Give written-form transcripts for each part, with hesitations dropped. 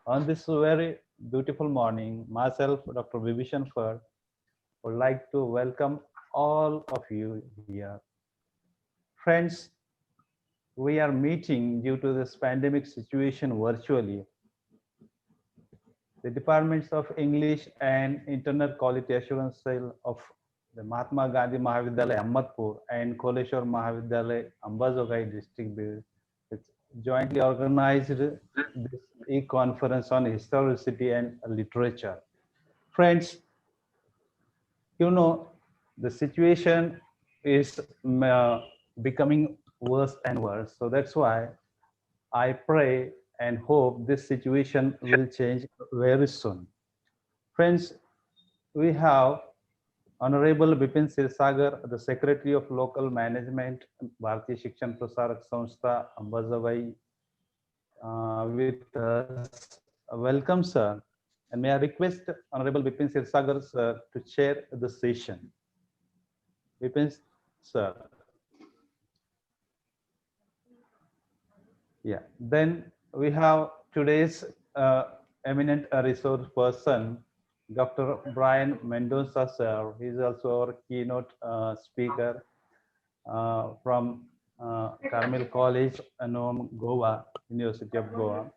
On this very beautiful morning, myself, Dr. Vibhishan Fur, would like to welcome all of you here. Friends, we are meeting due to this pandemic situation virtually. The departments of English and Internal Quality Assurance Cell of the Mahatma Gandhi Mahavidyalaya Ahmedpur and Koleshwar Mahavidyalaya Ambazogai district it's jointly organized this e-conference on historicity and literature. Friends, you know, the situation is becoming worse and worse. So that's why I pray and hope this situation will change very soon. Friends, we have Honorable Bipin Sirsagar, the Secretary of Local Management, Bharatiya Shikshan Prasarak Sanstha, Ambazavai, with us. Welcome, sir. And may I request Honorable Bipin Sirsagar, sir, to chair the session. Bipin, sir. Yeah. Then we have today's eminent resource person, Dr. Brian Mendoza, sir. He's also our keynote speaker from Carmel College, Goa, University of Goa.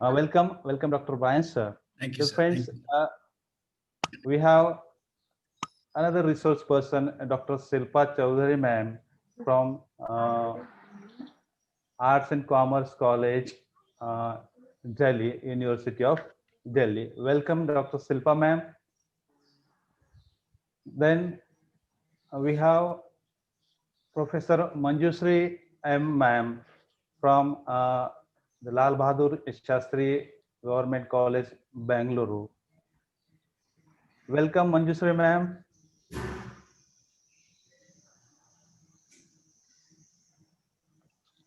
Welcome, Dr. Brian, sir. Thank you, So sir. friends, we have another resource person, Dr. Silpa Chaudhary, ma'am, from Arts and Commerce College, Delhi, University of Delhi. Welcome, Dr. Silpa, ma'am. Then we have Professor Manjushree M, ma'am, from the Lal Bahadur Shastri Government College, Bangalore. Welcome, Manjushree, ma'am.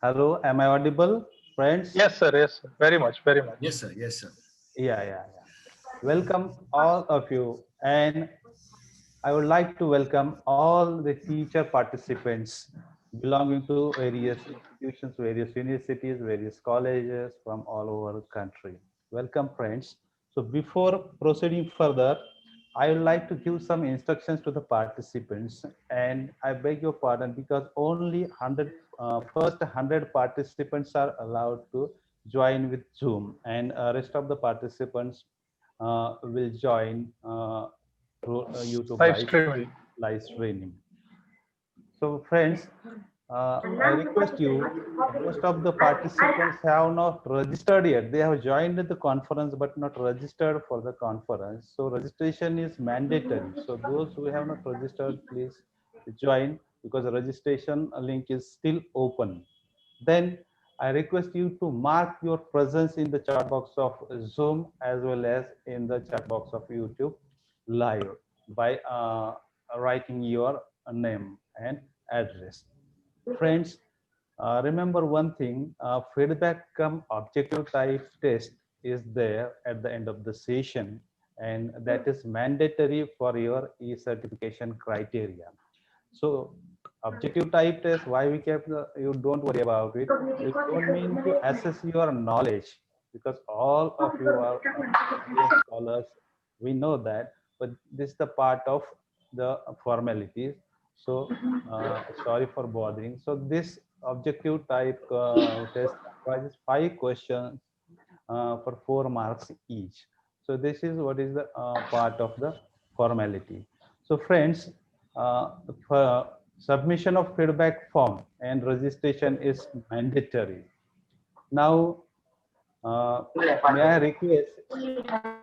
Hello, am I audible, friends? Yes, sir. Yes, sir. Very much. Very much. Yes, sir. Yes, sir. Yeah. Welcome all of you, and I would like to welcome all the teacher participants belonging to various institutions, various universities, various colleges from all over the country. Welcome, friends. So before proceeding further, I would like to give some instructions to the participants, and I beg your pardon because only first 100 participants are allowed to join with Zoom, and rest of the participants will join through YouTube live streaming. So friends, I request you, most of the participants have not registered yet. They have joined the conference but not registered for the conference. So registration is mandatory. So those who have not registered, please join because the registration link is still open. Then I request you to mark your presence in the chat box of Zoom as well as in the chat box of YouTube live by writing your name and address. Friends, remember one thing, feedback cum objective type test is there at the end of the session, and that is mandatory for your e-certification criteria. So objective type test, why we kept you don't worry about it. We don't mean to assess your knowledge because all of you are scholars. We know that, but this is the part of the formalities. So sorry for bothering. So this objective type test comprises 5 questions for 4 marks each. So this is what is the part of the formality. So friends, for submission of feedback form and registration is mandatory. Now, may I request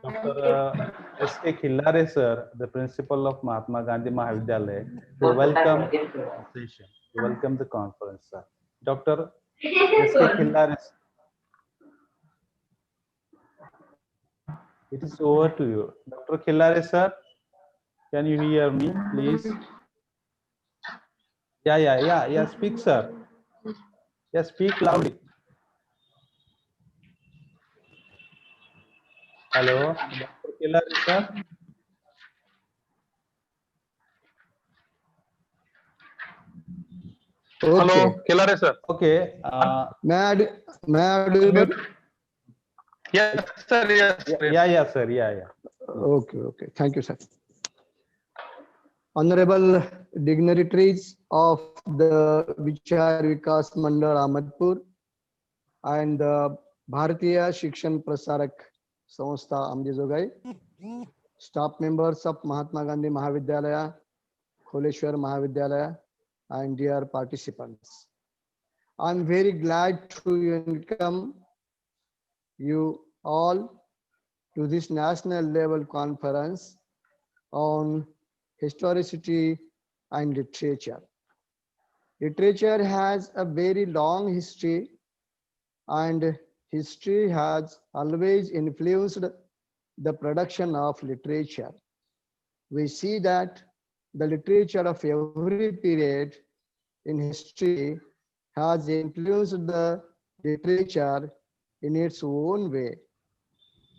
Dr. S.K. Khillare, sir, the principal of Mahatma Gandhi Mahavidyalaya, to welcome the session, to welcome the conference, sir. Dr. S.K. Khillare, it is over to you. Dr. Khillare, sir, can you hear me, please? Yeah, speak, sir. Yeah, speak loudly. Hello, Dr. Khillare, sir. Okay. Hello, Khillare, sir. Okay. May I audible? Yes, sir. Yes, Yeah, sir. yeah, yeah, sir. Yeah, yeah. Okay, okay. Thank you, sir. Honorable dignitaries of the Vichar Vikas Mandal Ahmedpur and the Bharatiya Shikshan Prasarak Samstha Amdejogai, staff members of Mahatma Gandhi Mahavidyalaya, Kholeshwar Mahavidyalaya, and dear participants. I'm very glad to welcome you all to this national level conference on historicity and literature. Literature has a very long history, and history has always influenced the production of literature. We see that the literature of every period in history has influenced the literature in its own way.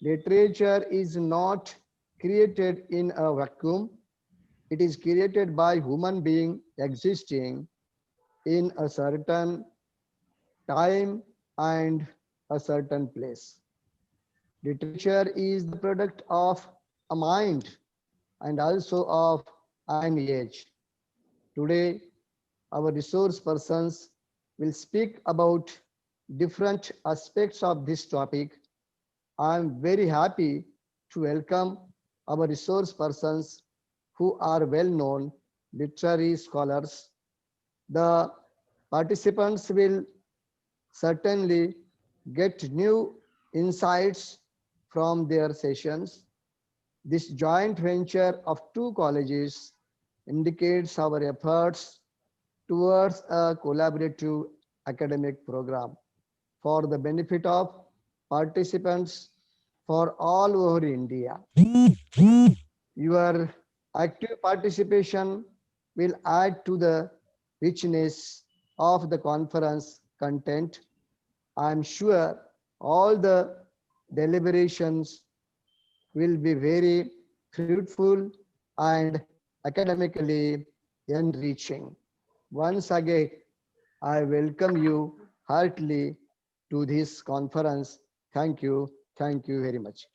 Literature is not created in a vacuum. It is created by human being existing in a certain time and a certain place. Literature is the product of a mind and also of an age. Today, our resource persons will speak about different aspects of this topic. I am very happy to welcome our resource persons who are well-known literary scholars. The participants will certainly get new insights from their sessions. This joint venture of two colleges indicates our efforts towards a collaborative academic program for the benefit of participants for all over India. Your active participation will add to the richness of the conference content. I am sure all the deliberations will be very fruitful and academically enriching. Once again, I welcome you heartily to this conference. Thank you. Thank you very much.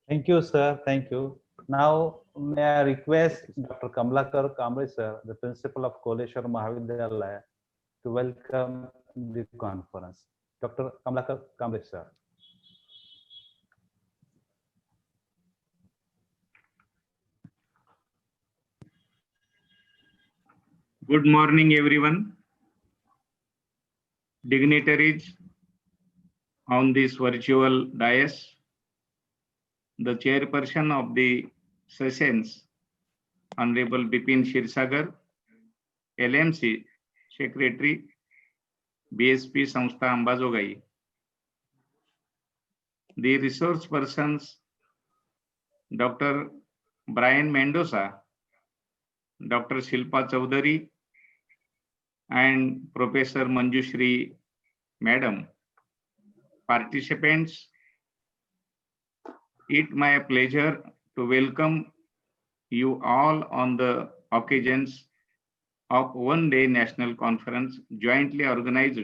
Thank you, sir. Thank you. Now, may I request Dr. Kamlakar Kamble, sir, the principal of Koleshwar Mahavidyalaya, to welcome the conference. Dr. Kamlakar Kamble, sir. Good morning, everyone. Dignitaries on this virtual dais, the chairperson of the sessions, Honorable Bipin Shirsagar, LMC Secretary, BSP Samstha Ambajogai, the resource persons, Dr. Brian Mendoza, Dr. Shilpa Chaudhary, and Professor Manjushri Madam, participants, it's my pleasure to welcome you all on the occasions of one-day national conference jointly organized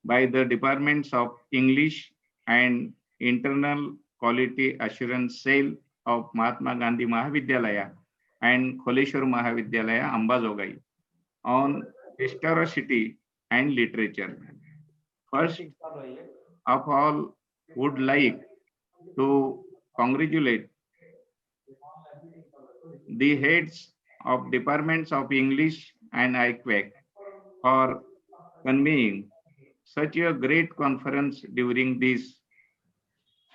by the Departments of English and Internal Quality Assurance Cell of Mahatma Gandhi Mahavidyalaya and Kholeshwar Mahavidyalaya Ambajogai on historicity and literature. First of all, would like to congratulate the heads of departments of English and IQAC for convening such a great conference during this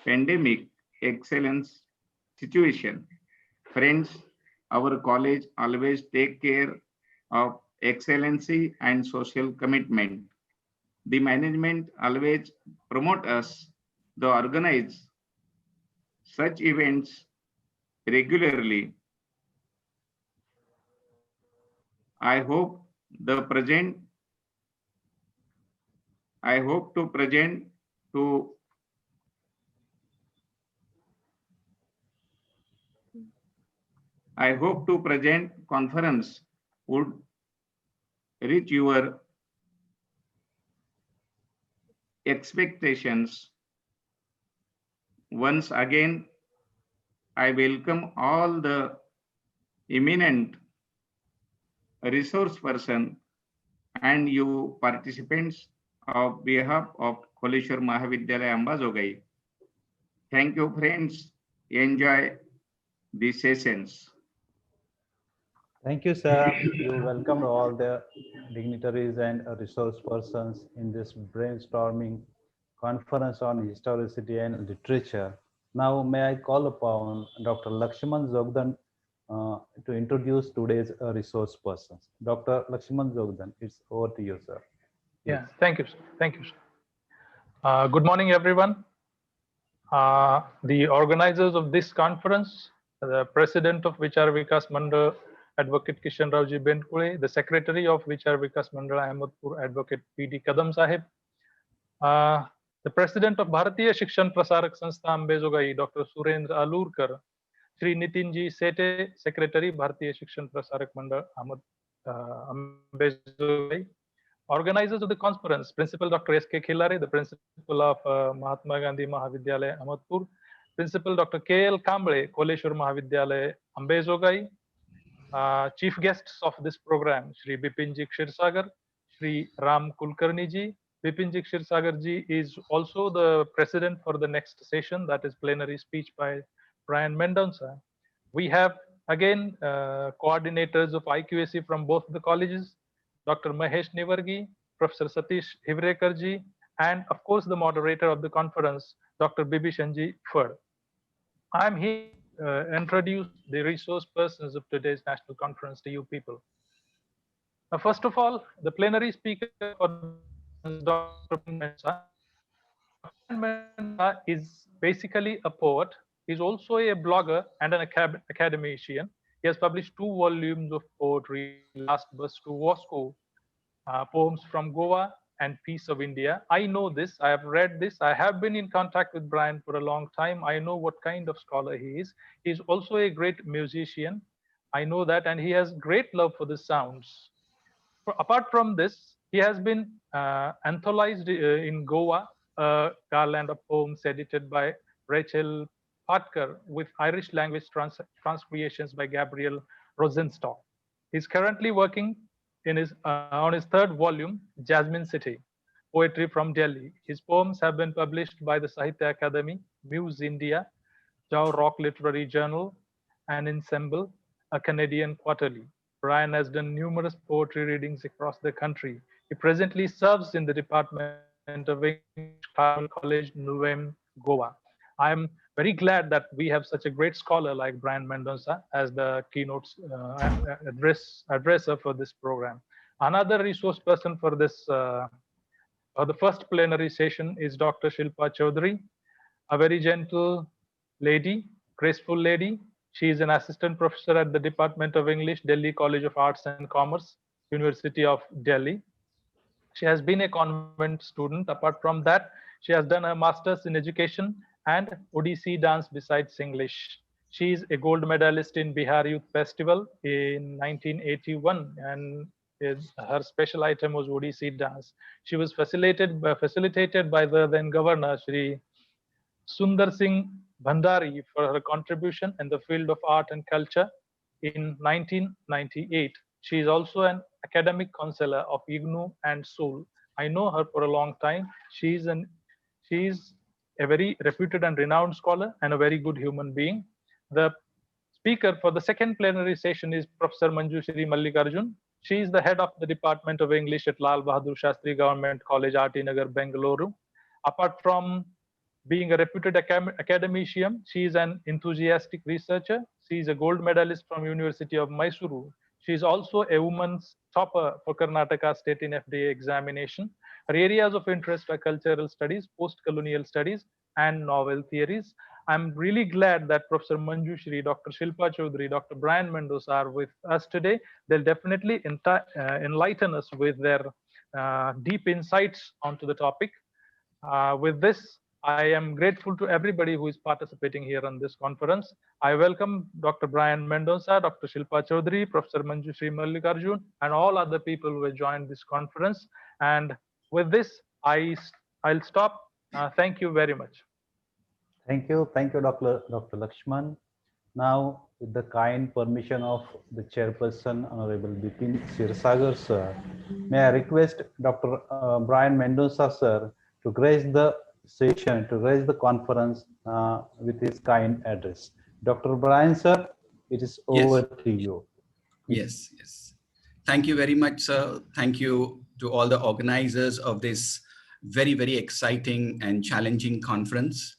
pandemic excellence situation. Friends, our college always take care of excellency and social commitment. The management always promote us to organize such events regularly. I hope the present I hope to present to I hope to present conference would reach your expectations. once again, I welcome all the eminent resource person and you participants of behalf of Koleshwar Mahavidyalaya Ambazogai. Thank you, friends. Enjoy the sessions. Thank you, sir. You welcomed all the dignitaries and resource persons in this brainstorming conference on historicity and literature. Now, may I call upon Dr. Lakshman Jogdan to introduce today's resource persons. Dr. Lakshman Jogdan, it's over to you, sir. Yeah, thank you, sir. Thank you, sir. Good morning, everyone. The organizers of this conference, the president of Vichar Vikas Mandal, Advocate Kishan Rauji Benkule, the secretary of Vichar Vikas Mandal, Ahmedpur, Advocate P.D. Kadam Sahib, the president of Bharatiya Shikshan Prasarak Sanstha Ambezogai, Dr. Surendra Alurkar, Shri Nitinji Sete, secretary, Bharatiya Shikshan Prasarak Mandal, Ambezogai. Organizers of the conference, Principal Dr. S.K. Khilare, the principal of Mahatma Gandhi Mahavidyalaya, Ahmedpur, Principal Dr. K.L. Kamble, Koleshwar Mahavidyalaya, Ambezogai, chief guests of this program, Shri Bipinji Kshirsagar, Shri Ram Kulkarni ji. Bipinji Kshirsagar ji is also the president for the next session, that is plenary speech by Brian Mendonca. We have again coordinators of IQAC from both the colleges, Dr. Mahesh Nivargi, Professor Satish Hivrekarji, and of course the moderator of the conference, Dr. Bibishanji Fur. I am here to introduce the resource persons of today's national conference to you people. Now, first of all, the plenary speaker for Dr. Mensa. Dr. Mensa is basically a poet. He's also a blogger and an academician. He has published 2 volumes of poetry, Last Bus to Moscow, Poems from Goa, and Peace of India. I know this. I have read this. I have been in contact with Brian for a long time. I know what kind of scholar he is. He's also a great musician. I know that, and he has great love for the sounds. Apart from this, he has been antholized in Goa, a garland of poems edited by Rachel Patkar with Irish language transcreations by Gabriel Rosenstock. He's currently working in on his 3rd volume, Jasmine City, Poetry from Delhi. His poems have been published by the Sahitya Akademi, Muse India, Jow Rock Literary Journal, and Ensemble, a Canadian quarterly. Brian has done numerous poetry readings across the country. He presently serves in the Department of English, Carmel College, Nuvem, Goa. I am very glad that we have such a great scholar like Brian Mendonca as the keynote addresser for this program. Another resource person for this, the first plenary session is Dr. Shilpa Chaudhary, a very gentle lady, graceful lady. She is an assistant professor at the Department of English, Delhi College of Arts and Commerce, University of Delhi. She has been a convent student. Apart from that, she has done her master's in education and Odissi dance besides English. She is a gold medalist in Bihar Youth Festival in 1981, and her special item was Odissi dance. She was facilitated by the then governor, Shri Sundar Singh Bhandari, for her contribution in the field of art and culture in 1998. She is also an academic counselor of IGNU and Seoul. I know her for a long time. She is a very reputed and renowned scholar and a very good human being. The speaker for the second plenary session is Professor Manjushri Mallikarjun. She is the head of the Department of English at Lal Bahadur Shastri Government College, RT Nagar, Bengaluru. Apart from being a reputed academician, she is an enthusiastic researcher. She is a gold medalist from University of Mysuru. She is also a woman's topper for Karnataka State in FDA examination. Her areas of interest are cultural studies, post-colonial studies, and novel theories. I'm really glad that Professor Manjushri, Dr. Shilpa Chaudhary, Dr. Brian Mendoza are with us today. They'll definitely enlighten us with their deep insights onto the topic. With this, I am grateful to everybody who is participating here on this conference. I welcome Dr. Brian Mendoza, Dr. Shilpa Chaudhary, Professor Manjushri Mallikarjun, and all other people who have joined this conference. And with this, I'll stop. Thank you very much. Thank you, Dr. Lakshman. Now, with the kind permission of the chairperson, Honorable Bipin Sirsagar sir, may I request Dr. Brian Mendoza sir to grace the session, to grace the conference with his kind address. Dr. Brian sir, it is over Yes, to you. yes, yes. Thank you very much, sir. Thank you to all the organizers of this very, very exciting and challenging conference.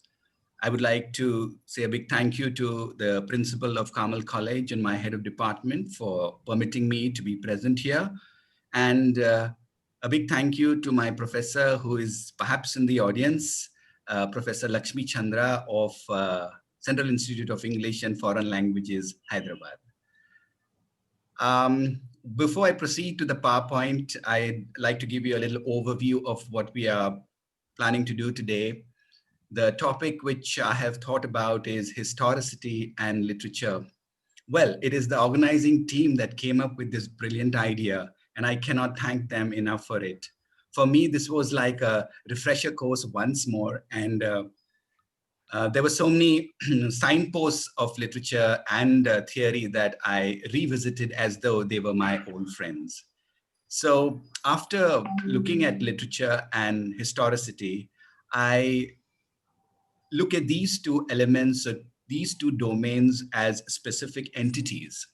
I would like to say a big thank you to the principal of Carmel College and my head of department for permitting me to be present here. And a big thank you to my professor who is perhaps in the audience, Professor Lakshmi Chandra of Central Institute of English and Foreign Languages, Hyderabad. Before I proceed to the PowerPoint, I'd like to give you a little overview of what we are planning to do today. The topic which I have thought about is historicity and literature. Well, it is the organizing team that came up with this brilliant idea, and I cannot thank them enough for it. For me, this was like a refresher course once more, and there were so many signposts of literature and theory that I revisited as though they were my old friends. So after looking at literature and historicity, I look at these two elements, these two domains as specific entities.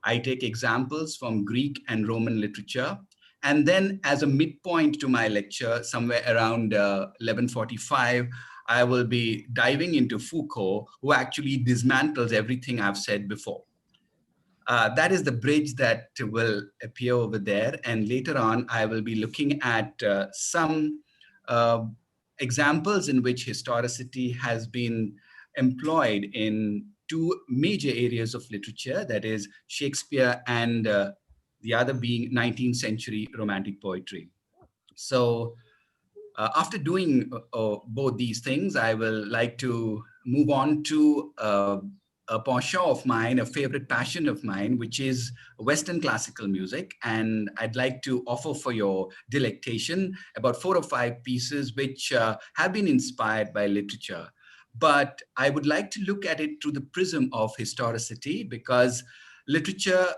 I take examples from Greek and Roman literature. And then as a midpoint to my lecture, somewhere around 11:45, I will be diving into Foucault, who actually dismantles everything I've said before. That is the bridge that will appear over there. And later on, I will be looking at some examples in which historicity has been employed in two major areas of literature, that is Shakespeare and the other being 19th century romantic poetry. So after doing both these things, I will like to move on to a penchant of mine, a favorite passion of mine, which is Western classical music. And I'd like to offer for your delectation about 4 or 5 pieces which have been inspired by literature. But I would like to look at it through the prism of historicity, because literature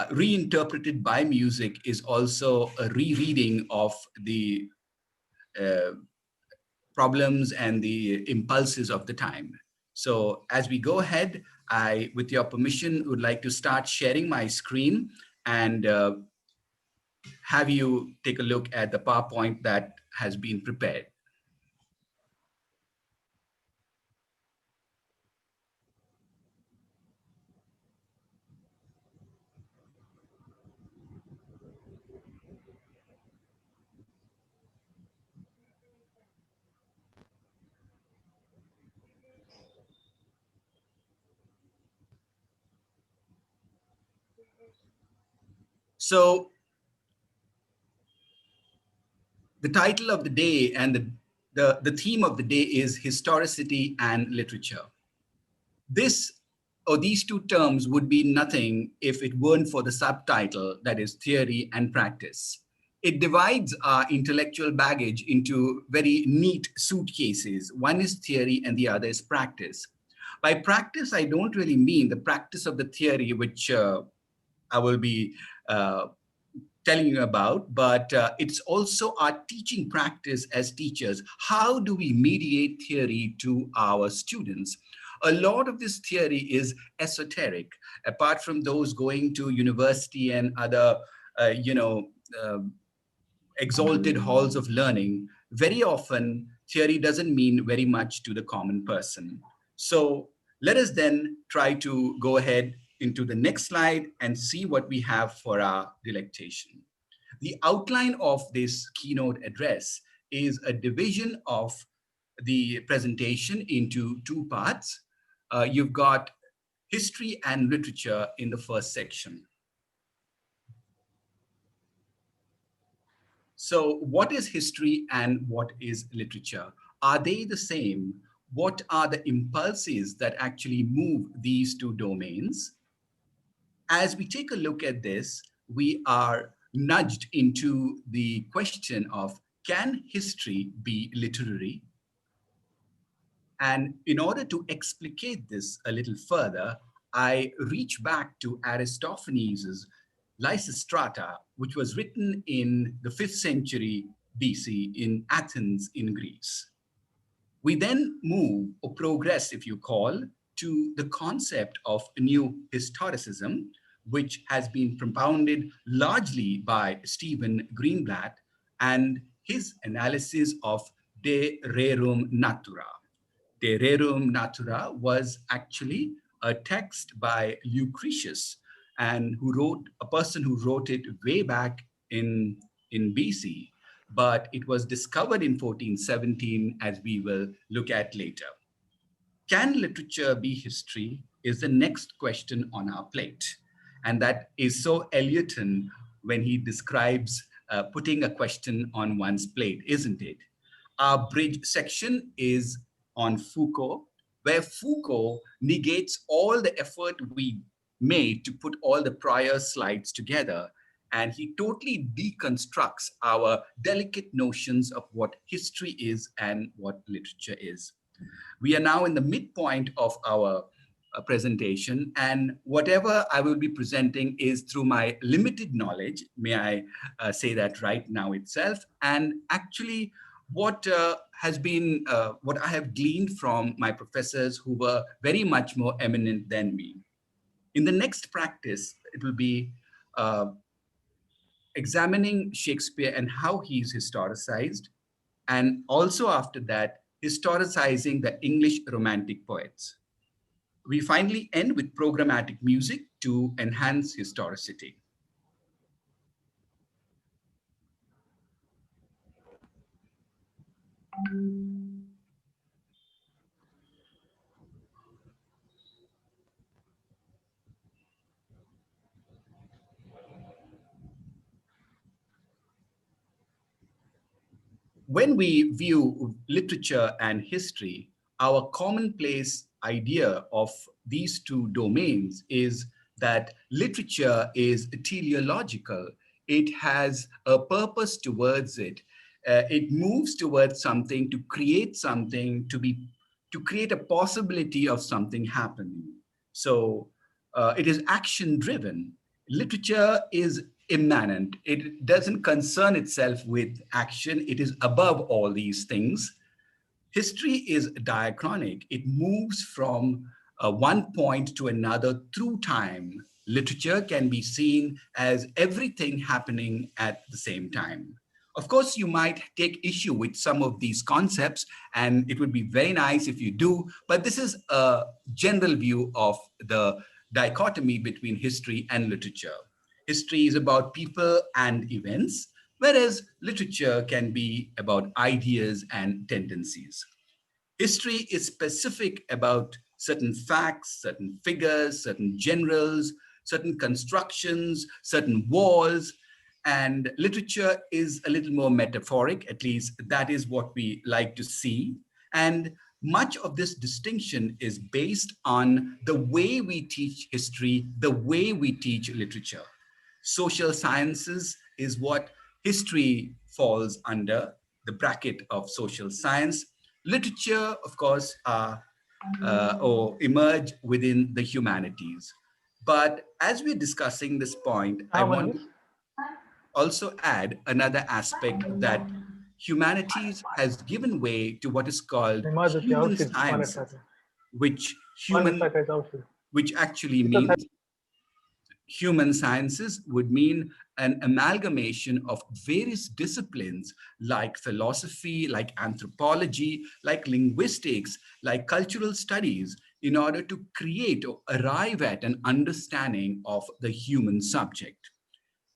reinterpreted by music is also a rereading of the uh, problems and the impulses of the time. So as we go ahead, I, with your permission, would like to start sharing my screen and have you take a look at the PowerPoint that has been prepared. So the title of the day and the theme of the day is historicity and literature. This or these two terms would be nothing if it weren't for the subtitle, that is theory and practice. It divides our intellectual baggage into very neat suitcases. One is theory and the other is practice. By practice, I don't really mean the practice of the theory, which I will be telling you about, but it's also our teaching practice as teachers. How do we mediate theory to our students? A lot of this theory is esoteric. Apart from those going to university and other, exalted halls of learning, very often theory doesn't mean very much to the common person. So let us then try to go ahead into the next slide and see what we have for our delectation. The outline of this keynote address is a division of the presentation into 2 parts. You've got history and literature in the first section. So what is history and what is literature? Are they the same? What are the impulses that actually move these two domains? As we take a look at this, we are nudged into the question of, can history be literary? And in order to explicate this a little further, I reach back to Aristophanes' Lysistrata, which was written in the 5th century BC in Athens in Greece. We then move or progress, if you call, to the concept of new historicism, which has been propounded largely by Stephen Greenblatt and his analysis of De Rerum Natura. De Rerum Natura was actually a text by Lucretius, and who wrote a person who wrote it way back in BC, but it was discovered in 1417, as we will look at later. Can literature be history is the next question on our plate. And that is so Eliotton when he describes putting a question on one's plate, isn't it? Our bridge section is on Foucault, where Foucault negates all the effort we made to put all the prior slides together. And he totally deconstructs our delicate notions of what history is and what literature is. We are now in the midpoint of our presentation, and whatever I will be presenting is through my limited knowledge, may I say that right now itself, and actually what has been, what I have gleaned from my professors who were very much more eminent than me. In the next practice, it will be examining Shakespeare and how he's historicized, and also after that, historicizing the English Romantic poets. We finally end with programmatic music to enhance historicity. When we view literature and history, our commonplace idea of these two domains is that literature is teleological. It has a purpose towards it. It moves towards something to create something, to create a possibility of something happening. So it is action driven. Literature is immanent. It doesn't concern itself with action. It is above all these things. History is diachronic. It moves from one point to another through time. Literature can be seen as everything happening at the same time. Of course, you might take issue with some of these concepts, and it would be very nice if you do, but this is a general view of the dichotomy between history and literature. History is about people and events, whereas literature can be about ideas and tendencies. History is specific about certain facts, certain figures, certain generals, certain constructions, certain wars, and literature is a little more metaphoric. At least that is what we like to see. And much of this distinction is based on the way we teach history, the way we teach literature. Social sciences is what history falls under, the bracket of social science. Literature, of course, or emerge within the humanities. But as we're discussing this point, I want to also add another aspect that humanities has given way to what is called human sciences, which actually means human sciences would mean an amalgamation of various disciplines like philosophy, like anthropology, like linguistics, like cultural studies, in order to create or arrive at an understanding of the human subject.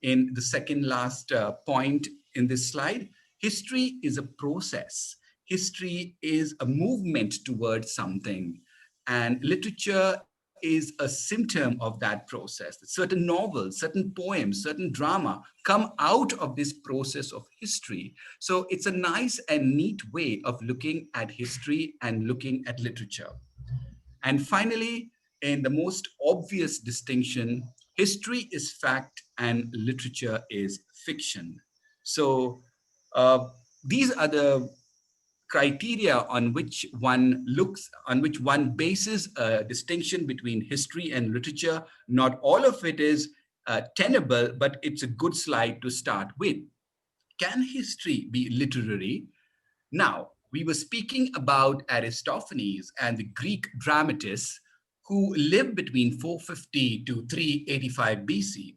In the second last point in this slide, history is a process. History is a movement towards something, and literature is a symptom of that process. Certain novels, certain poems, certain drama come out of this process of history. So it's a nice and neat way of looking at history and looking at literature. And finally, in the most obvious distinction, history is fact and literature is fiction. So these are the criteria on which one looks, on which one bases a distinction between history and literature. Not all of it is tenable, but it's a good slide to start with. Can history be literary? Now, we were speaking about Aristophanes and the Greek dramatists who lived between 450 to 385 BC.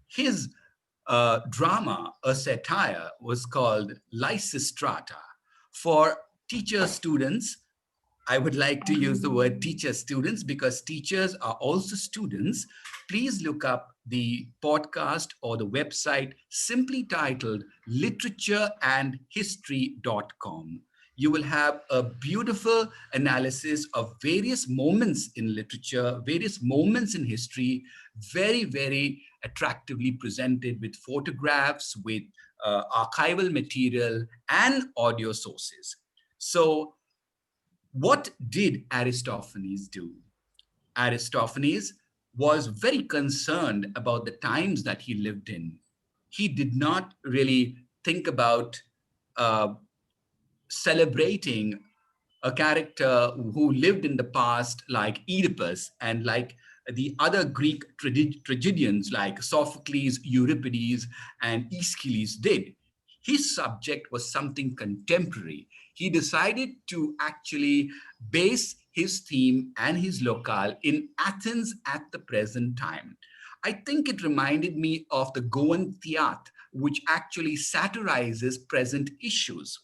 His drama, a satire, was called Lysistrata. For teacher students, I would like to use the word teacher students because teachers are also students. Please look up the podcast or the website simply titled literatureandhistory.com. You will have a beautiful analysis of various moments in literature, various moments in history, very, very attractively presented with photographs, with archival material and audio sources. So what did Aristophanes do? Aristophanes was very concerned about the times that he lived in. He did not really think about uh, celebrating a character who lived in the past like Oedipus and like the other Greek tragedians like Sophocles, Euripides, and Aeschylus did. His subject was something contemporary. He decided to actually base his theme and his locale in Athens at the present time. I think it reminded me of the Goan Theat, which actually satirizes present issues.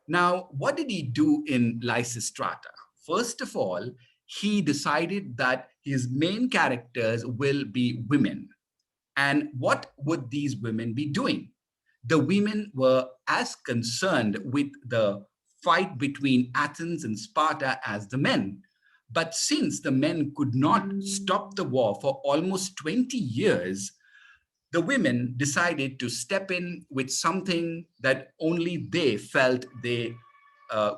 Now, what did he do in Lysistrata? First of all, he decided that his main characters will be women. And what would these women be doing? The women were as concerned with the fight between Athens and Sparta as the men. But since the men could not stop the war for almost 20 years, the women decided to step in with something that only they felt they uh,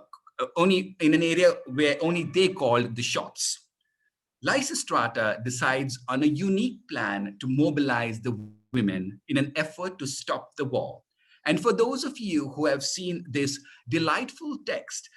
only in an area where only they called the shots. Lysistrata decides on a unique plan to mobilize the women in an effort to stop the war. And for those of you who have seen this delightful text,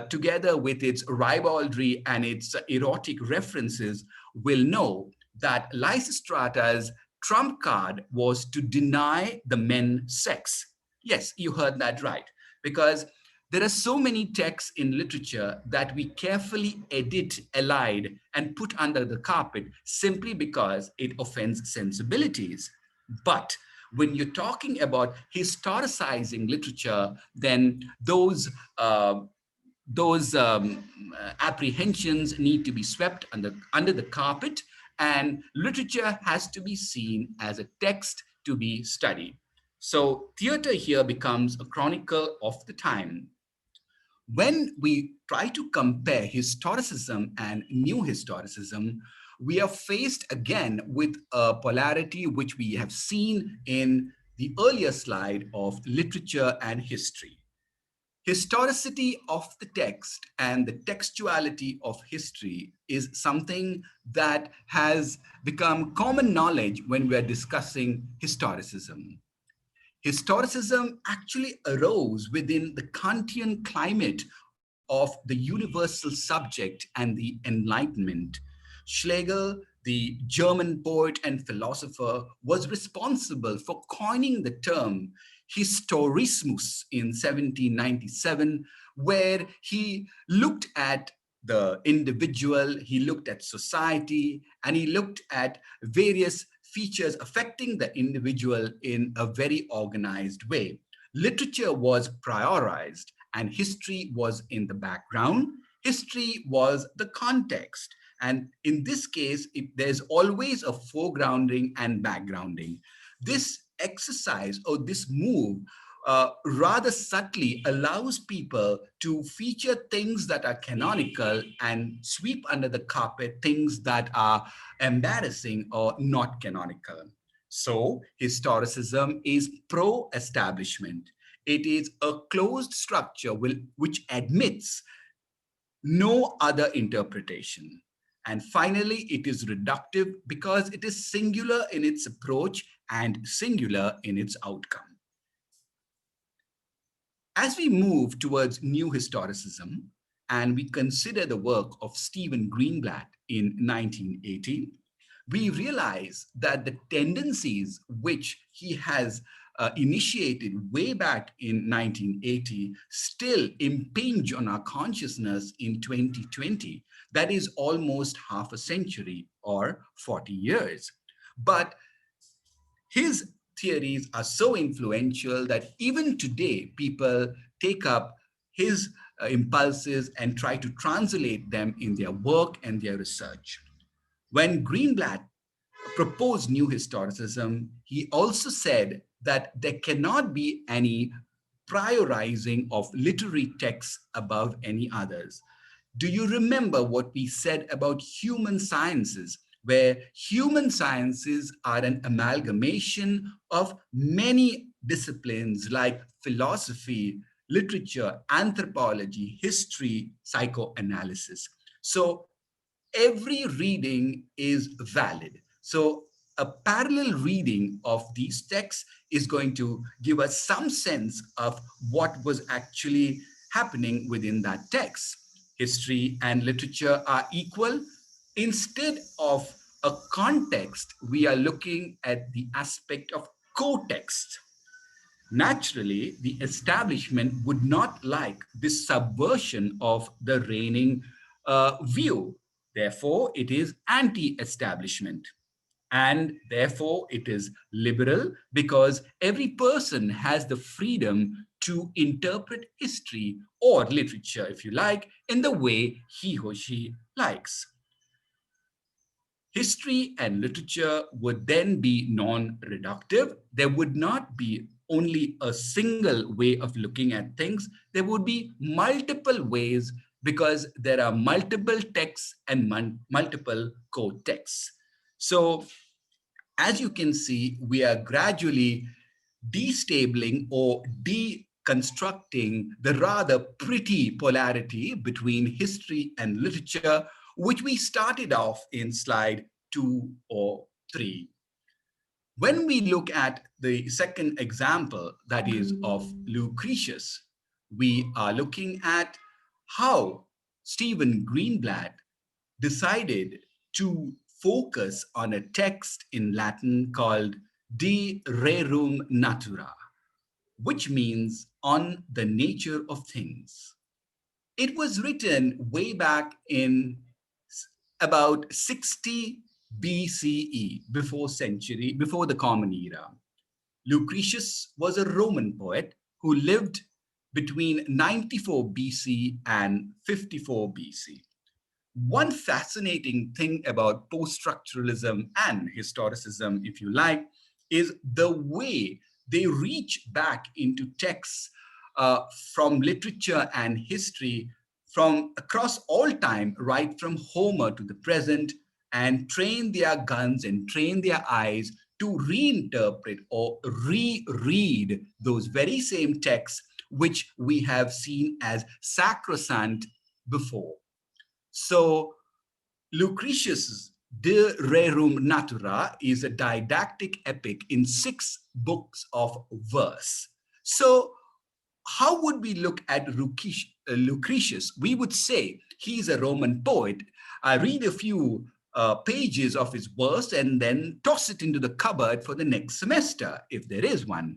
together with its ribaldry and its erotic references, will know that Lysistrata's trump card was to deny the men sex. Yes, you heard that right. Because there are so many texts in literature that we carefully edit, elide, and put under the carpet simply because it offends sensibilities. But when you're talking about historicizing literature, then those apprehensions need to be swept under the carpet, and literature has to be seen as a text to be studied. So theater here becomes a chronicle of the time. When we try to compare historicism and new historicism, we are faced again with a polarity which we have seen in the earlier slide of literature and history. Historicity of the text and the textuality of history is something that has become common knowledge when we are discussing historicism. Historicism actually arose within the Kantian climate of the universal subject and the Enlightenment. Schlegel, the German poet and philosopher, was responsible for coining the term historismus in 1797, where he looked at the individual, he looked at society, and he looked at various features affecting the individual in a very organized way. Literature was prioritized and history was in the background. History was the context. And in this case, there's always a foregrounding and backgrounding. This exercise or this move rather subtly allows people to feature things that are canonical and sweep under the carpet things that are embarrassing or not canonical. So historicism is pro-establishment. It is a closed structure which admits no other interpretation. And finally, it is reductive because it is singular in its approach and singular in its outcome. As we move towards new historicism and we consider the work of Stephen Greenblatt in 1980, we realize that the tendencies which he has initiated way back in 1980 still impinge on our consciousness in 2020. That is almost half a century or 40 years. But his theories are so influential that even today, people take up his impulses and try to translate them in their work and their research. When Greenblatt proposed new historicism, he also said that there cannot be any prioritizing of literary texts above any others. Do you remember what we said about human sciences, where human sciences are an amalgamation of many disciplines like philosophy, literature, anthropology, history, psychoanalysis? So every reading is valid. So a parallel reading of these texts is going to give us some sense of what was actually happening within that text. History and literature are equal. Instead of a context, we are looking at the aspect of co-text. Naturally, the establishment would not like this subversion of the reigning view. Therefore, it is anti-establishment. And therefore, it is liberal because every person has the freedom to interpret history or literature, if you like, in the way he or she likes. History and literature would then be non-reductive. There would not be only a single way of looking at things. There would be multiple ways because there are multiple texts and multiple co-texts. So as you can see, we are gradually destabling or deconstructing the rather pretty polarity between history and literature, which we started off in slide 2 or 3. When we look at the second example, that is of Lucretius, we are looking at how Stephen Greenblatt decided to focus on a text in Latin called De Rerum Natura, which means on the nature of things. It was written way back in about 60 BCE, before the Common Era. Lucretius was a Roman poet who lived between 94 BC and 54 BC. One fascinating thing about post-structuralism and historicism, if you like, is the way they reach back into texts from literature and history from across all time, right from Homer to the present, and train their guns and train their eyes to reinterpret or reread those very same texts which we have seen as sacrosanct before. So Lucretius' De Rerum Natura is a didactic epic in 6 books of verse. So how would we look at Lucretius? We would say he's a Roman poet. I read a few pages of his verse and then toss it into the cupboard for the next semester, if there is one.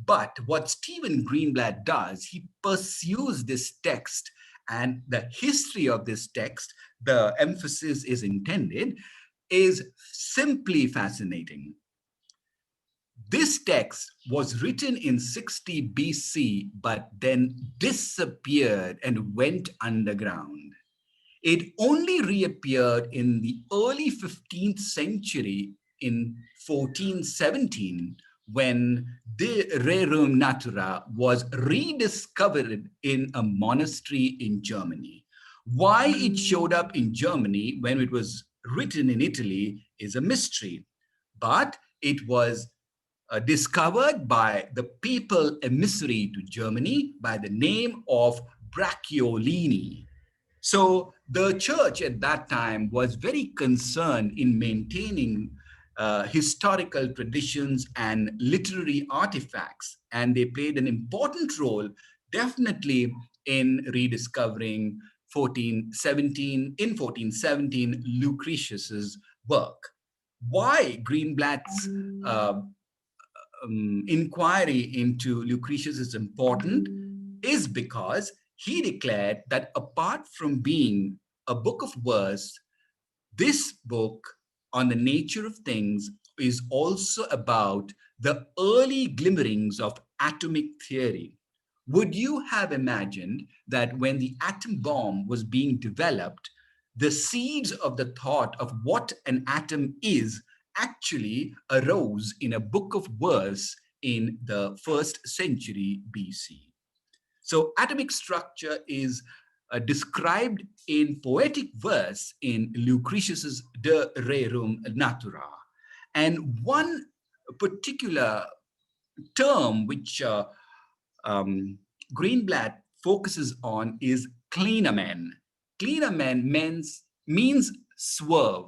But what Stephen Greenblatt does, he pursues this text, and the history of this text, the emphasis is intended, is simply fascinating. This text was written in 60 BC, but then disappeared and went underground. It only reappeared in the early 15th century in 1417, when De Rerum Natura was rediscovered in a monastery in Germany. Why it showed up in Germany when it was written in Italy is a mystery, but it was discovered by the papal emissary to Germany by the name of Bracciolini. So the church at that time was very concerned in maintaining historical traditions and literary artifacts, and they played an important role definitely in rediscovering 1417 Lucretius's work. Why Greenblatt's inquiry into Lucretius is important is because he declared that apart from being a book of verse, this book on the nature of things is also about the early glimmerings of atomic theory. Would you have imagined that when the atom bomb was being developed, the seeds of the thought of what an atom is actually arose in a book of verse in the 1st century BC? So atomic structure is described in poetic verse in Lucretius's De Rerum Natura. And one particular term which Greenblatt focuses on is clinamen. Clinamen means swerve.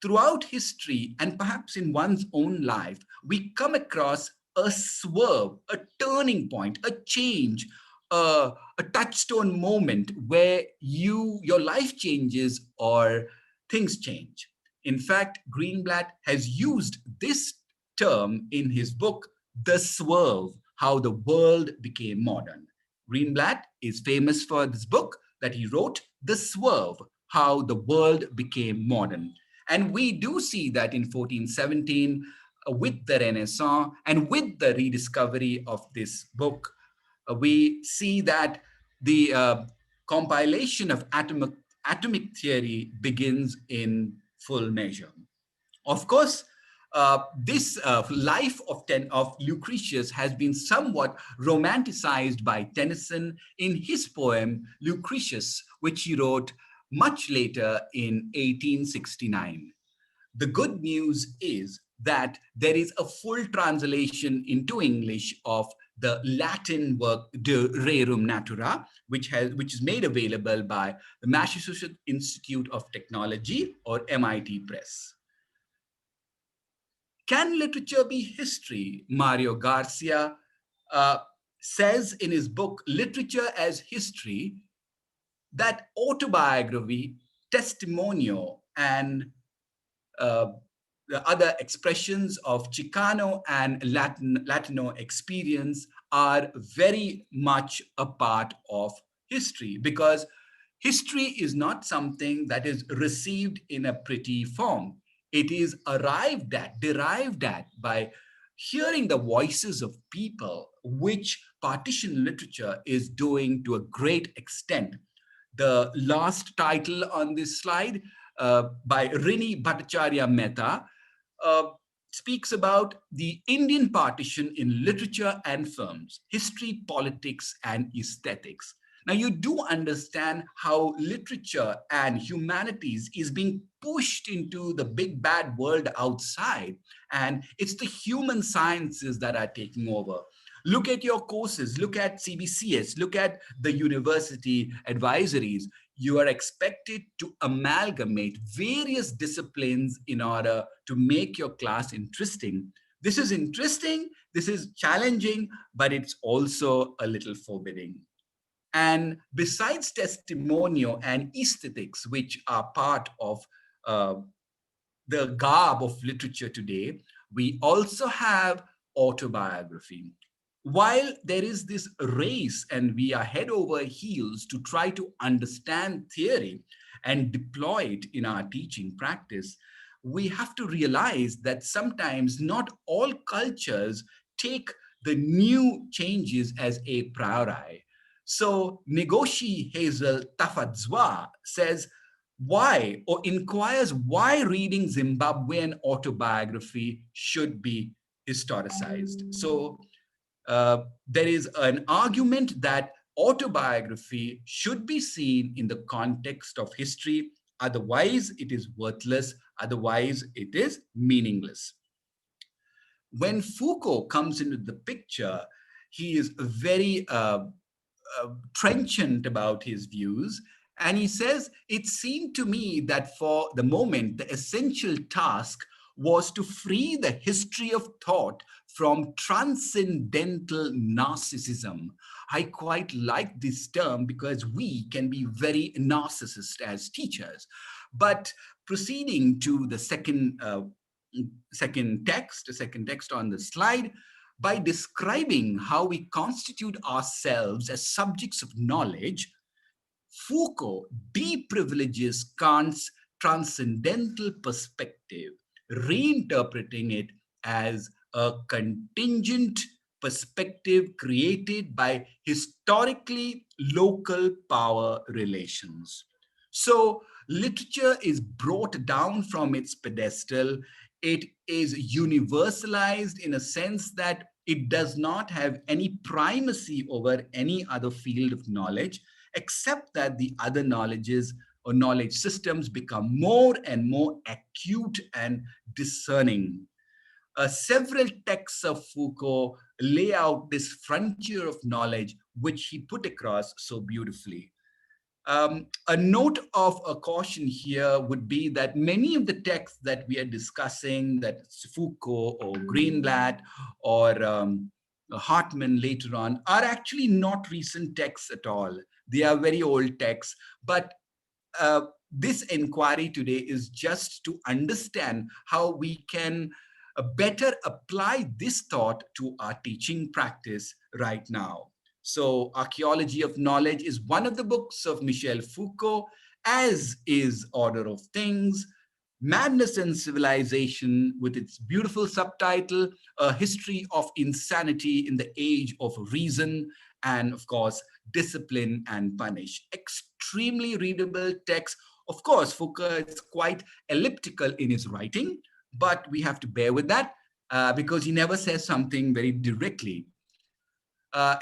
Throughout history, and perhaps in one's own life, we come across a swerve, a turning point, a change, a touchstone moment where your life changes or things change. In fact, Greenblatt has used this term in his book, The Swerve, How the World Became Modern. Greenblatt is famous for this book that he wrote, The Swerve, How the World Became Modern. And we do see that in 1417, with the Renaissance and with the rediscovery of this book, we see that the compilation of atomic theory begins in full measure. Of course, this life of Lucretius has been somewhat romanticized by Tennyson in his poem Lucretius, which he wrote much later in 1869. The good news is that there is a full translation into English of the Latin work De Rerum Natura, which is made available by the Massachusetts Institute of Technology, or MIT Press. Can literature be history? Mario Garcia says in his book, Literature as History, that autobiography, testimonio, and the other expressions of Chicano and Latino experience are very much a part of history, because history is not something that is received in a pretty form. It is derived at by hearing the voices of people, which partition literature is doing to a great extent. The last title on this slide by Rini Bhattacharya Mehta speaks about the Indian partition in literature and films, history, politics, and aesthetics. Now, you do understand how literature and humanities is being pushed into the big bad world outside, and it's the human sciences that are taking over. Look at your courses, look at CBCS, look at the university advisories. You are expected to amalgamate various disciplines in order to make your class interesting. This is interesting, this is challenging, but it's also a little forbidding. And besides testimonial and aesthetics, which are part of the garb of literature today, we also have autobiography. While there is this race and we are head over heels to try to understand theory and deploy it in our teaching practice, we have to realize that sometimes not all cultures take the new changes as a priori. So Negoshi Hazel Tafadzwa says, why, or inquires why reading Zimbabwean autobiography should be historicized. So there is an argument that autobiography should be seen in the context of history. Otherwise, it is worthless. Otherwise, it is meaningless. When Foucault comes into the picture, he is very trenchant about his views. And he says, it seemed to me that for the moment, the essential task was to free the history of thought from transcendental narcissism. I quite like this term because we can be very narcissist as teachers. But proceeding to the second text on the slide, by describing how we constitute ourselves as subjects of knowledge, Foucault deprivileges Kant's transcendental perspective, reinterpreting it as a contingent perspective created by historically local power relations. So, literature is brought down from its pedestal. It is universalized in a sense that it does not have any primacy over any other field of knowledge, except that the other knowledges or knowledge systems become more and more acute and discerning. Several texts of Foucault lay out this frontier of knowledge, which he put across so beautifully. A note of a caution here would be that many of the texts that we are discussing, that Foucault or Greenblatt or Hartman later on, are actually not recent texts at all. They are very old texts. But this inquiry today is just to understand how we can better apply this thought to our teaching practice right now. So, Archaeology of Knowledge is one of the books of Michel Foucault, as is Order of Things, Madness and Civilization, with its beautiful subtitle, A History of Insanity in the Age of Reason, and of course, Discipline and Punish. Extremely readable text. Of course, Foucault is quite elliptical in his writing, but we have to bear with that because he never says something very directly.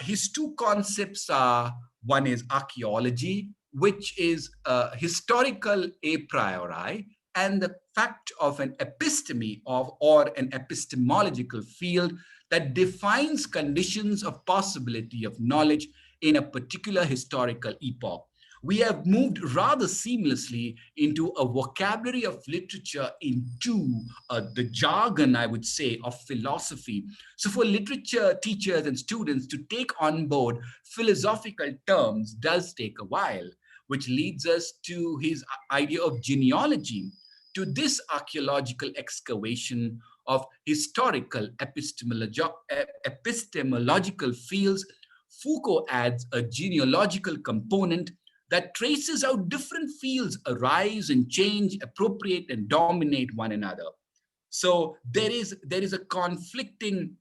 His two concepts are, one is archaeology, which is historical a priori, and the fact of an episteme of or an epistemological field that defines conditions of possibility of knowledge in a particular historical epoch. We have moved rather seamlessly into a vocabulary of literature into the jargon, I would say, of philosophy. So for literature teachers and students to take on board philosophical terms does take a while, which leads us to his idea of genealogy, to this archaeological excavation of historical epistemological fields. Foucault adds a genealogical component that traces how different fields arise and change, appropriate and dominate one another. So there is a conflicting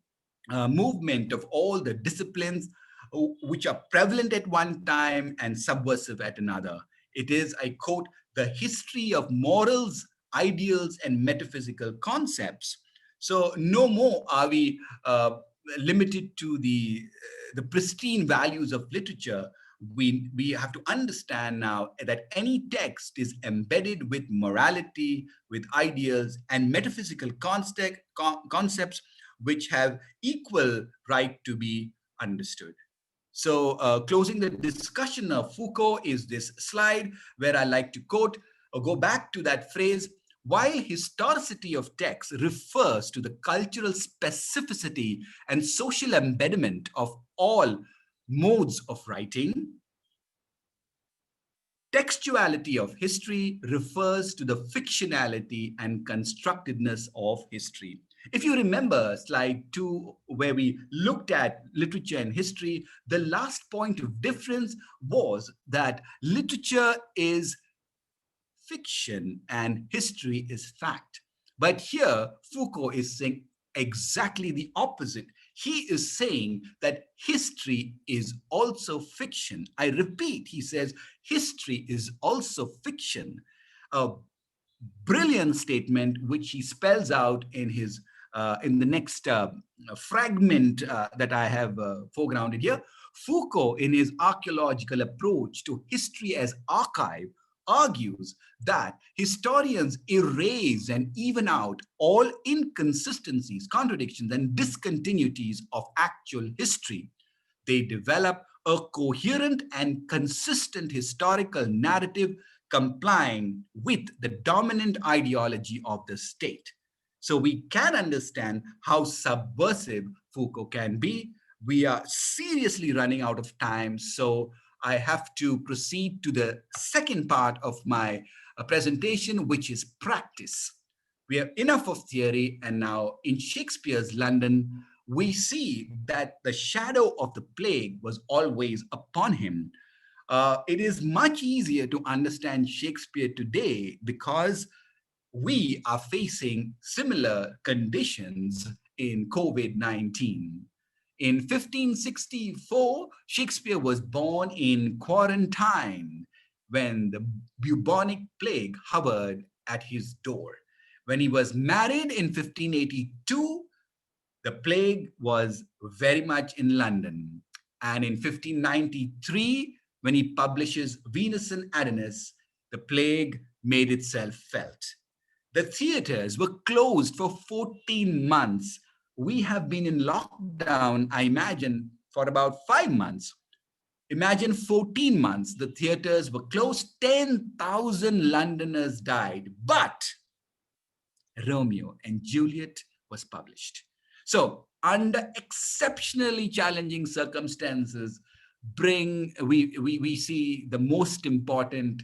movement of all the disciplines which are prevalent at one time and subversive at another. It is, I quote, the history of morals, ideals, and metaphysical concepts. So no more are we limited to the pristine values of literature. We have to understand now that any text is embedded with morality, with ideals, and metaphysical concepts which have equal right to be understood. So closing the discussion of Foucault is this slide where I like to quote or go back to that phrase: while historicity of text refers to the cultural specificity and social embedment of all modes of writing, textuality of history refers to the fictionality and constructedness of history. If you remember slide 2, where we looked at literature and history, the last point of difference was that literature is fiction and history is fact. But here, Foucault is saying exactly the opposite. He is saying that history is also fiction. I repeat, he says history is also fiction. A brilliant statement which he spells out in his in the next fragment that I have foregrounded here. Foucault, in his archaeological approach to history as archive, argues that historians erase and even out all inconsistencies, contradictions, and discontinuities of actual history. They develop a coherent and consistent historical narrative complying with the dominant ideology of the state. So we can understand how subversive Foucault can be We are seriously running out of time, so I have to proceed to the second part of my presentation, which is practice. We have enough of theory, and now in Shakespeare's London, we see that the shadow of the plague was always upon him. It is much easier to understand Shakespeare today because we are facing similar conditions in COVID-19. In 1564, Shakespeare was born in quarantine when the bubonic plague hovered at his door. When he was married in 1582, the plague was very much in London. And in 1593, when he publishes Venus and Adonis, the plague made itself felt. The theaters were closed for 14 months. We have been in lockdown, I imagine, for about 5 months. Imagine 14 months, the theaters were closed, 10,000 Londoners died. But Romeo and Juliet was published. So, under exceptionally challenging circumstances, we see the most important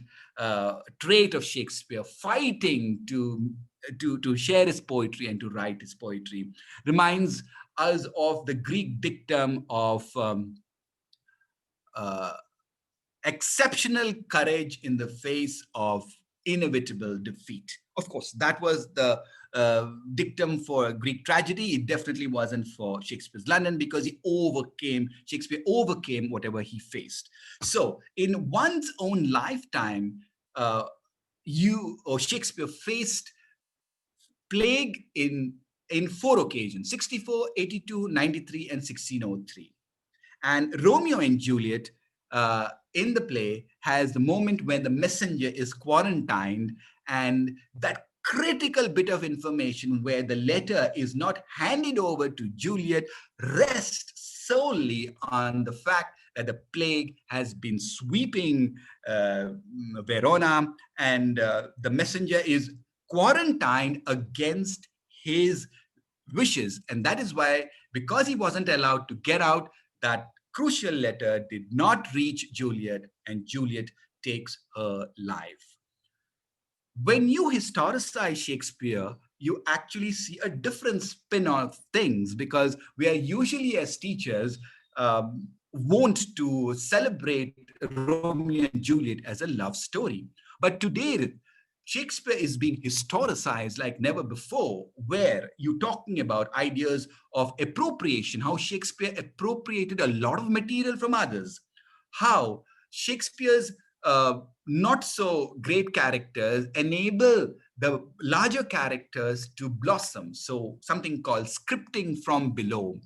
trait of Shakespeare, fighting to share his poetry and to write his poetry, reminds us of the Greek dictum of exceptional courage in the face of inevitable defeat. Of course, that was the dictum for Greek tragedy. It definitely wasn't for Shakespeare's London, because Shakespeare overcame whatever he faced. So in one's own lifetime, Shakespeare faced plague in 4 occasions: 64, 82, 93, and 1603. And Romeo and Juliet in the play has the moment when the messenger is quarantined, and that critical bit of information where the letter is not handed over to Juliet rests solely on the fact that the plague has been sweeping Verona, and the messenger is quarantined against his wishes. And that is why, because he wasn't allowed to get out, that crucial letter did not reach Juliet, and Juliet takes her life. When you historicize Shakespeare, you actually see a different spin of things, because we are usually, as teachers, want to celebrate Romeo and Juliet as a love story. But today, Shakespeare is being historicized like never before, where you're talking about ideas of appropriation, how Shakespeare appropriated a lot of material from others, how Shakespeare's not so great characters enable the larger characters to blossom. So something called scripting from below.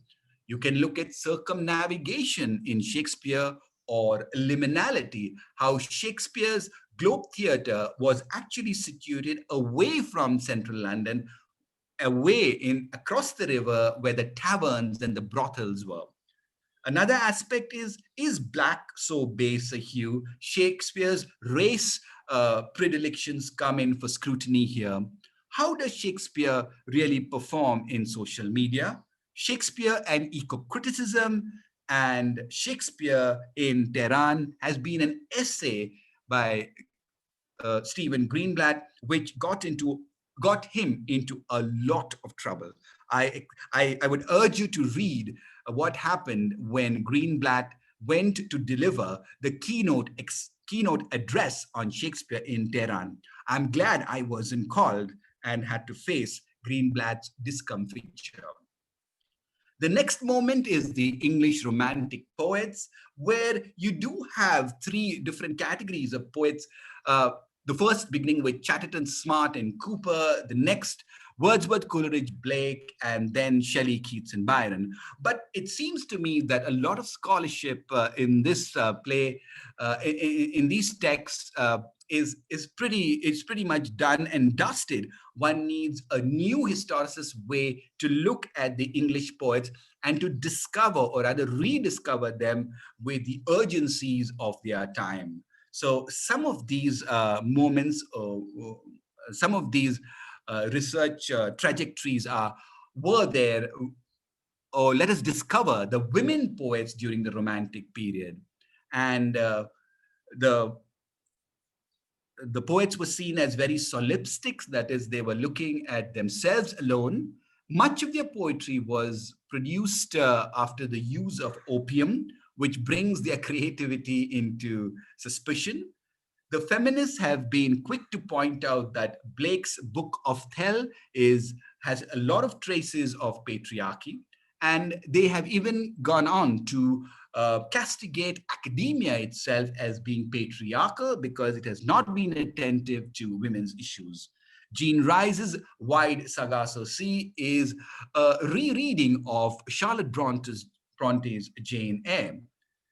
You can look at circumnavigation in Shakespeare, or liminality, how Shakespeare's Globe Theatre was actually situated away from central London, away across the river where the taverns and the brothels were. Another aspect is black so base a hue? Shakespeare's race predilections come in for scrutiny here. How does Shakespeare really perform in social media? Shakespeare and eco-criticism, and Shakespeare in Tehran has been an essay by Stephen Greenblatt, which got him into a lot of trouble. I would urge you to read what happened when Greenblatt went to deliver the keynote address on Shakespeare in Tehran. I'm glad I wasn't called and had to face Greenblatt's discomfiture. The next moment is the English Romantic poets, where you do have 3 different categories of poets. The first beginning with Chatterton, Smart, and Cooper. The next, Wordsworth, Coleridge, Blake, and then Shelley, Keats, and Byron. But it seems to me that a lot of scholarship in this play, in these texts, is pretty much done and dusted. One needs a new historicist way to look at the English poets and to discover, or rather rediscover them with the urgencies of their time. So some of these moments, some of these research trajectories were there or let us discover the women poets during the Romantic period. And the the poets were seen as very solipstic, that is, they were looking at themselves alone. Much of their poetry was produced after the use of opium, which brings their creativity into suspicion. The feminists have been quick to point out that Blake's Book of Thel has a lot of traces of patriarchy, and they have even gone on to castigate academia itself as being patriarchal because it has not been attentive to women's issues. Jean Rice's Wide Sargasso Sea is a rereading of Charlotte Bronte's Jane Eyre.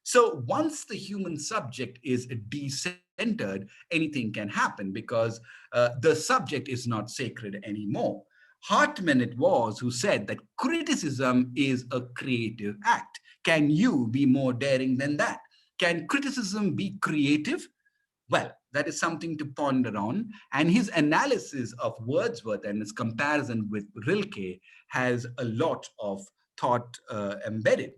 So once the human subject is decentered, anything can happen because the subject is not sacred anymore. Hartman it was who said that criticism is a creative act. Can you be more daring than that? Can criticism be creative? Well, that is something to ponder on. And his analysis of Wordsworth and his comparison with Rilke has a lot of thought embedded.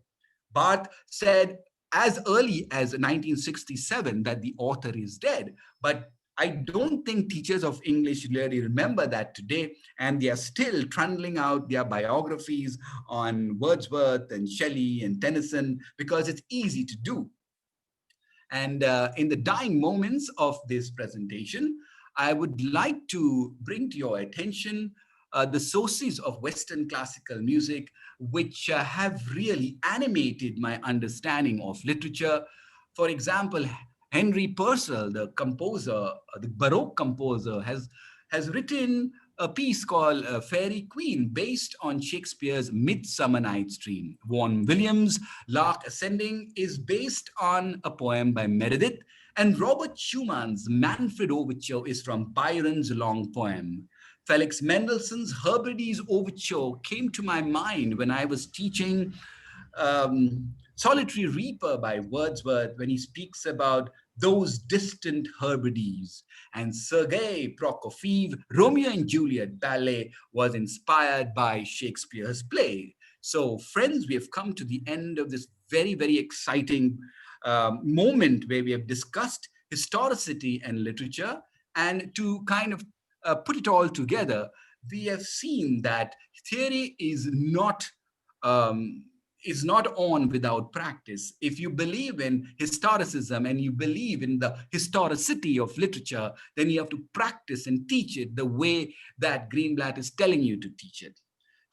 Barth said as early as 1967 that the author is dead, but I don't think teachers of English really remember that today, and they are still trundling out their biographies on Wordsworth and Shelley and Tennyson because it's easy to do. And in the dying moments of this presentation, I would like to bring to your attention the sources of Western classical music, which have really animated my understanding of literature. For example, Henry Purcell, the composer, the Baroque composer, has written a piece called Fairy Queen based on Shakespeare's Midsummer Night's Dream. Vaughan Williams' Lark Ascending is based on a poem by Meredith, and Robert Schumann's Manfred Overture is from Byron's long poem. Felix Mendelssohn's Hebrides Overture came to my mind when I was teaching Solitary Reaper by Wordsworth, when he speaks about those distant Hebrides. And Sergei Prokofiev, Romeo and Juliet ballet was inspired by Shakespeare's play. So friends, we have come to the end of this very, very exciting moment where we have discussed historicity and literature. And to kind of put it all together, we have seen that theory is not on without practice. If you believe in historicism and you believe in the historicity of literature, then you have to practice and teach it the way that Greenblatt is telling you to teach it.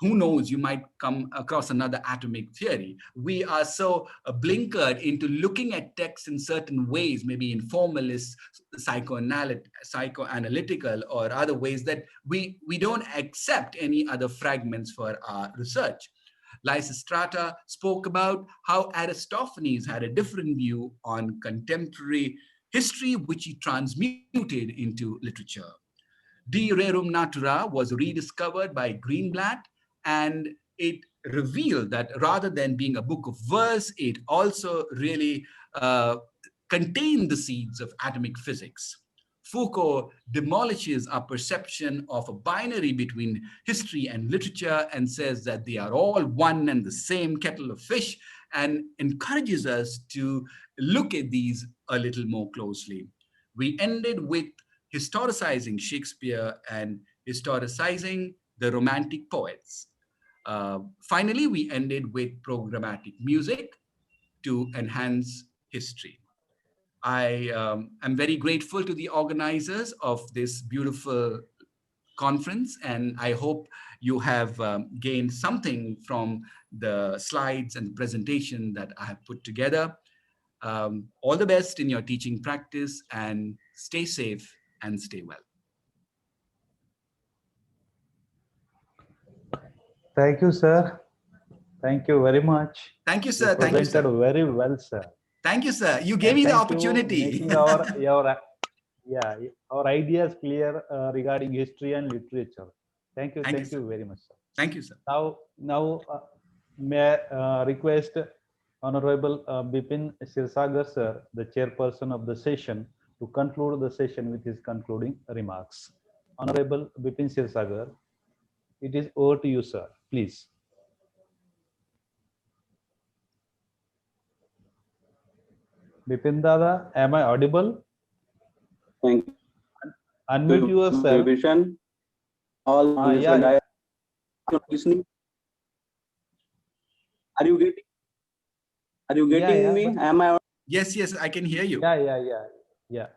Who knows, you might come across another atomic theory. We are so blinkered into looking at texts in certain ways, maybe in formalist, psychoanalytical, or other ways, that we don't accept any other fragments for our research. Lysistrata spoke about how Aristophanes had a different view on contemporary history, which he transmuted into literature. De Rerum Natura was rediscovered by Greenblatt, and it revealed that rather than being a book of verse, it also really contained the seeds of atomic physics. Foucault demolishes our perception of a binary between history and literature and says that they are all one and the same kettle of fish, and encourages us to look at these a little more closely. We ended with historicizing Shakespeare and historicizing the Romantic poets. Finally, we ended with programmatic music to enhance history. I am very grateful to the organizers of this beautiful conference, and I hope you have gained something from the slides and the presentation that I have put together. All the best in your teaching practice, and stay safe and stay well. Thank you, sir. Thank you very much. Thank you, You sir. Thank you, presented sir. very well, sir. Thank you, sir. You gave And me the thank you opportunity. making our ideas clear regarding history and literature. Thank you. Thank you very much, sir. Thank you, sir. Now, may I request Honorable Bipin Sirsagar, sir, the chairperson of the session, to conclude the session with his concluding remarks. Honorable Bipin Sirsagar, it is over to you, sir. Please. Bipin Dada, am I audible? Thank Unmute you, yourself. Vision. All on this Yeah, one, I listening. Are you getting? Are you yeah, getting yeah, me? but Am I? Yes, yes, I can hear you. yeah.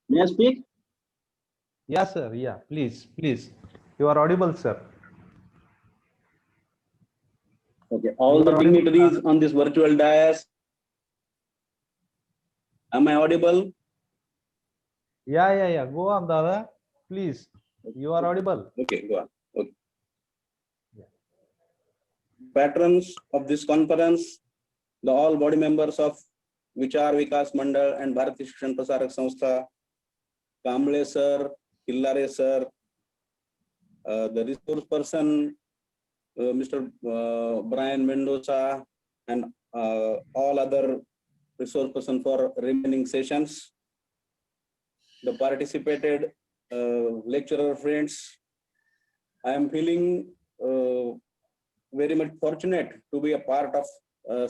May I speak? Yeah, sir. Yeah, please. You are audible, sir. Okay. You All the are audible. dignitaries on this virtual dais. Am I audible? Yeah. Go on, Dada. Please. You are audible. Okay, go on. Okay. Yeah. Patrons of this conference, the all body members of Vichar Vikas Mandal and Bharati Shikshan Prasarak Sanstha, Kamble sir, Killare sir, the resource person, Mr. Brian Mendoza, and all other resource person for remaining sessions, the participated lecturer friends. I am feeling very much fortunate to be a part of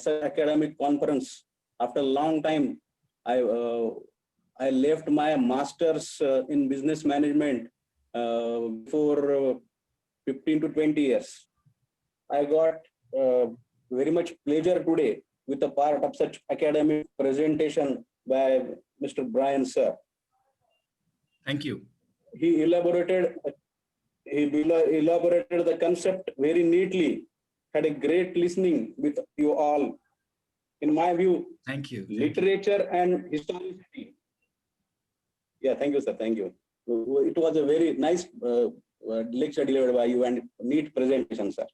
such academic conference. After a long time, I left my master's in business management for 15 to 20 years. I got very much pleasure today with a part of such academic presentation by Mr. Brian sir. Thank you. He elaborated the concept very neatly, had a great listening with you all. In my view, Thank you. literature and historicity. Yeah, thank you, sir. Thank you. It was a very nice lecture delivered by you and neat presentation, sir.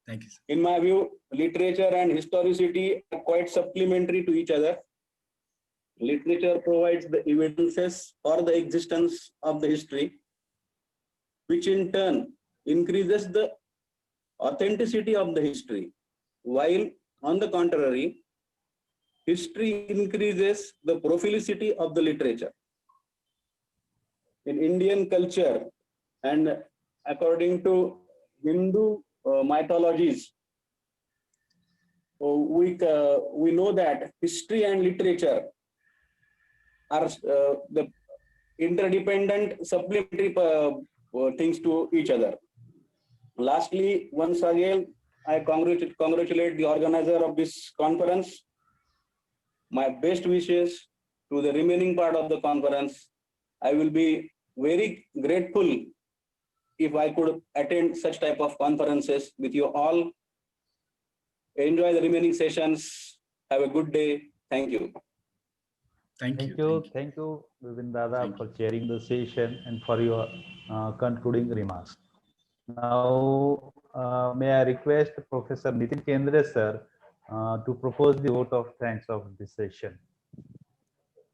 Thank you, sir. In my view, literature and historicity are quite supplementary to each other. Literature provides the evidences for the existence of the history, which in turn increases the authenticity of the history, while on the contrary, history increases the prolificity of the literature. In Indian culture and according to Hindu mythologies, we know that history and literature are the interdependent supplementary things to each other. Lastly, once again, I congratulate the organizer of this conference. My best wishes to the remaining part of the conference. I will be very grateful if I could attend such type of conferences with you all. Enjoy the remaining sessions. Have a good day. Thank you. Thank you. Thank you, Bipin Dada, Thank for chairing the session and for your concluding remarks. Now, may I request Professor Nitin Kendre, sir, to propose the vote of thanks of this session.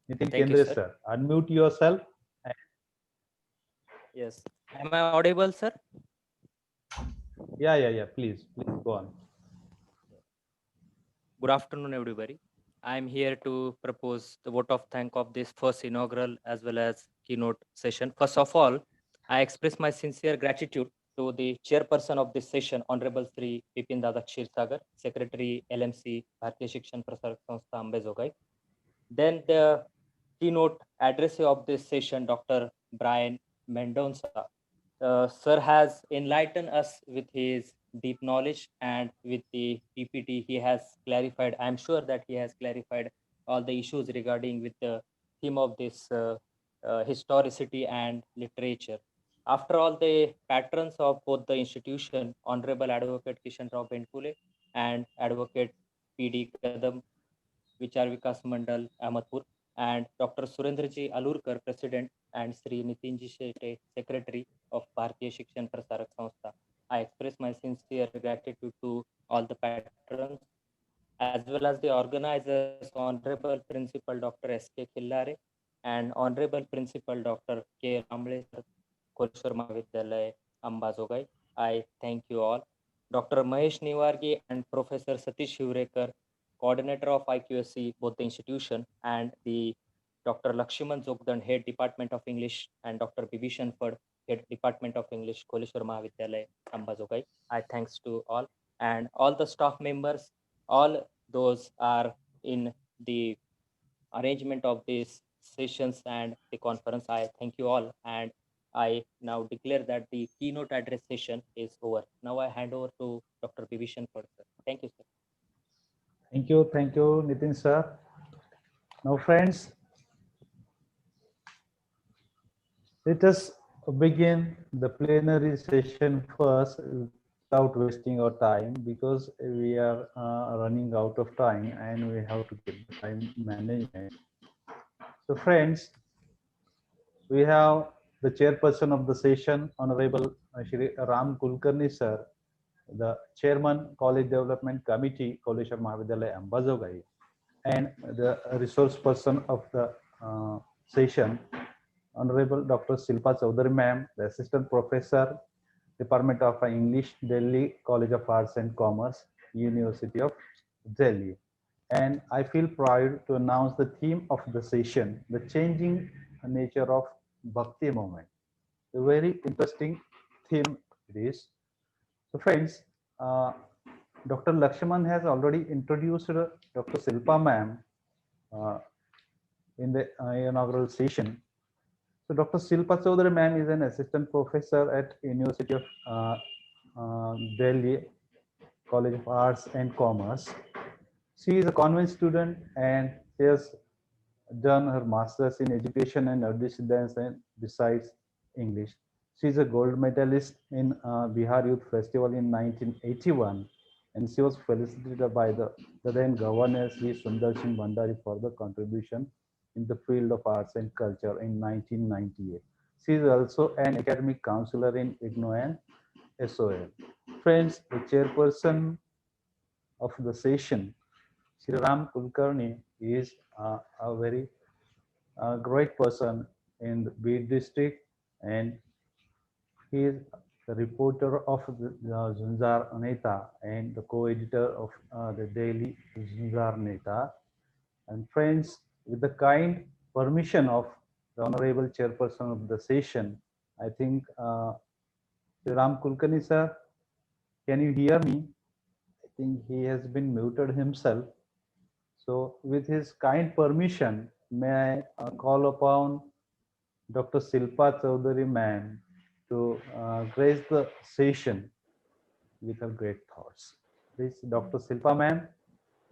Nitin Thank you, Kendre, sir. sir, unmute yourself. Yes. Am I audible, sir? Yeah. Please go on. Good afternoon, everybody. I am here to propose the vote of thanks of this first inaugural as well as keynote session. First of all, I express my sincere gratitude to the chairperson of this session, Honorable Sri Bipin Dada Kshirsagar, Secretary LMC, Bharatiya Shikshan Prasarak Sanstha, Ambezogai. Then the keynote addressee of this session, Dr. Brian Mendonça. Sir has enlightened us with his deep knowledge, and with the PPT he has clarified. I'm sure that he has clarified all the issues regarding with the theme of this historicity and literature. After all, the patrons of both the institution, Honorable Advocate Kishan Rao Benkule and Advocate PD Kadam, Vichar Vikas Mandal, Ahmadpur, and Dr. Surendraji Alurkar, President, and Sri Nitinji Shete, Secretary of Bharatiya Shikshan Prasarak Sanstha. I express my sincere gratitude to all the patrons, as well as the organizers, Honorable Principal Dr. S.K. Khillare and Honorable Principal Dr. K. Ramle, Koleshwar Mahavidyalaya, Ambazogai. I thank you all. Dr. Mahesh Niwargi and Professor Satish Hivrekar, coordinator of IQAC, both the institution, and the Dr. Lakshiman Zogdan, head Department of English, and Dr. Bibhishan Fad, head Department of English, Koleshwar Mahavidyalaya, Ambazogai. I thanks to all, and all the staff members. All those are in the arrangement of these sessions and the conference. I thank you all, and I now declare that the keynote address session is over. Now I hand over to Dr. Bibhishan Phad, sir. Thank you, sir. Thank you, Nitin sir. Now, friends, let us begin the plenary session first without wasting our time, because we are running out of time and we have to get the time management. So, friends, we have the chairperson of the session, Honorable Shri Ram Kulkarni sir, the chairman, College Development Committee, Koleshwar Mahavidyalaya, Ambazogai, and the resource person of the session, Honorable Dr. Silpa Chaudhary ma'am, the assistant professor, Department of English, Delhi College of Arts and Commerce, University of Delhi. And I feel proud to announce the theme of the session, the changing nature of Bhakti movement. A very interesting theme it is. So friends, Dr. Lakshman has already introduced Dr. Silpa ma'am in the inaugural session. So Dr. Silpa Chaudhary ma'am is an assistant professor at University of Delhi College of Arts and Commerce. She is a convent student and she has done her master's in education and disciplines and besides English. She is a gold medalist in Bihar Youth Festival in 1981, and she was felicitated by the then Governor Sri Sundar Singh Bhandari for the contribution in the field of arts and culture in 1998. She is also an academic counselor in IGNO and SOL. Friends, the chairperson of the session, Sri Ram Kulkarni, is a very great person in the Bid district, and he is the reporter of the Zunzar Neta and the co-editor of the daily Zunzar Neta. And friends, with the kind permission of the honorable chairperson of the session, I think Sri Ram Kulkarni sir, can you hear me? I think he has been muted himself. So with his kind permission, may I call upon Dr. Silpa Chaudhary ma'am to grace the session with her great thoughts. Please, Dr. Silpa ma'am.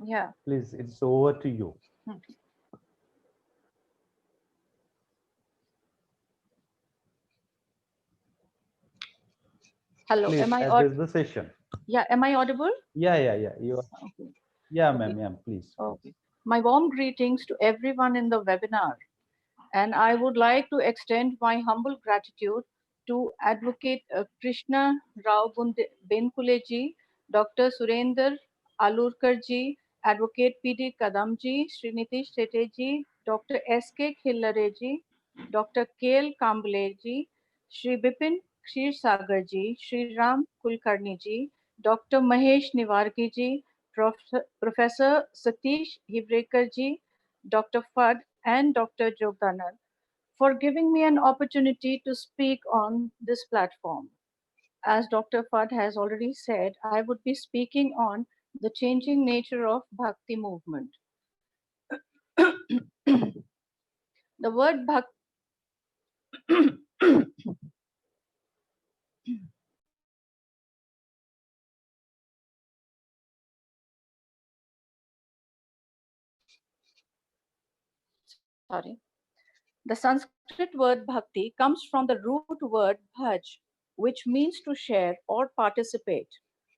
Yeah. Please, it's over to you. Hello, Please am I address the session. Yeah, am I audible? Yeah. You are. Okay. Yeah, Okay. ma'am, please. Okay. My warm greetings to everyone in the webinar. And I would like to extend my humble gratitude to Advocate Krishna Rao Benkuleji, Dr. Surender Alurkarji, Advocate P.D. Kadamji, Srinitish Setheji, Dr. S.K. Khillareji, Dr. K.L. Kambleji, Sri Bipin Kshir Sagarji, Sri Ram Kulkarniji, Dr. Mahesh Nivargiji, Professor Satish Hivrekarji, Dr. Fad, and Dr. Jogdanan for giving me an opportunity to speak on this platform. As Dr. Fad has already said, I would be speaking on the changing nature of Bhakti movement. The word Bhakti sorry. The Sanskrit word bhakti comes from the root word bhaj, which means to share or participate.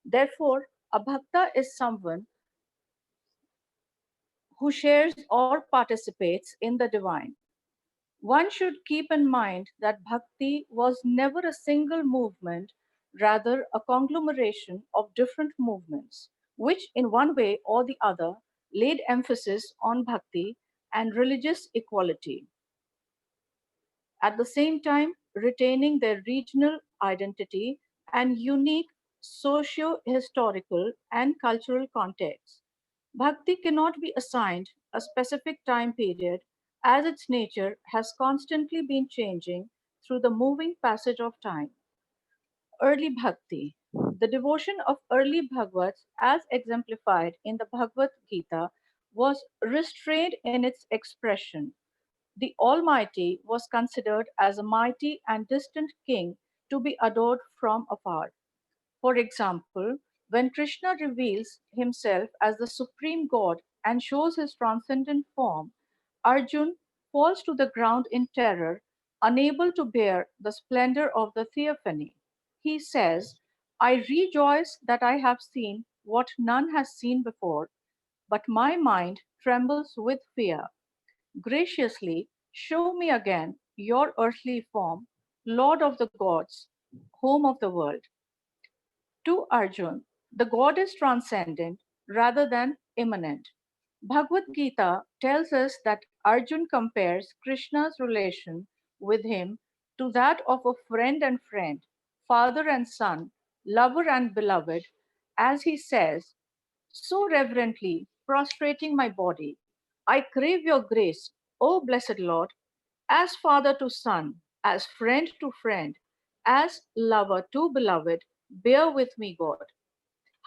Therefore, a bhakta is someone who shares or participates in the divine. One should keep in mind that bhakti was never a single movement, rather a conglomeration of different movements, which in one way or the other laid emphasis on bhakti and religious equality, at the same time retaining their regional identity and unique socio-historical and cultural context. Bhakti cannot be assigned a specific time period as its nature has constantly been changing through the moving passage of time. Early Bhakti. The devotion of early Bhagavats, as exemplified in the Bhagavad Gita, was restrained in its expression. The Almighty was considered as a mighty and distant king to be adored from afar. For example, when Krishna reveals himself as the supreme God and shows his transcendent form, Arjun falls to the ground in terror, unable to bear the splendor of the theophany. He says, I rejoice that I have seen what none has seen before, but my mind trembles with fear. Graciously show me again your earthly form, Lord of the gods, home of the world. To Arjun, the god is transcendent rather than immanent. Bhagavad Gita tells us that Arjun compares Krishna's relation with him to that of a friend and friend, father and son, lover and beloved, as he says, so reverently prostrating my body, I crave your grace, O blessed Lord, as father to son, as friend to friend, as lover to beloved, bear with me, God.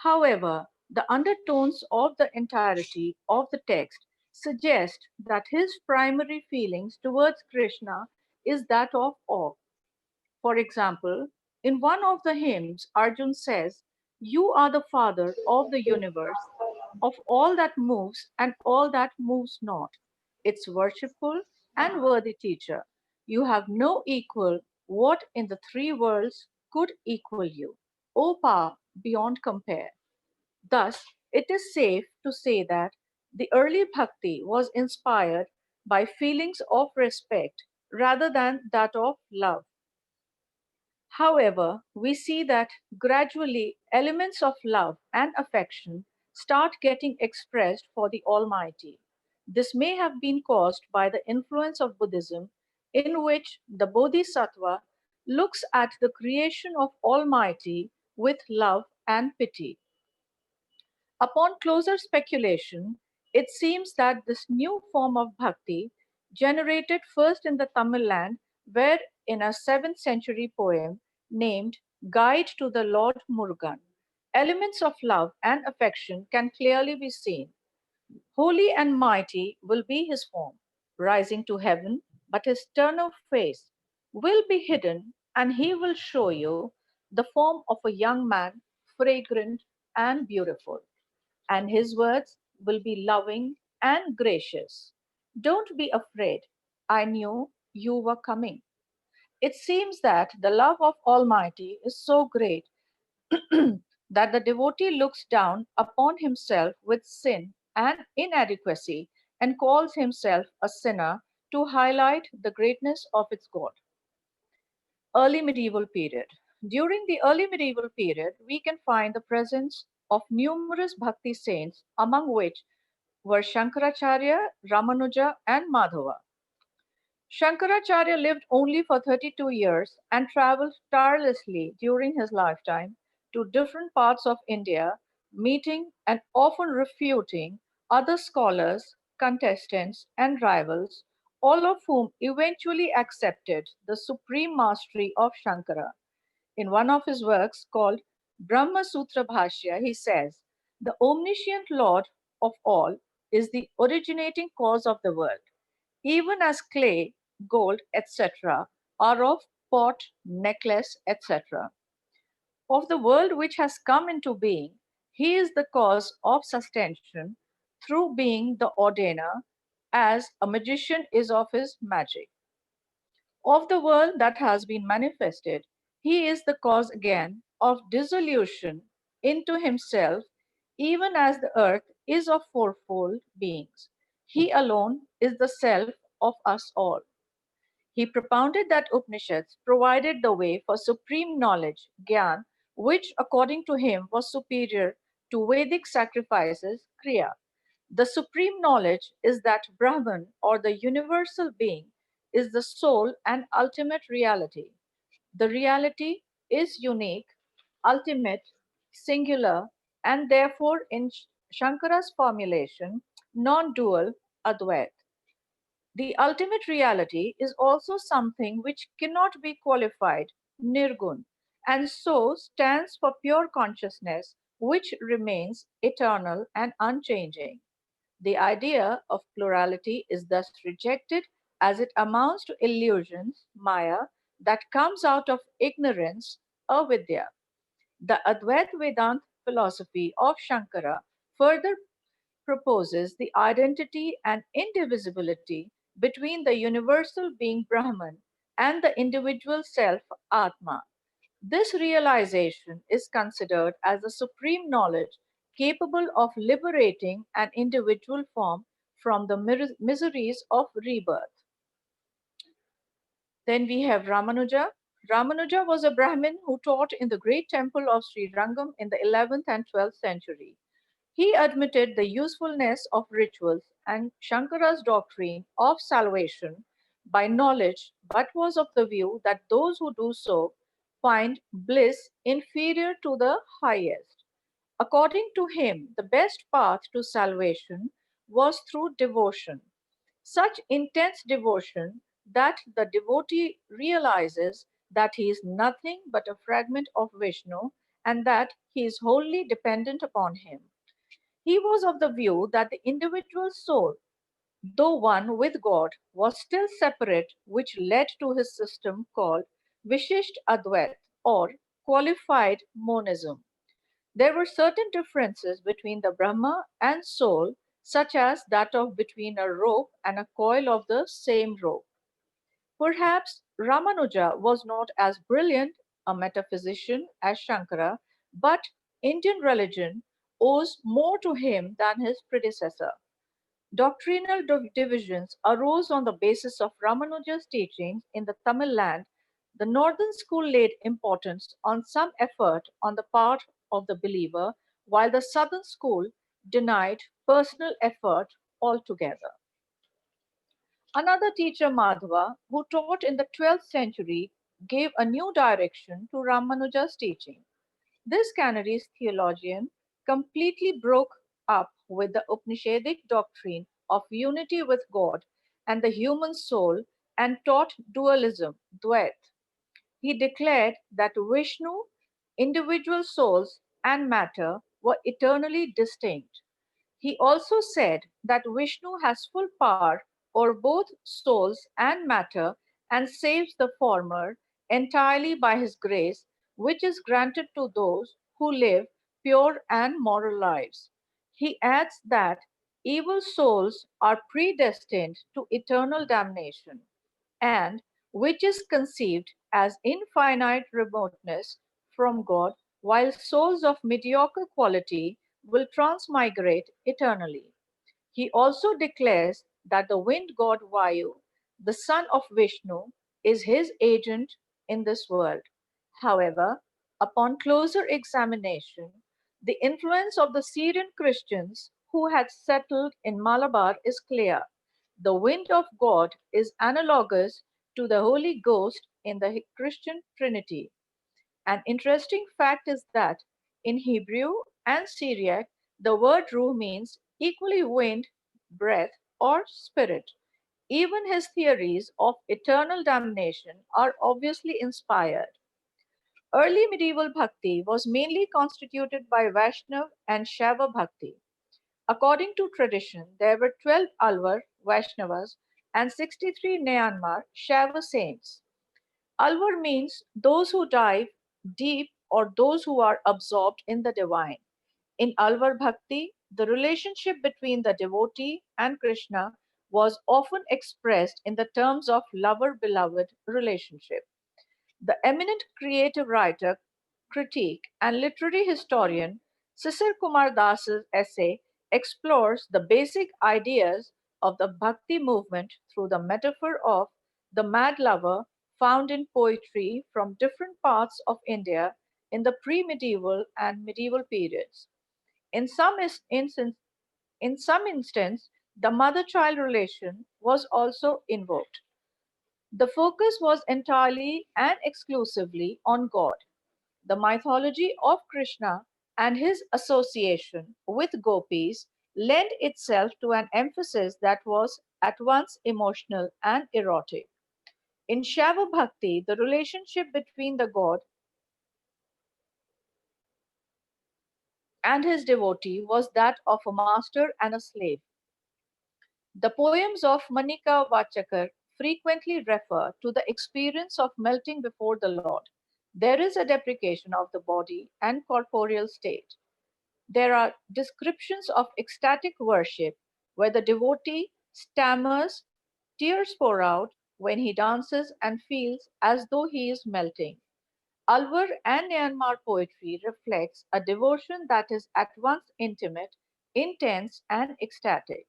However, the undertones of the entirety of the text suggest that his primary feelings towards Krishna is that of awe. For example, in one of the hymns, Arjun says, You are the father of the universe, of all that moves and all that moves not. Its worshipful and worthy teacher. You have no equal. What in the three worlds could equal you? O power beyond compare. Thus, it is safe to say that the early bhakti was inspired by feelings of respect rather than that of love. However, we see that gradually elements of love and affection start getting expressed for the Almighty. This may have been caused by the influence of Buddhism, in which the Bodhisattva looks at the creation of Almighty with love and pity. Upon closer speculation, it seems that this new form of bhakti generated first in the Tamil land, where in a 7th century poem named Guide to the Lord Murugan, elements of love and affection can clearly be seen. Holy and mighty will be his form, rising to heaven, but his sternal face will be hidden, and he will show you the form of a young man, fragrant and beautiful, and his words will be loving and gracious. Don't be afraid. I knew you were coming. It seems that the love of Almighty is so great that the devotee looks down upon himself with sin and inadequacy and calls himself a sinner to highlight the greatness of its God. Early medieval period. During the early medieval period, we can find the presence of numerous bhakti saints, among which were Shankaracharya, Ramanuja, and Madhava. Shankaracharya lived only for 32 years and traveled tirelessly during his lifetime to different parts of India, meeting and often refuting other scholars, contestants, and rivals, all of whom eventually accepted the supreme mastery of Shankara. In one of his works called Brahma Sutra Bhashya, he says, the omniscient Lord of all is the originating cause of the world, even as clay, gold, etc., are of pot, necklace, etc. Of the world which has come into being, he is the cause of sustentation through being the ordainer, as a magician is of his magic. Of the world that has been manifested, he is the cause again of dissolution into himself, even as the earth is of fourfold beings. He alone is the self of us all. He propounded that Upanishads provided the way for supreme knowledge, Gyan, which according to him was superior to Vedic sacrifices, Kriya. The supreme knowledge is that Brahman, or the universal being, is the soul and ultimate reality. The reality is unique, ultimate, singular, and therefore, in Shankara's formulation, non dual, Advait. The ultimate reality is also something which cannot be qualified, Nirgun, and so stands for pure consciousness, which remains eternal and unchanging. The idea of plurality is thus rejected as it amounts to illusions, maya, that comes out of ignorance, avidya. The Advaita Vedanta philosophy of Shankara further proposes the identity and indivisibility between the universal being Brahman and the individual self Atma. This realization is considered as the supreme knowledge capable of liberating an individual form from the miseries of rebirth. Then we have Ramanuja. Ramanuja was a Brahmin who taught in the great temple of Sri Rangam in the 11th and 12th century. He admitted the usefulness of rituals and Shankara's doctrine of salvation by knowledge, but was of the view that those who do so find bliss inferior to the highest. According to him, the best path to salvation was through devotion, such intense devotion that the devotee realizes that he is nothing but a fragment of Vishnu and that he is wholly dependent upon him. He was of the view that the individual soul, though one with God, was still separate, which led to his system called Vishisht Advait or qualified monism. There were certain differences between the Brahma and soul, such as that of between a rope and a coil of the same rope. Perhaps Ramanuja was not as brilliant a metaphysician as Shankara, but Indian religion owes more to him than his predecessor. Doctrinal divisions arose on the basis of Ramanuja's teachings in the Tamil land. The northern school laid importance on some effort on the part of the believer, while the southern school denied personal effort altogether. Another teacher, Madhava, who taught in the 12th century, gave a new direction to Ramanuja's teaching. This Canarese theologian completely broke up with the Upanishadic doctrine of unity with God and the human soul and taught dualism, Dvait. He declared that Vishnu, individual souls, and matter were eternally distinct. He also said that Vishnu has full power over both souls and matter and saves the former entirely by his grace, which is granted to those who live pure and moral lives. He adds that evil souls are predestined to eternal damnation, and which is conceived as infinite remoteness from God, while souls of mediocre quality will transmigrate eternally. He also declares that the wind god Vayu, the son of Vishnu, is his agent in this world. However, upon closer examination, the influence of the Syrian Christians who had settled in Malabar is clear. The wind of God is analogous to the Holy Ghost in the Christian Trinity. An interesting fact is that in Hebrew and Syriac, the word ruh means equally wind, breath, or spirit. Even his theories of eternal damnation are obviously inspired. Early medieval bhakti was mainly constituted by Vaishnav and Shaiva bhakti. According to tradition, there were 12 Alvar Vaishnavas and 63 Nayanmar Shaiva saints. Alvar means those who dive deep or those who are absorbed in the divine. In Alvar Bhakti, the relationship between the devotee and Krishna was often expressed in the terms of lover beloved relationship. The eminent creative writer, critique, and literary historian Sisir Kumar Das's essay explores the basic ideas of the Bhakti movement through the metaphor of the mad lover found in poetry from different parts of India in the pre-medieval and medieval periods. In some instance, the mother-child relation was also invoked. The focus was entirely and exclusively on God. The mythology of Krishna and his association with gopis lent itself to an emphasis that was at once emotional and erotic. In Shaiva Bhakti, the relationship between the god and his devotee was that of a master and a slave. The poems of Manika Vachakar frequently refer to the experience of melting before the Lord. There is a deprecation of the body and corporeal state. There are descriptions of ecstatic worship where the devotee stammers, tears pour out when he dances and feels as though he is melting. Alvar and Myanmar poetry reflects a devotion that is at once intimate, intense, and ecstatic.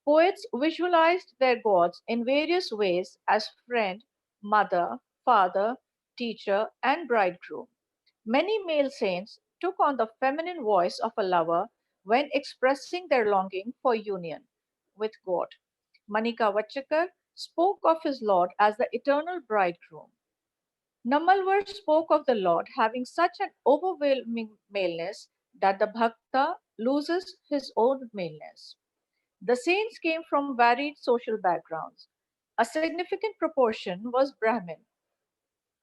Poets visualized their gods in various ways as friend, mother, father, teacher, and bridegroom. Many male saints took on the feminine voice of a lover when expressing their longing for union with God. Manika Vachakar spoke of his Lord as the eternal bridegroom. Namalvar spoke of the Lord having such an overwhelming maleness that the bhakta loses his own maleness. The saints came from varied social backgrounds. A significant proportion was Brahmin,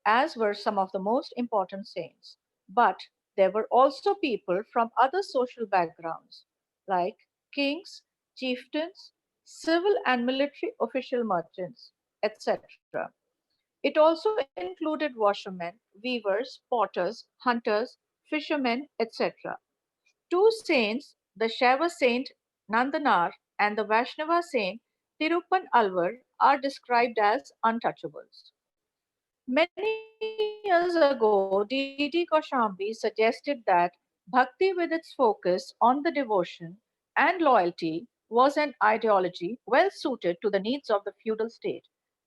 as were some of the most important saints. But there were also people from other social backgrounds, like kings, chieftains, civil and military official merchants, etc. It also included washermen, weavers, potters, hunters, fishermen, etc. Two saints, the Shaiva saint Nandanar and the Vaishnava saint Tiruppan Alvar, are described as untouchables. Many years ago, D.D. Kaushambi suggested that bhakti, with its focus on the devotion and loyalty, was an ideology well suited to the needs of the feudal state.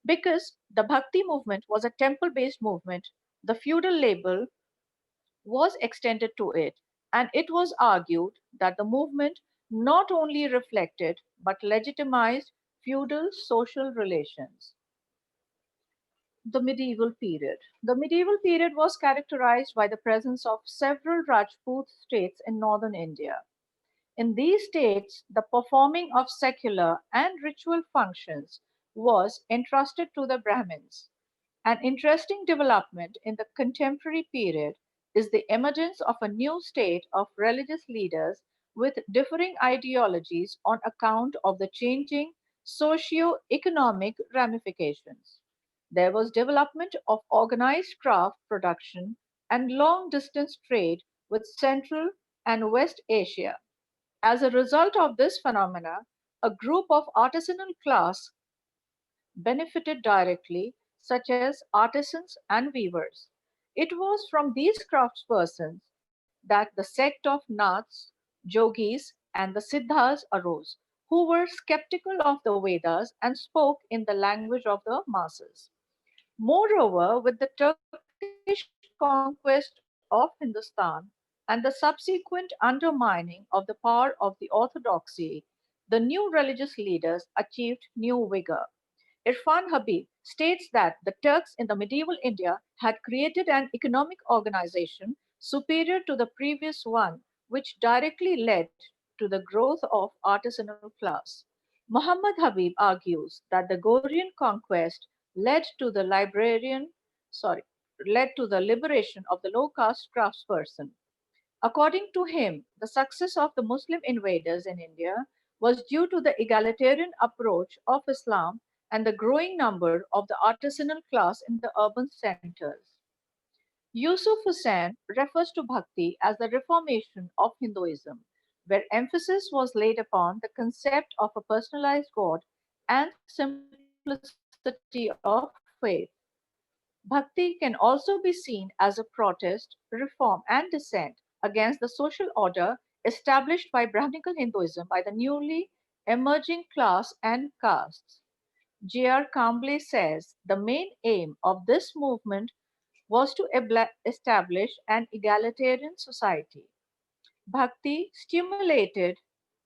Because the bhakti movement was a temple based movement, the feudal label was extended to it, and it was argued that the movement not only reflected but legitimized feudal social relations. The medieval period. The medieval period was characterized by the presence of several Rajput states in northern India. In these states, the performing of secular and ritual functions was entrusted to the Brahmins. An interesting development in the contemporary period is the emergence of a new state of religious leaders with differing ideologies on account of the changing socio-economic ramifications. There was development of organized craft production and long distance trade with Central and West Asia. As a result of this phenomena, a group of artisanal class benefited directly, such as artisans and weavers. It was from these craftspersons that the sect of Naths, Jogis, and the Siddhas arose, who were skeptical of the Vedas and spoke in the language of the masses. Moreover, with the Turkish conquest of Hindustan and the subsequent undermining of the power of the orthodoxy, the new religious leaders achieved new vigor. Irfan Habib states that the Turks in the medieval India had created an economic organization superior to the previous one, which directly led to the growth of artisanal class. Muhammad Habib argues that the Gorian conquest led to the sorry, led to the liberation of the low caste craftsperson. According to him, the success of the Muslim invaders in India was due to the egalitarian approach of Islam and the growing number of the artisanal class in the urban centers. Yusuf Hussain refers to Bhakti as the reformation of Hinduism, where emphasis was laid upon the concept of a personalized God and simplicity of faith. Bhakti can also be seen as a protest, reform, and dissent against the social order established by Brahminical Hinduism by the newly emerging class and castes. J.R. Kamble says the main aim of this movement was to establish an egalitarian society. Bhakti stimulated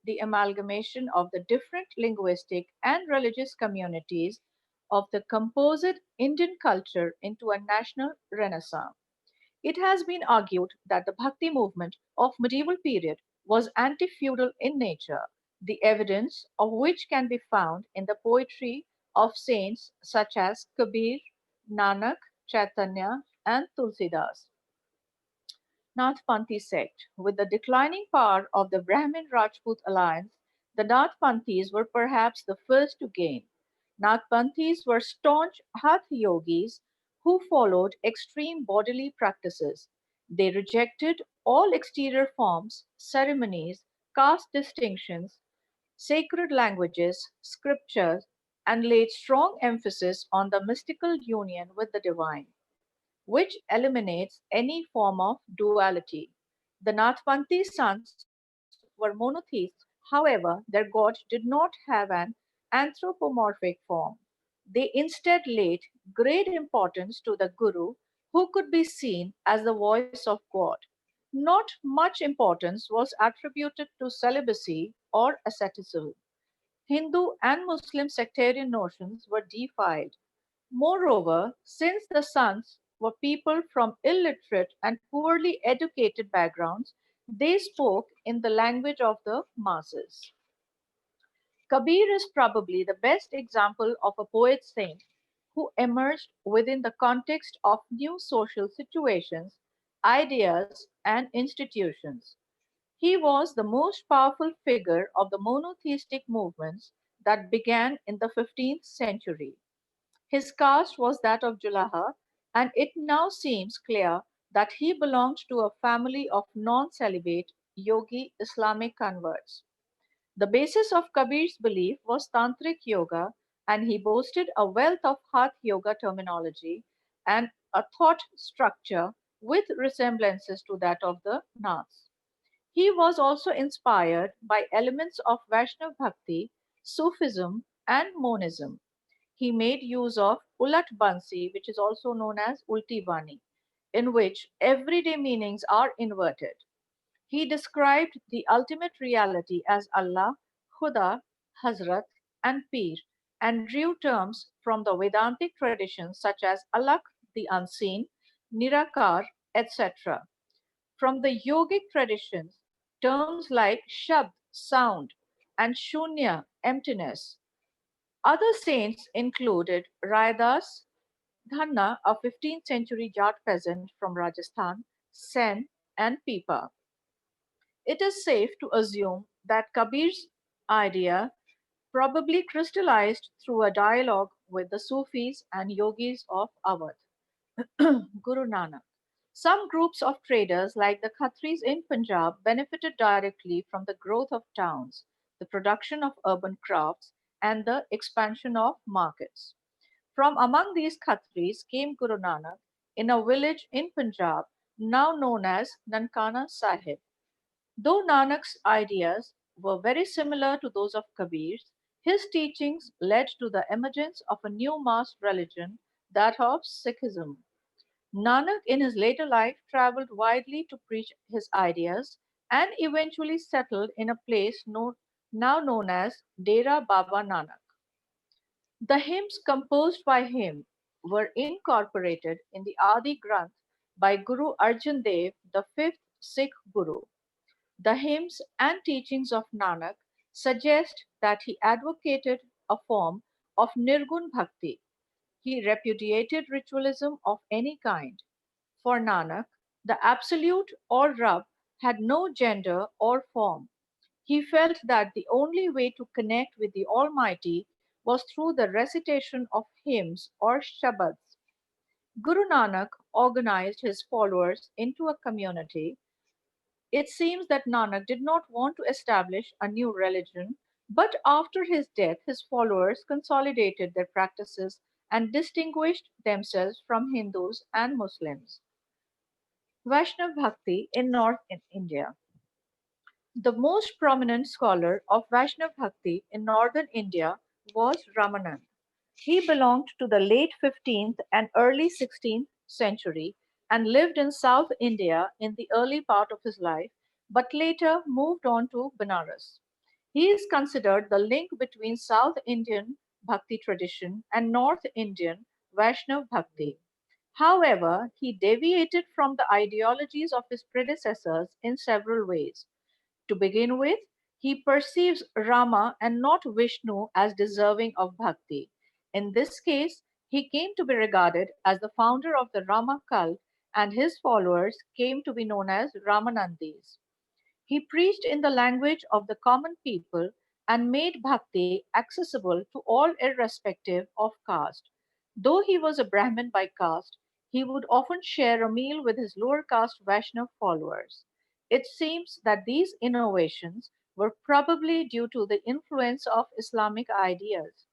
the amalgamation of the different linguistic and religious communities of the composite Indian culture into a national renaissance. It has been argued that the Bhakti movement of medieval period was anti-feudal in nature, the evidence of which can be found in the poetry of saints such as Kabir, Nanak, Chaitanya, and Tulsidas. Nathpanthi sect. With the declining power of the Brahmin Rajput alliance, The Nathpanthis were perhaps the first to gain. Nathpanthis were staunch Hatha yogis who followed extreme bodily practices. They rejected all exterior forms, ceremonies, caste distinctions, sacred languages, scriptures, and laid strong emphasis on the mystical union with the divine, which eliminates any form of duality. The Nathpanthi sons were monotheists, however, their god did not have an anthropomorphic form. They instead laid great importance to the Guru, who could be seen as the voice of God. Not much importance was attributed to celibacy or asceticism. Hindu and Muslim sectarian notions were deified. Moreover, since the sons were people from illiterate and poorly educated backgrounds, they spoke in the language of the masses. Kabir is probably the best example of a poet saint who emerged within the context of new social situations, ideas, and institutions. He was the most powerful figure of the monotheistic movements that began in the 15th century. His caste was that of Julaha, and it now seems clear that he belonged to a family of non celibate yogi Islamic converts. The basis of Kabir's belief was Tantric yoga, and he boasted a wealth of Hatha yoga terminology and a thought structure with resemblances to that of the Naths. He was also inspired by elements of Vaishnav Bhakti, Sufism, and Monism. He made use of Ulat Bansi, which is also known as Ulti Bani, in which everyday meanings are inverted. He described the ultimate reality as Allah, Khuda, Hazrat, and Pir, and drew terms from the Vedantic traditions such as Alak, the unseen, Nirakar, etc. From the yogic traditions, terms like Shabd, sound, and Shunya, emptiness. Other saints included Raidas Dhanna, a 15th century Jat peasant from Rajasthan, Sen, and Pipa. It is safe to assume that Kabir's idea probably crystallized through a dialogue with the Sufis and yogis of Awadh. Guru Nanak. Some groups of traders, like the Khatris in Punjab, benefited directly from the growth of towns, the production of urban crafts, and the expansion of markets. From among these Khatris came Guru Nanak in a village in Punjab now known as Nankana Sahib. Though Nanak's ideas were very similar to those of Kabir's, his teachings led to the emergence of a new mass religion, that of Sikhism. Nanak, in his later life, traveled widely to preach his ideas and eventually settled in a place now known as Dera Baba Nanak. The hymns composed by him were incorporated in the Adi Granth by Guru Arjan Dev, the fifth Sikh Guru. The hymns and teachings of Nanak suggest that he advocated a form of Nirgun Bhakti. He repudiated ritualism of any kind. For Nanak, the Absolute or Rab had no gender or form. He felt that the only way to connect with the Almighty was through the recitation of hymns or shabads. Guru Nanak organized his followers into a community. It seems that Nanak did not want to establish a new religion, but after his death, his followers consolidated their practices and distinguished themselves from Hindus and Muslims. Vaishnav Bhakti in North India. The most prominent scholar of Vaishnav Bhakti in northern India was Ramanand. He belonged to the late 15th and early 16th century and lived in South India in the early part of his life, but later moved on to Benares. He is considered the link between South Indian Bhakti tradition and North Indian Vaishnav Bhakti. However, he deviated from the ideologies of his predecessors in several ways. To begin with, he perceives Rama and not Vishnu as deserving of bhakti. In this case, he came to be regarded as the founder of the Rama cult, and his followers came to be known as Ramanandis. He preached in the language of the common people and made bhakti accessible to all irrespective of caste. Though he was a Brahmin by caste, he would often share a meal with his lower caste Vaishnav followers. It seems that these innovations were probably due to the influence of Islamic ideas.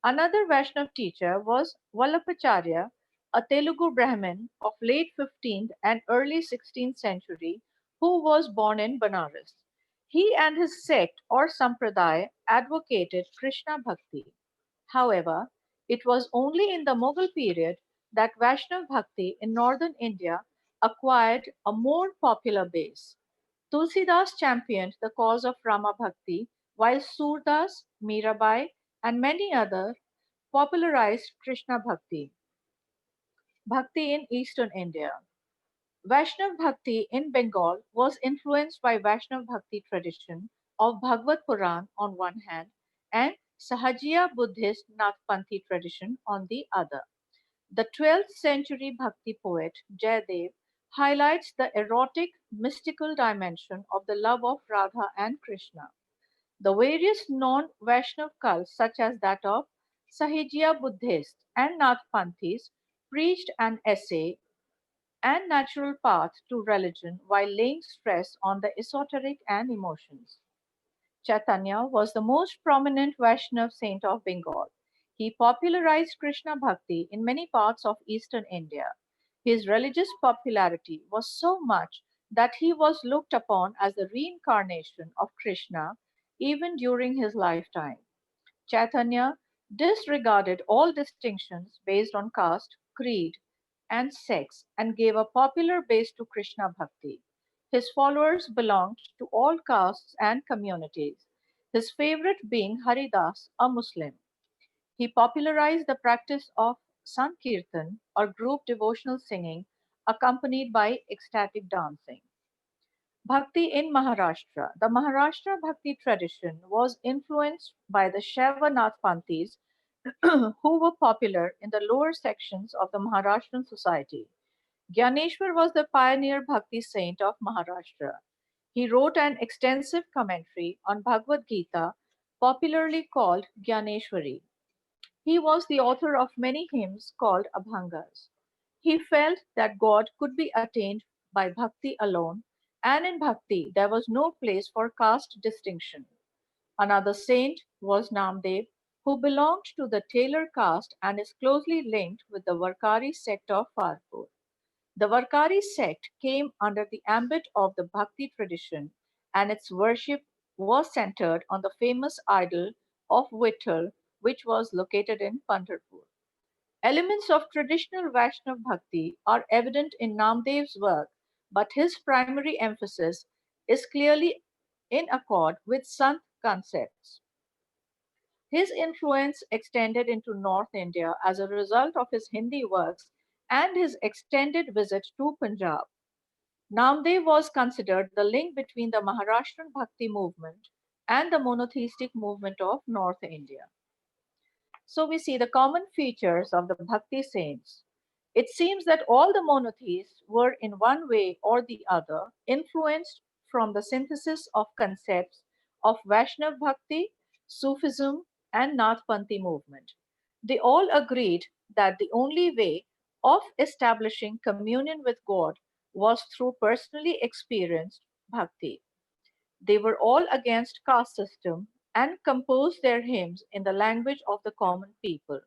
Another Vaishnav teacher was Vallabhacharya, a Telugu Brahmin of late 15th and early 16th century who was born in Banaras. He and his sect or sampradaya advocated Krishna Bhakti. However, it was only in the Mughal period that Vaishnav Bhakti in northern India acquired a more popular base. Tulsidas championed the cause of Rama Bhakti, while Surdas, Mirabai, and many others popularized Krishna Bhakti. Bhakti in eastern India. Vaishnav Bhakti in Bengal was influenced by Vaishnav Bhakti tradition of Bhagavad Puran on one hand and Sahajiya Buddhist Nathpanthi tradition on the other. The 12th century Bhakti poet Jayadev highlights the erotic, mystical dimension of the love of Radha and Krishna. The various non-Vaishnav cults such as that of Sahajiya Buddhists and Nathpanthis preached an essay and natural path to religion while laying stress on the esoteric and emotions. Chaitanya was the most prominent Vaishnav saint of Bengal. He popularized Krishna Bhakti in many parts of eastern India. His religious popularity was so much that he was looked upon as the reincarnation of Krishna even during his lifetime. Chaitanya disregarded all distinctions based on caste, creed, and sex and gave a popular base to Krishna Bhakti. His followers belonged to all castes and communities, his favorite being Haridas, a Muslim. He popularized the practice of Sankirtan or group devotional singing accompanied by ecstatic dancing. Bhakti in Maharashtra. The Maharashtra Bhakti tradition was influenced by the Shaiva Nathpanthis who were popular in the lower sections of the Maharashtrian society. Gyaneshwar was the pioneer Bhakti saint of Maharashtra. He wrote an extensive commentary on Bhagavad Gita, popularly called Gyaneshwari. He was the author of many hymns called Abhangas. He felt that God could be attained by bhakti alone, and in bhakti there was no place for caste distinction. Another saint was Namdev, who belonged to the tailor caste and is closely linked with the Varkari sect of Farpur. The Varkari sect came under the ambit of the Bhakti tradition, and its worship was centered on the famous idol of Vitthal, which was located in Pandharpur. Elements of traditional Vaishnav Bhakti are evident in Namdev's work, but his primary emphasis is clearly in accord with Sant concepts. His influence extended into North India as a result of his Hindi works and his extended visit to Punjab. Namdev was considered the link between the Maharashtrian Bhakti movement and the monotheistic movement of North India. So we see the common features of the Bhakti saints. It seems that all the monotheists were in one way or the other influenced from the synthesis of concepts of Vaishnav Bhakti, Sufism, and Nathpanthi movement. They all agreed that the only way of establishing communion with God was through personally experienced bhakti. They were all against caste system and composed their hymns in the language of the common people.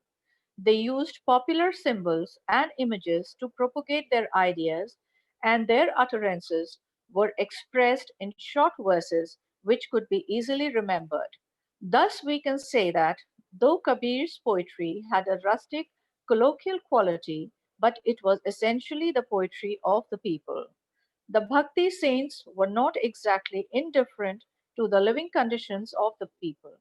They used popular symbols and images to propagate their ideas, and their utterances were expressed in short verses which could be easily remembered. Thus, we can say that though Kabir's poetry had a rustic, colloquial quality, but it was essentially the poetry of the people. The Bhakti saints were not exactly indifferent to the living conditions of the people.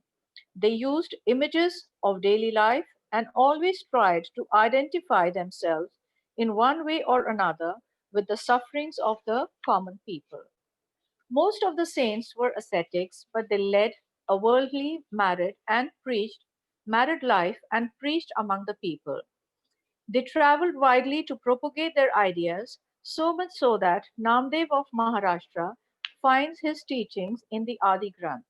They used images of daily life and always tried to identify themselves in one way or another with the sufferings of the common people. Most of the saints were ascetics, but they led a worldly married life and preached among the people. They traveled widely to propagate their ideas, so much so that Namdev of Maharashtra finds his teachings in the Adi Granth.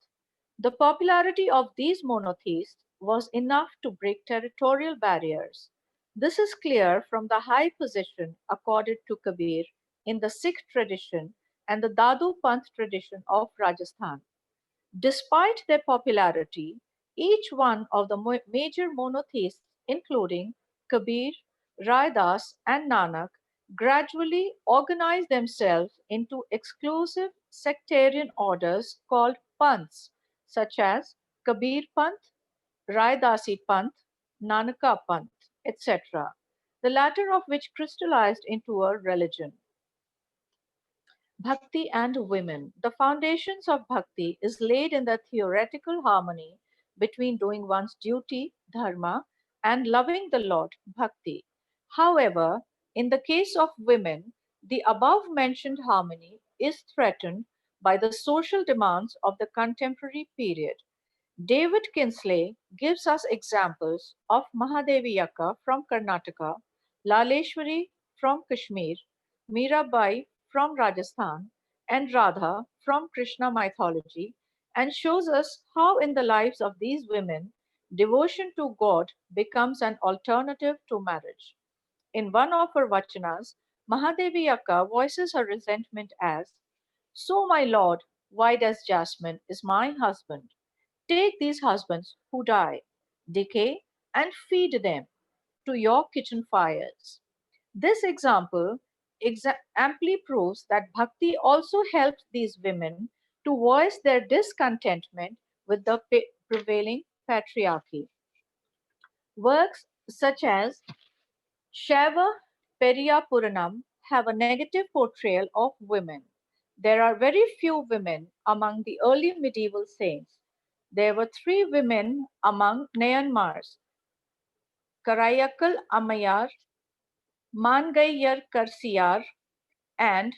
The popularity of these monotheists was enough to break territorial barriers. This is clear from the high position accorded to Kabir in the Sikh tradition and the Dadu Panth tradition of Rajasthan. Despite their popularity, each one of the major monotheists, including Kabir, Raidas, and Nanak, gradually organized themselves into exclusive sectarian orders called panths, such as Kabir Panth, Raidasi Panth, Nanaka Panth, etc., the latter of which crystallized into a religion. Bhakti and women. The foundations of bhakti is laid in the theoretical harmony between doing one's duty, dharma, and loving the Lord, bhakti. However, in the case of women, the above mentioned harmony is threatened by the social demands of the contemporary period. David Kinsley gives us examples of Mahadevi Yakka from Karnataka, Laleshwari from Kashmir, Mirabai from Rajasthan, and Radha from Krishna mythology, and shows us how in the lives of these women, devotion to God becomes an alternative to marriage. In one of her vachanas, Mahadevi Yakka voices her resentment as, "So, my lord, white as jasmine, is my husband. Take these husbands who die, decay, and feed them to your kitchen fires." This example amply proves that bhakti also helps these women to voice their discontentment with the prevailing patriarchy. Works such as Shaiva Periya Puranam have a negative portrayal of women. There are very few women among the early medieval saints. There were three women among Nayanmars: Karayakal Ammayar, Mangaiyar Karsiyar, and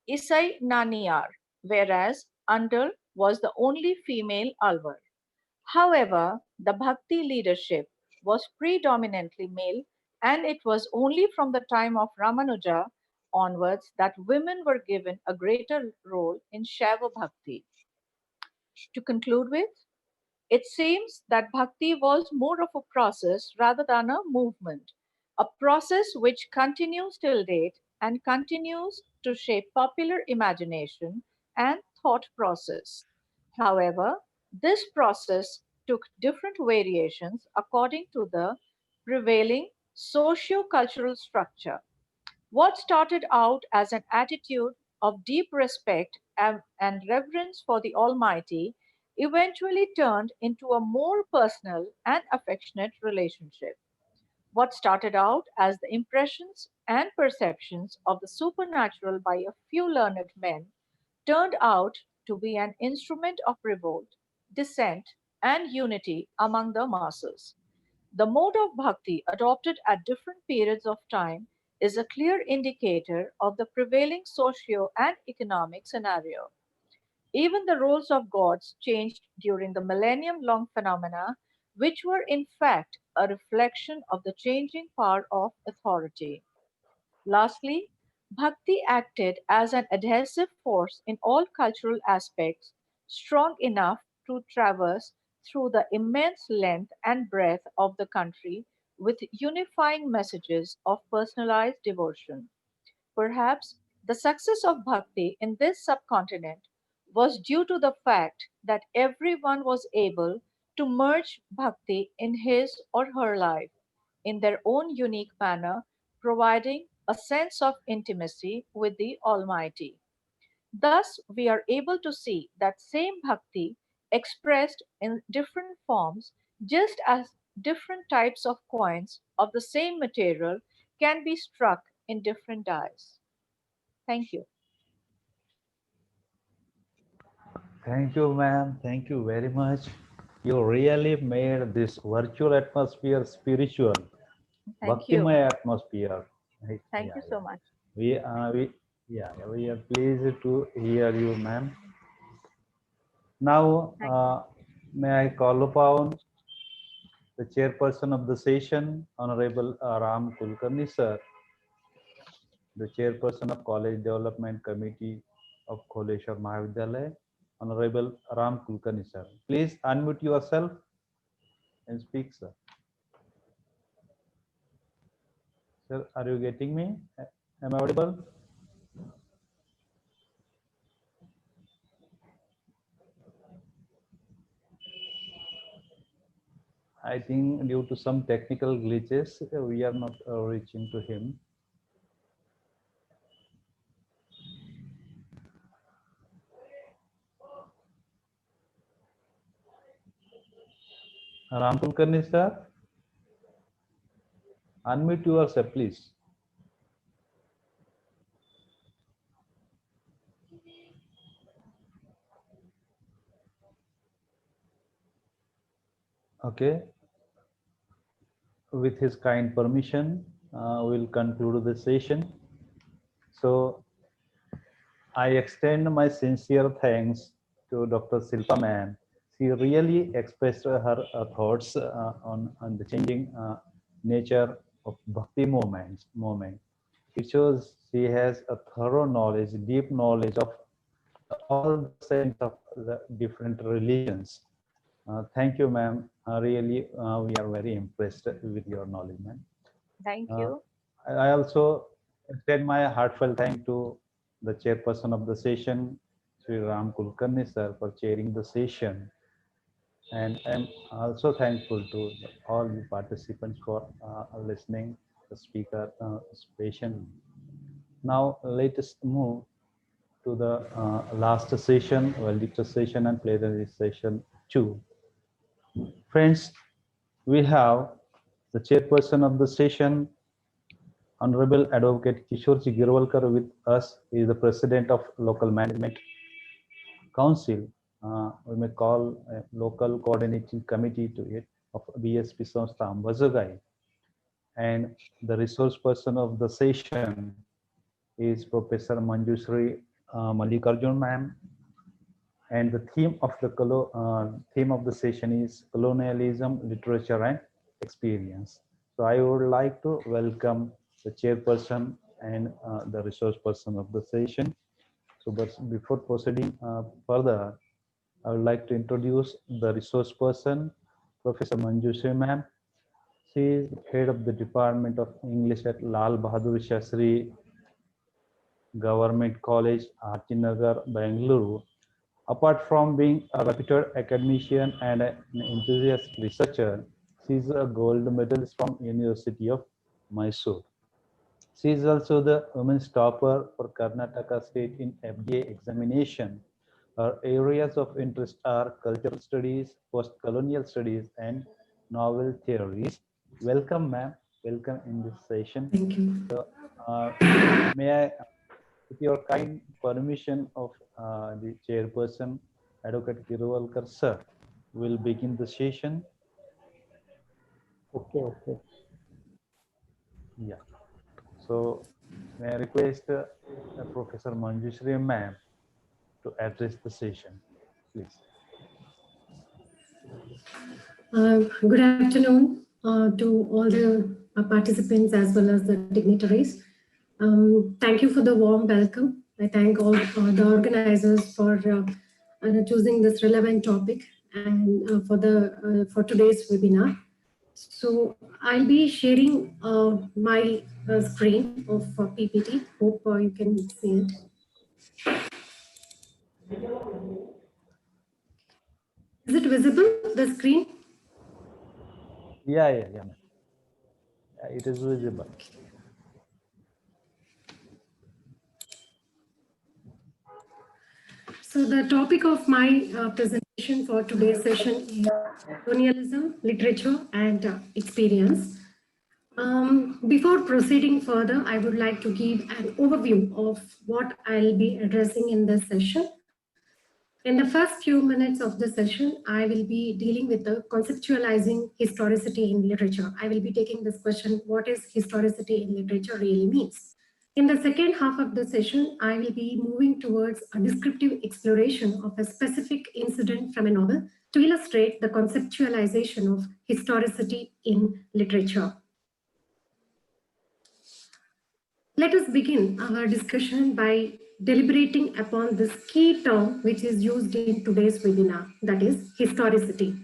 Isai Naniyar, whereas Andal was the only female Alvar. However, the Bhakti leadership was predominantly male, and it was only from the time of Ramanuja onwards that women were given a greater role in Shaiva Bhakti. To conclude with, it seems that bhakti was more of a process rather than a movement, a process which continues till date and continues to shape popular imagination and thought process. However, this process took different variations according to the prevailing socio-cultural structure. What started out as an attitude of deep respect and reverence for the Almighty eventually turned into a more personal and affectionate relationship. What started out as the impressions and perceptions of the supernatural by a few learned men turned out to be an instrument of revolt, dissent, and unity among the masses. The mode of bhakti adopted at different periods of time is a clear indicator of the prevailing socio and economic scenario. Even the roles of gods changed during the millennium long phenomena, which were in fact a reflection of the changing power of authority. Lastly, bhakti acted as an adhesive force in all cultural aspects, strong enough to traverse through the immense length and breadth of the country with unifying messages of personalized devotion. Perhaps the success of bhakti in this subcontinent was due to the fact that everyone was able to merge bhakti in his or her life in their own unique manner, providing a sense of intimacy with the Almighty. Thus, we are able to see that same bhakti expressed in different forms, just as different types of coins of the same material can be struck in different dies. Thank you. Thank you, ma'am. Thank you very much. You really made this virtual atmosphere spiritual, Thank you. Bhaktimay atmosphere. Right? Thank Yeah, you so yeah. much. We are pleased to hear you, ma'am. Now, Thank you. may I call upon the chairperson of the session, Honorable Ram Kulkarni, sir, the chairperson of College Development Committee of Kholeshwar Mahavidyalaya, Honorable Ram Kulkarni, sir. Please unmute yourself and speak, sir. Sir, are you getting me? Am I audible? I think due to some technical glitches, we are not reaching to him. Ram Kulkarni, sir, unmute yourself, please. Okay. With his kind permission, we'll conclude the session. So I extend my sincere thanks to Dr. Silpa ma'am. She really expressed her thoughts on the changing nature of bhakti movement. It shows she has a thorough knowledge, deep knowledge of all the sense of the different religions. Thank you, ma'am. Really, we are very impressed with your knowledge, ma'am. Thank you. I also extend my heartfelt thanks to the chairperson of the session, Sri Ram Kulkarni sir, for chairing the session. And I'm also thankful to all the participants for listening the speaker patiently. Now let us move to the last session, valedictory session and plenary session 2. Friends, we have the chairperson of the session, Honorable Advocate Kishore Girwalkar with us. He is the president of Local Management Council. We may call a local coordinating committee to it of BSP Sanstha Ambazagai. And the resource person of the session is Professor Manjushri Mallikarjun ma'am. And the theme of the session is colonialism, literature, and experience. So I would like to welcome the chairperson and the resource person of the session. So, but before proceeding further, I would like to introduce the resource person, Professor Manjushri ma'am. She is head of the Department of English at Lal Bahadur Shastri Government College, Archinagar, Bangalore. Apart from being a reputed academician and an enthusiastic researcher, she is a gold medalist from University of Mysore. She is also the women's topper for Karnataka State in FDA examination. Her areas of interest are cultural studies, post-colonial studies, and novel theories. Welcome, ma'am. Welcome in this session. Thank you. So, may I, with your kind permission of the chairperson, Advocate Girwalkar sir, will begin the session. Okay. Yeah. So may I request Professor Manjushri ma'am to address the session, please. Good afternoon to all the participants as well as the dignitaries. Thank you for the warm welcome. I thank all the organizers for choosing this relevant topic and for today's webinar. So I'll be sharing my screen of PPT. Hope you can see it. Is it visible, the screen? Yeah. It is visible. So the topic of my presentation for today's session is colonialism, literature, and experience. Before proceeding further, I would like to give an overview of what I'll be addressing in this session. In the first few minutes of the session, I will be dealing with the conceptualizing historicity in literature. I will be taking this question, what is historicity in literature really means? In the second half of the session, I will be moving towards a descriptive exploration of a specific incident from a novel to illustrate the conceptualization of historicity in literature. Let us begin our discussion by deliberating upon this key term which is used in today's webinar, that is historicity.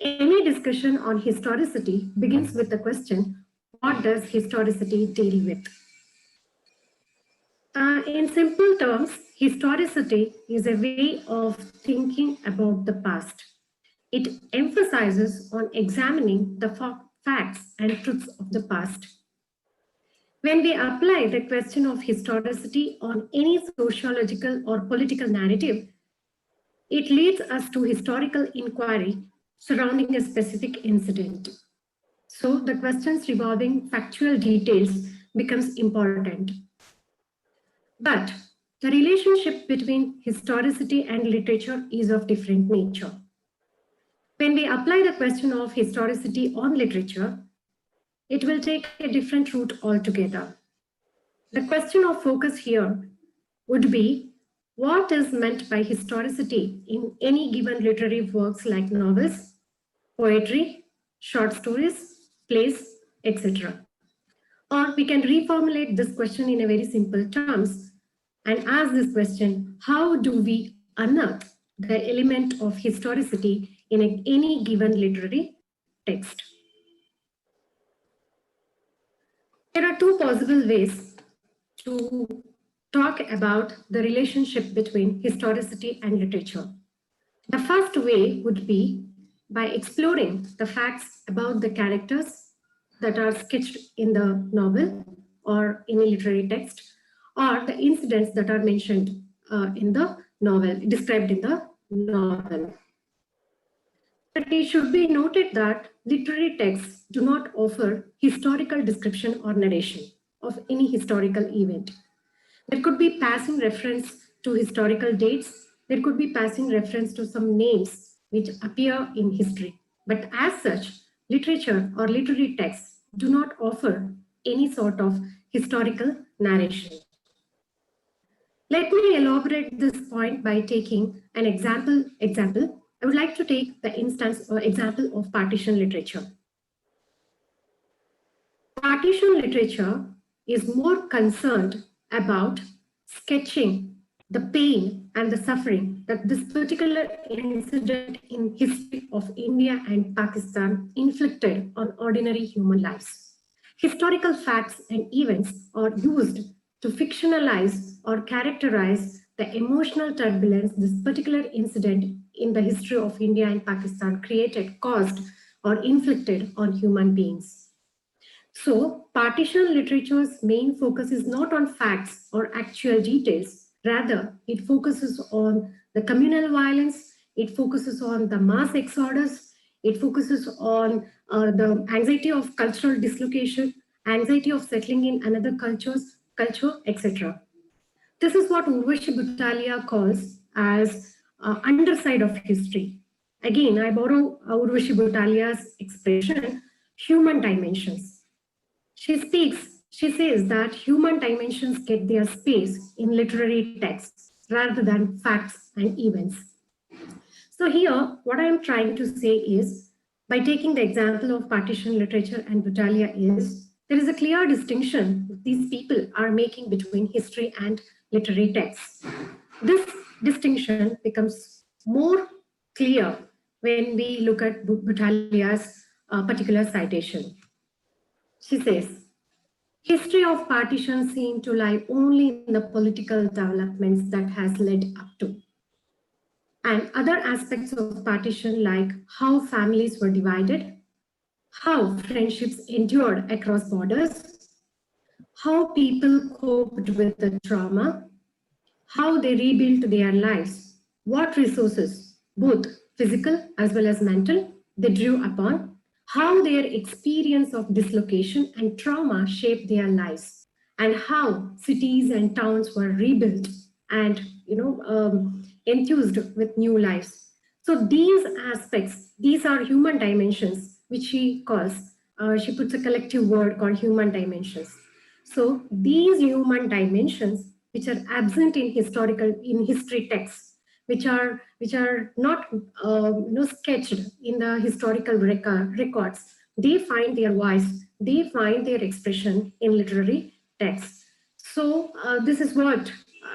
Any discussion on historicity begins with the question, what does historicity deal with? In simple terms, historicity is a way of thinking about the past. It emphasizes on examining the facts and truths of the past. When we apply the question of historicity on any sociological or political narrative, it leads us to historical inquiry surrounding a specific incident. So the questions revolving factual details becomes important. But the relationship between historicity and literature is of different nature. When we apply the question of historicity on literature, it will take a different route altogether. The question of focus here would be what is meant by historicity in any given literary works like novels, poetry, short stories, plays, etc. Or we can reformulate this question in a very simple terms and ask this question, how do we unearth the element of historicity in any given literary text? There are two possible ways to talk about the relationship between historicity and literature. The first way would be by exploring the facts about the characters that are sketched in the novel or in a literary text, or the incidents that are mentioned in the novel, described in the novel. But it should be noted that literary texts do not offer historical description or narration of any historical event. There could be passing reference to historical dates. There could be passing reference to some names which appear in history. But as such, literature or literary texts do not offer any sort of historical narration. Let me elaborate this point by taking an example. I would like to take the instance or example of partition literature. Partition literature is more concerned about sketching the pain and the suffering that this particular incident in history of India and Pakistan inflicted on ordinary human lives. Historical facts and events are used to fictionalize or characterize the emotional turbulence this particular incident in the history of India and Pakistan created, caused, or inflicted on human beings. So, partition literature's main focus is not on facts or actual details. Rather, it focuses on the communal violence, it focuses on the mass exodus, it focuses on the anxiety of cultural dislocation, anxiety of settling in another culture, etc. This is what Urvashi Butalia calls as underside of history. Again, I borrow Urvashi Butalia's expression, human dimensions. She says that human dimensions get their space in literary texts rather than facts and events. So here, what I am trying to say is, by taking the example of partition literature and Butalia is, there is a clear distinction these people are making between history and literary texts. This distinction becomes more clear when we look at Butalia's particular citation. She says, history of partition seems to lie only in the political developments that has led up to. And other aspects of partition like how families were divided, how friendships endured across borders, how people coped with the trauma, how they rebuilt their lives, what resources, both physical as well as mental, they drew upon, how their experience of dislocation and trauma shaped their lives, and how cities and towns were rebuilt and enthused with new lives. So these aspects, these are human dimensions, which she calls, she puts a collective word called human dimensions. So these human dimensions, which are absent in history texts, which are not sketched in the historical records, they find their voice, they find their expression in literary texts. So this is what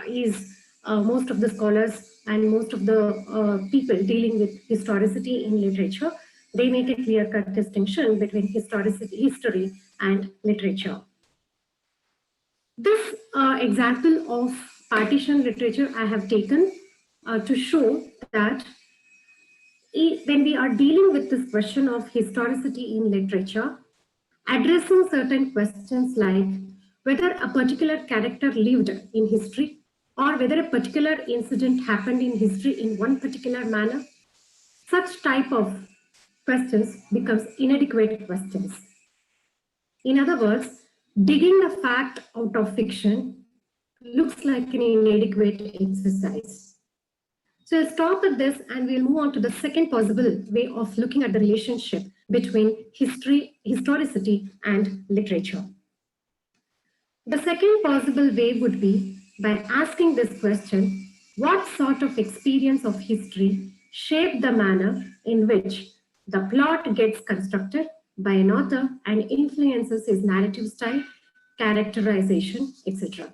is most of the scholars and most of the people dealing with historicity in literature, they make a clear-cut distinction between history and literature. This example of partition literature I have taken to show that when we are dealing with this question of historicity in literature, addressing certain questions like whether a particular character lived in history or whether a particular incident happened in history in one particular manner, such type of questions becomes inadequate questions. In other words, digging a fact out of fiction looks like an inadequate exercise. So I'll stop at this and we'll move on to the second possible way of looking at the relationship between historicity and literature. The second possible way would be by asking this question, what sort of experience of history shaped the manner in which the plot gets constructed by an author and influences his narrative style, characterization, etc.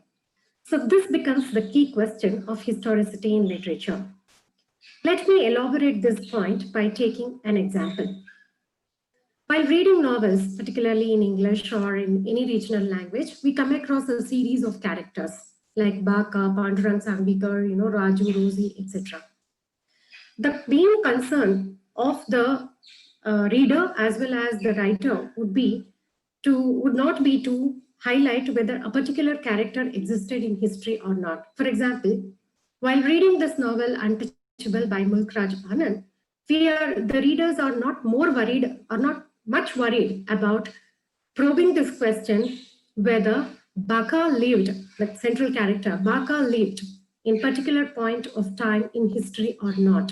So this becomes the key question of historicity in literature. Let me elaborate this point by taking an example. While reading novels, particularly in English or in any regional language, we come across a series of characters like Baka, Pandurang Sambikar, Raju, Rosie, etc. The main concern of the reader as well as the writer would not be to highlight whether a particular character existed in history or not. For example, while reading this novel Untouchable by Mulkraj Anand, the readers are not much worried about probing this question whether Baka lived, the central character, Baka lived in particular point of time in history or not.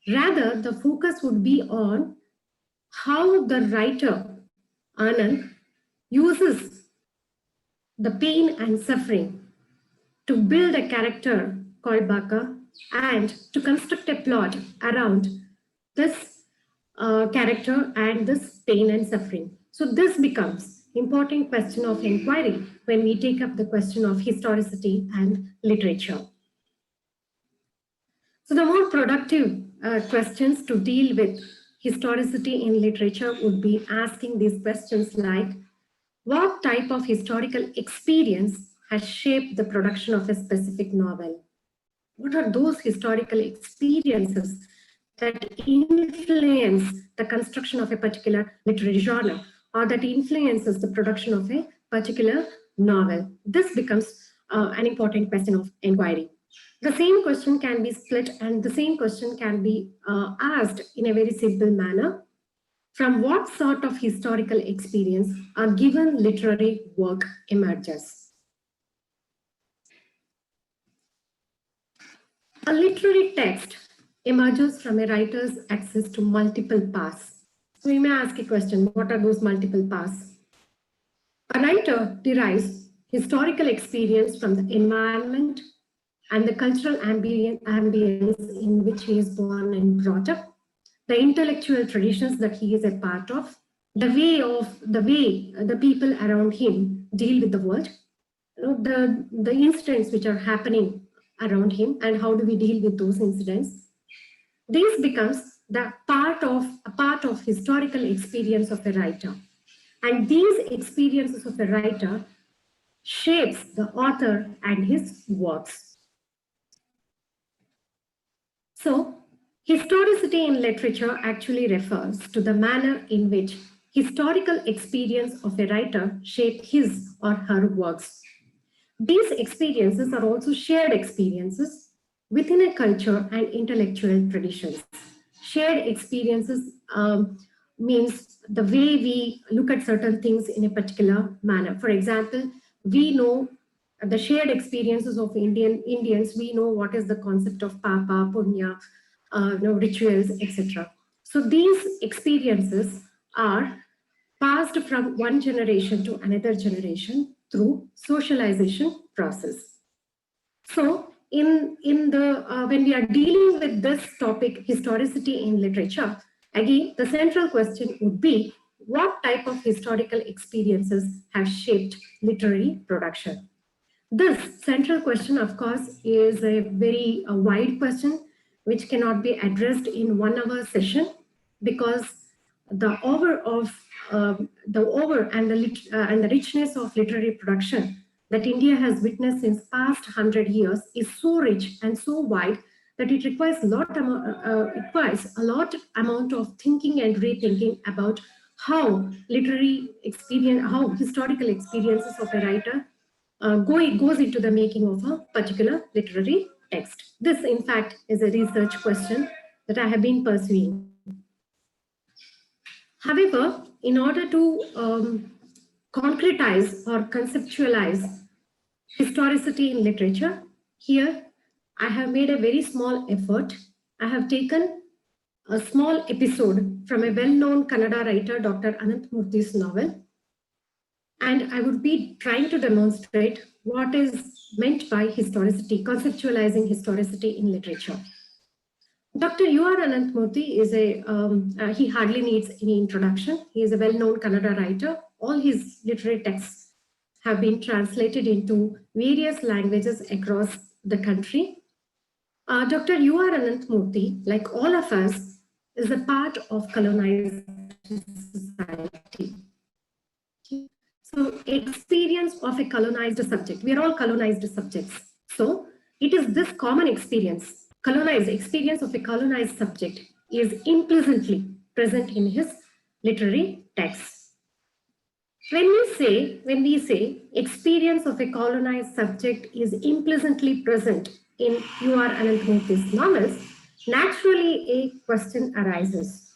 Rather, the focus would be on how the writer, Anand, uses the pain and suffering to build a character called Baka and to construct a plot around this character and this pain and suffering. So this becomes important question of inquiry when we take up the question of historicity and literature. So the more productive questions to deal with historicity in literature would be asking these questions like, what type of historical experience has shaped the production of a specific novel? What are those historical experiences that influence the construction of a particular literary genre or that influences the production of a particular novel? This becomes an important question of inquiry. The same question can be split and the same question can be asked in a very simple manner. From what sort of historical experience a given literary work emerges? A literary text emerges from a writer's access to multiple paths. So you may ask a question, what are those multiple paths? A writer derives historical experience from the environment and the cultural ambience in which he is born and brought up, the intellectual traditions that he is a part of, the way the people around him deal with the world, the incidents which are happening around him and how do we deal with those incidents. This becomes a part of historical experience of a writer. And these experiences of a writer shapes the author and his works. So, historicity in literature actually refers to the manner in which historical experience of a writer shape his or her works. These experiences are also shared experiences within a culture and intellectual traditions. Shared experiences means the way we look at certain things in a particular manner. For example, we know the shared experiences of Indians, we know what is the concept of Papa, Punya, rituals, etc. So these experiences are passed from one generation to another generation through socialization process. So when we are dealing with this topic, historicity in literature, again, the central question would be, what type of historical experiences have shaped literary production? This central question, of course, is a very wide question which cannot be addressed in 1 hour session, because the over and the richness of literary production that India has witnessed since past 100 years is so rich and so wide that it requires a lot amount of thinking and rethinking about how literary experience, how historical experiences of a writer goes into the making of a particular literary text. This, in fact, is a research question that I have been pursuing. However, in order to concretize or conceptualize historicity in literature, here I have made a very small effort. I have taken a small episode from a well-known Kannada writer, Dr. Ananthamurthy's novel, and I would be trying to demonstrate what is meant by historicity, conceptualizing historicity in literature. Dr. U.R. Ananthamurthy is he hardly needs any introduction. He is a well-known Kannada writer. All his literary texts have been translated into various languages across the country. Dr. U.R. Ananthamurthy, like all of us, is a part of colonized society. So, experience of a colonized subject. We are all colonized subjects. So, it is this common experience, colonized experience of a colonized subject, is implicitly present in his literary texts. When we say experience of a colonized subject is implicitly present in U.R. Ananthamurthy's novels, naturally a question arises.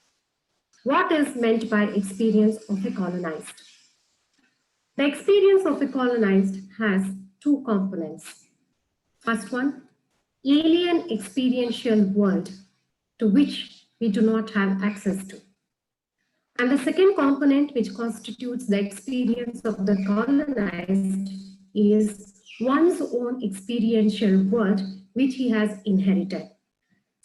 What is meant by experience of a colonized? The experience of a colonized has two components. First one, alien experiential world to which we do not have access to. And the second component, which constitutes the experience of the colonized, is one's own experiential world which he has inherited.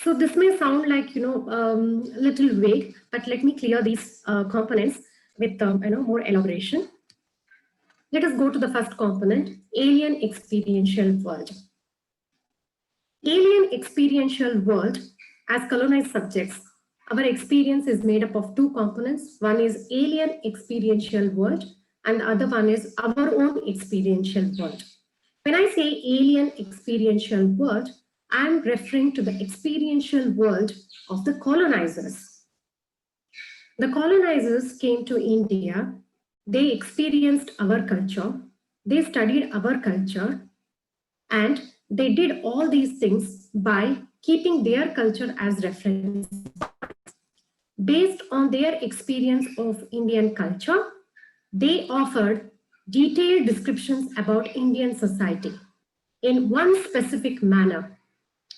So this may sound like little vague, but let me clear these components with more elaboration. Let us go to the first component, alien experiential world. Alien experiential world, as colonized subjects, our experience is made up of two components. One is alien experiential world, and the other one is our own experiential world. When I say alien experiential world, I am referring to the experiential world of the colonizers. The colonizers came to India. They experienced our culture, they studied our culture, and they did all these things by keeping their culture as reference. Based on their experience of Indian culture, they offered detailed descriptions about Indian society in one specific manner.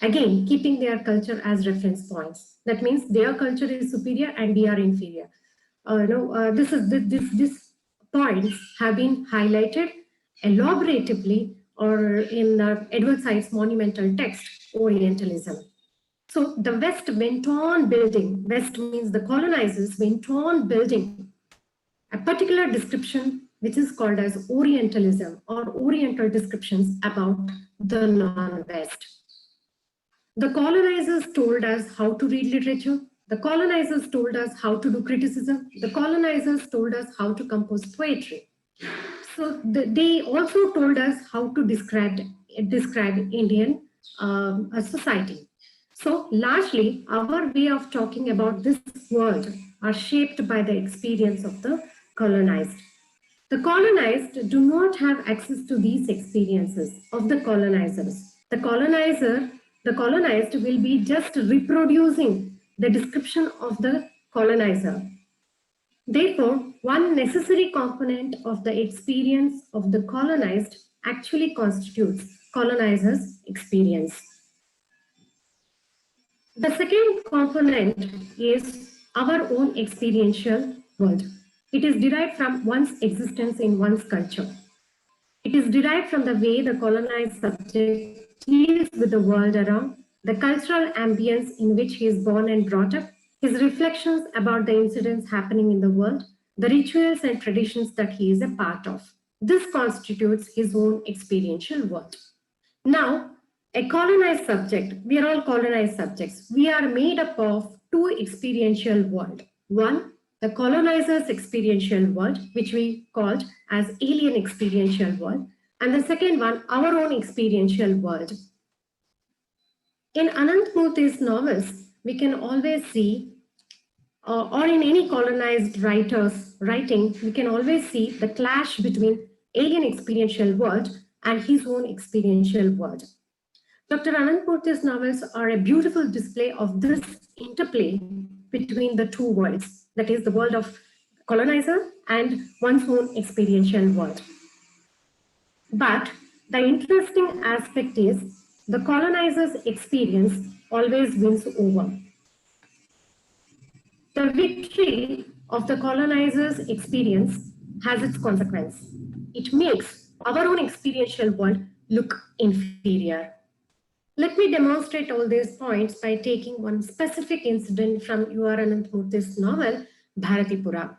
Again, keeping their culture as reference points. That means their culture is superior and we are inferior. This points have been highlighted elaboratively or in Edward Said's monumental text, Orientalism. So the West went on building, West means the colonizers went on building a particular description which is called as Orientalism or Oriental descriptions about the non-West. The colonizers told us how to read literature. The colonizers told us how to do criticism. The colonizers told us how to compose poetry. So they also told us how to describe Indian society. So largely, our way of talking about this world are shaped by the experience of the colonized. The colonized do not have access to these experiences of the colonizers. The colonized will be just reproducing the description of the colonizer. Therefore, one necessary component of the experience of the colonized actually constitutes colonizer's experience. The second component is our own experiential world. It is derived from one's existence in one's culture. It is derived from the way the colonized subject deals with the world around, the cultural ambience in which he is born and brought up, his reflections about the incidents happening in the world, the rituals and traditions that he is a part of. This constitutes his own experiential world. Now, a colonized subject, we are all colonized subjects. We are made up of two experiential worlds. One, the colonizer's experiential world, which we called as alien experiential world. And the second one, our own experiential world. In Anant Murthy's novels, we can always see, or in any colonized writer's writing, we can always see the clash between alien experiential world and his own experiential world. Dr. Anant Murthy's novels are a beautiful display of this interplay between the two worlds, that is the world of colonizer and one's own experiential world. But the interesting aspect is the colonizer's experience always wins over. The victory of the colonizer's experience has its consequence. It makes our own experiential world look inferior. Let me demonstrate all these points by taking one specific incident from U.R. Anant Murthy's novel, Bharatipura.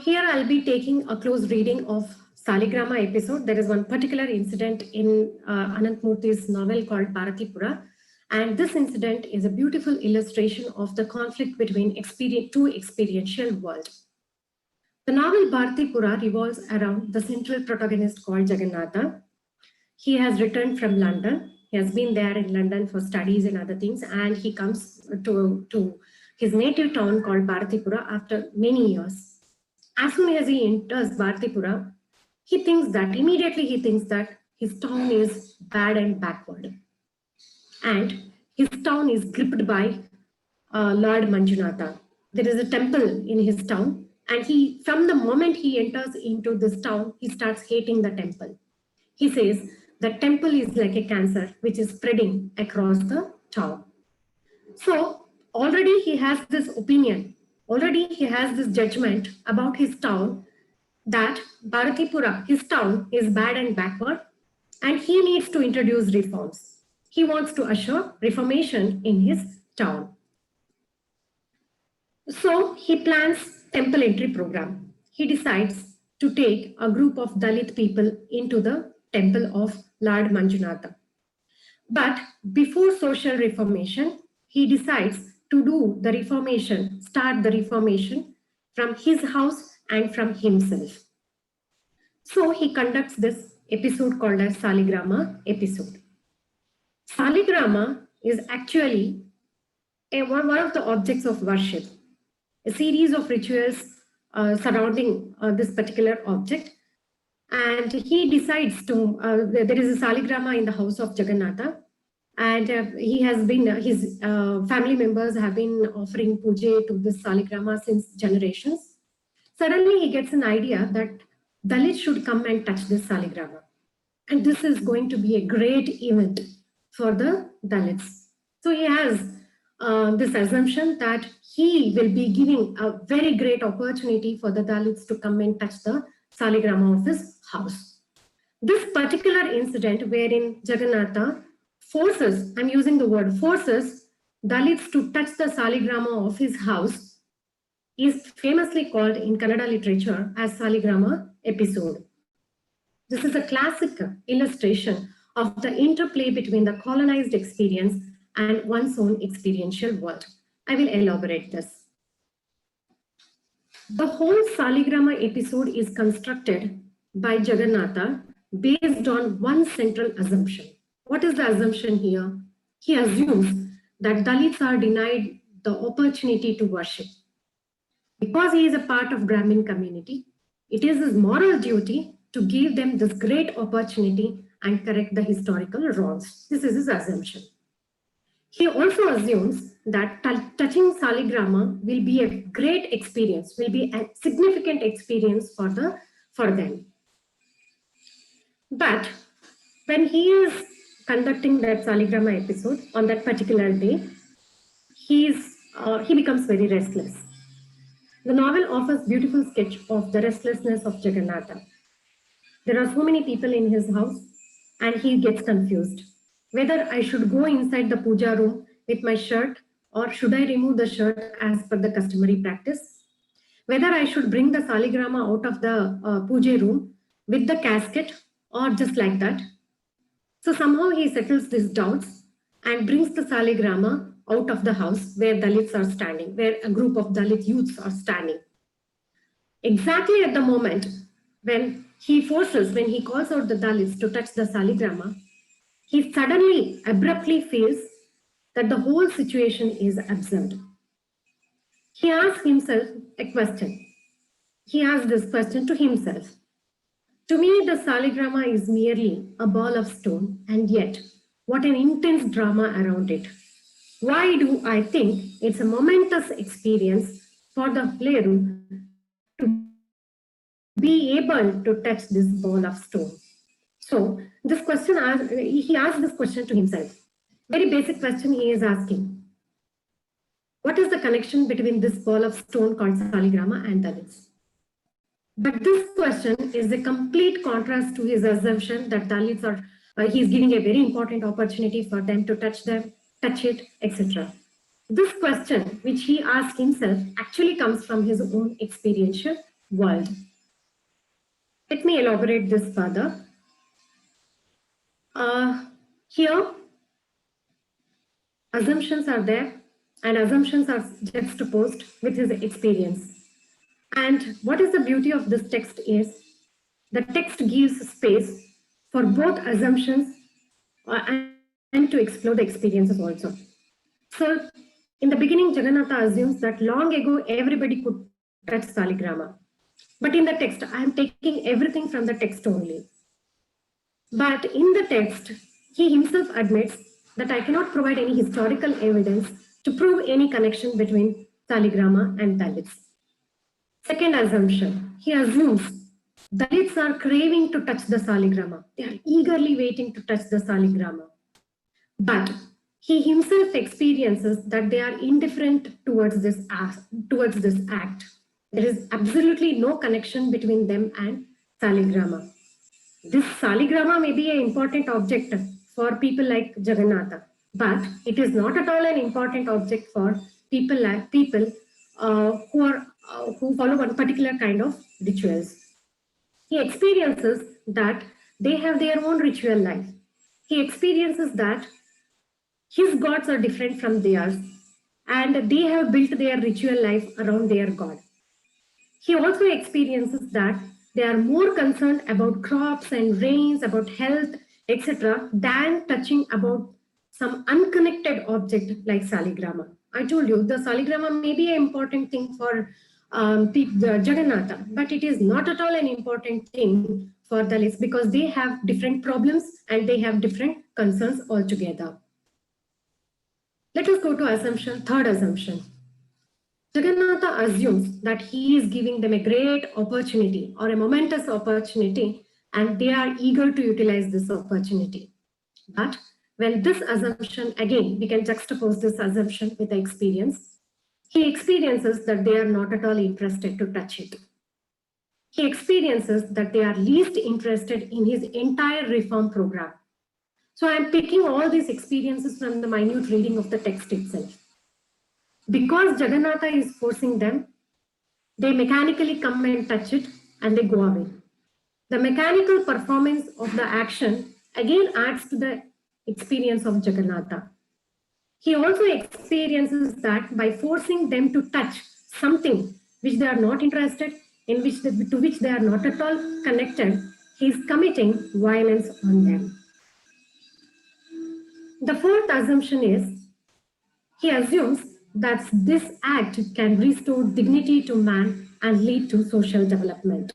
Here I'll be taking a close reading of Saligrama episode. There is one particular incident in Anant Murthy's novel called Bharatipura. And this incident is a beautiful illustration of the conflict between two experiential worlds. The novel Bharatipura revolves around the central protagonist called Jagannatha. He has returned from London. He has been there in London for studies and other things, and he comes to his native town called Bharatipura after many years. As soon as he enters Bharatipura, immediately he thinks that his town is bad and backward. And his town is gripped by Lord Manjunatha. There is a temple in his town, and from the moment he enters into this town, he starts hating the temple. He says the temple is like a cancer which is spreading across the town. So already he has this opinion, already he has this judgment about his town that Bharatipura, his town, is bad and backward, and he needs to introduce reforms. He wants to assure reformation in his town. So he plans temple entry program. He decides to take a group of Dalit people into the temple of Lord Manjunatha. But before social reformation, he decides to do the reformation, start the reformation from his house and from himself. So he conducts this episode called as Saligrama episode. Saligrama is actually one of the objects of worship, a series of rituals surrounding this particular object. And he decides to, there is a Saligrama in the house of Jagannatha, and he has been, his family members have been offering puja to this Saligrama since generations. Suddenly he gets an idea that Dalits should come and touch this Saligrama. And this is going to be a great event for the Dalits. So he has this assumption that he will be giving a very great opportunity for the Dalits to come and touch the Saligrama of his house. This particular incident wherein Jagannatha forces, I'm using the word forces, Dalits to touch the Saligrama of his house is famously called in Kannada literature as Saligrama episode. This is a classic illustration of the interplay between the colonized experience and one's own experiential world. I will elaborate this. The whole Saligrama episode is constructed by Jagannatha based on one central assumption. What is the assumption here? He assumes that Dalits are denied the opportunity to worship. Because he is a part of Brahmin community, it is his moral duty to give them this great opportunity and correct the historical wrongs. This is his assumption. He also assumes that touching Saligrama will be a great experience, will be a significant experience for them. But when he is conducting that Saligrama episode on that particular day, he becomes very restless. The novel offers beautiful sketch of the restlessness of Jagannatha. There are so many people in his house and he gets confused. Whether I should go inside the puja room with my shirt or should I remove the shirt as per the customary practice? whether I should bring the Saligrama out of the puja room with the casket or just like that. So somehow he settles these doubts and brings the Saligrama out of the house where Dalits are standing, where a group of Dalit youths are standing. Exactly at the moment when he calls out the Dalits to touch the Saligrama, he suddenly, abruptly feels that the whole situation is absurd. He asks himself a question. He asks this question to himself. To me, the Saligrama is merely a ball of stone, and yet, what an intense drama around it. Why do I think it's a momentous experience for the player to be able to touch this ball of stone? So, this question, he asked this question to himself. Very basic question he is asking. What is the connection between this ball of stone called Saligrama and Dalits? But this question is a complete contrast to his assumption that Dalits are, he's giving a very important opportunity for them to touch it, etc. This question, which he asked himself, actually comes from his own experiential world. Let me elaborate this further. Here, assumptions are there, and assumptions are juxtaposed with his experience. And what is the beauty of this text is the text gives space for both assumptions and to explore the experiences also. So in the beginning, Jagannatha assumes that long ago everybody could touch Saligrama. But in the text, I am taking everything from the text only. But in the text, he himself admits that I cannot provide any historical evidence to prove any connection between Saligrama and Dalits. Second assumption, he assumes Dalits are craving to touch the Saligrama. They are eagerly waiting to touch the Saligrama. But he himself experiences that they are indifferent towards this act. There is absolutely no connection between them and Saligrama. This Saligrama may be an important object for people like Jagannatha, but it is not at all an important object for people who follow one particular kind of rituals. He experiences that they have their own ritual life. He experiences that his gods are different from theirs, and they have built their ritual life around their god. He also experiences that they are more concerned about crops and rains, about health, etc., than touching about some unconnected object like Saligrama. I told you the Saligrama may be an important thing for Jagannatha, but it is not at all an important thing for Dalits because they have different problems and they have different concerns altogether. Let us go to third assumption. Jagannatha assumes that he is giving them a great opportunity or a momentous opportunity, and they are eager to utilize this opportunity. But when this assumption, again, we can juxtapose this assumption with the experience, he experiences that they are not at all interested to touch it. He experiences that they are least interested in his entire reform program. So I'm picking all these experiences from the minute reading of the text itself. Because Jagannatha is forcing them, they mechanically come and touch it and they go away. The mechanical performance of the action again adds to the experience of Jagannatha. He also experiences that by forcing them to touch something which they are not interested in, to which they are not at all connected, he is committing violence on them. The fourth assumption is, he assumes that this act can restore dignity to man and lead to social development.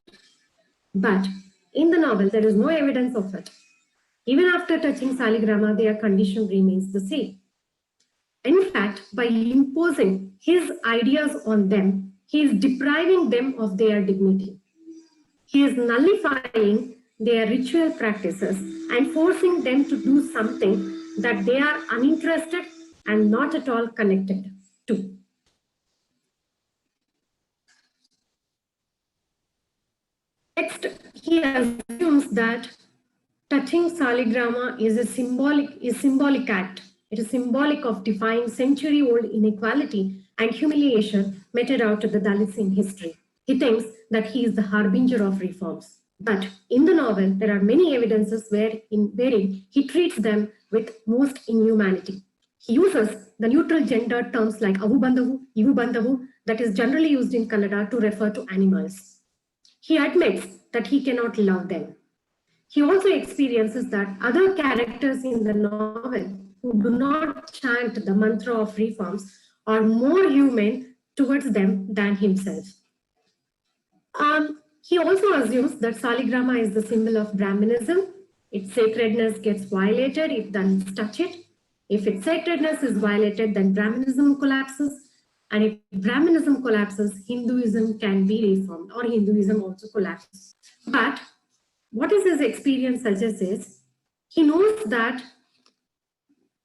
But in the novel, there is no evidence of it. Even after touching Saligrama, their condition remains the same. In fact, by imposing his ideas on them, he is depriving them of their dignity. He is nullifying their ritual practices and forcing them to do something that they are uninterested and not at all connected to. Next, he assumes that touching Saligrama is a symbolic act. It is symbolic of defying century-old inequality and humiliation meted out to the Dalits in history. He thinks that he is the harbinger of reforms. But in the novel, there are many evidences wherein he treats them with most inhumanity. He uses the neutral gender terms like avu bandavu, ivu bandavu, that is generally used in Kannada to refer to animals. He admits that he cannot love them. He also experiences that other characters in the novel who do not chant the mantra of reforms are more human towards them than himself. He also assumes that Saligrama is the symbol of Brahminism. Its sacredness gets violated if Dalits touch it. If its sacredness is violated, then Brahminism collapses. And if Brahminism collapses, Hinduism can be reformed, or Hinduism also collapses. But what is his experience suggests is, he knows that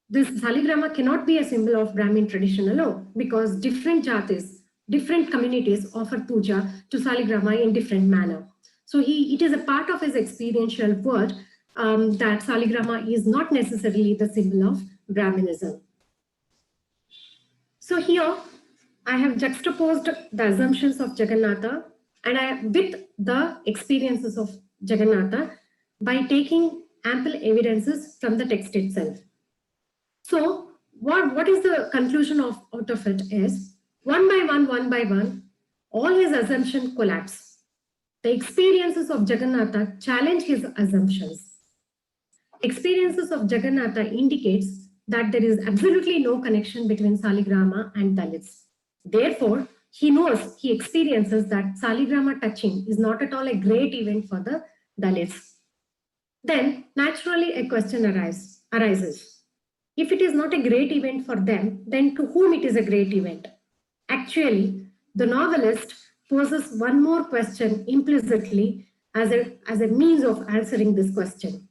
this Saligrama cannot be a symbol of Brahmin tradition alone, because different jatis, different communities offer puja to Saligrama in different manner. So it is a part of his experiential world that Saligrama is not necessarily the symbol of Brahminism. So here I have juxtaposed the assumptions of Jagannatha with the experiences of Jagannatha by taking ample evidences from the text itself. So what is the conclusion out of it is, one by one, all his assumptions collapse. The experiences of Jagannatha challenge his assumptions. Experiences of Jagannatha indicates that there is absolutely no connection between Saligrama and Dalits. Therefore, he experiences that Saligrama touching is not at all a great event for the Dalits. Then, naturally, a question arises. If it is not a great event for them, then to whom it is a great event? Actually, the novelist poses one more question implicitly as a means of answering this question.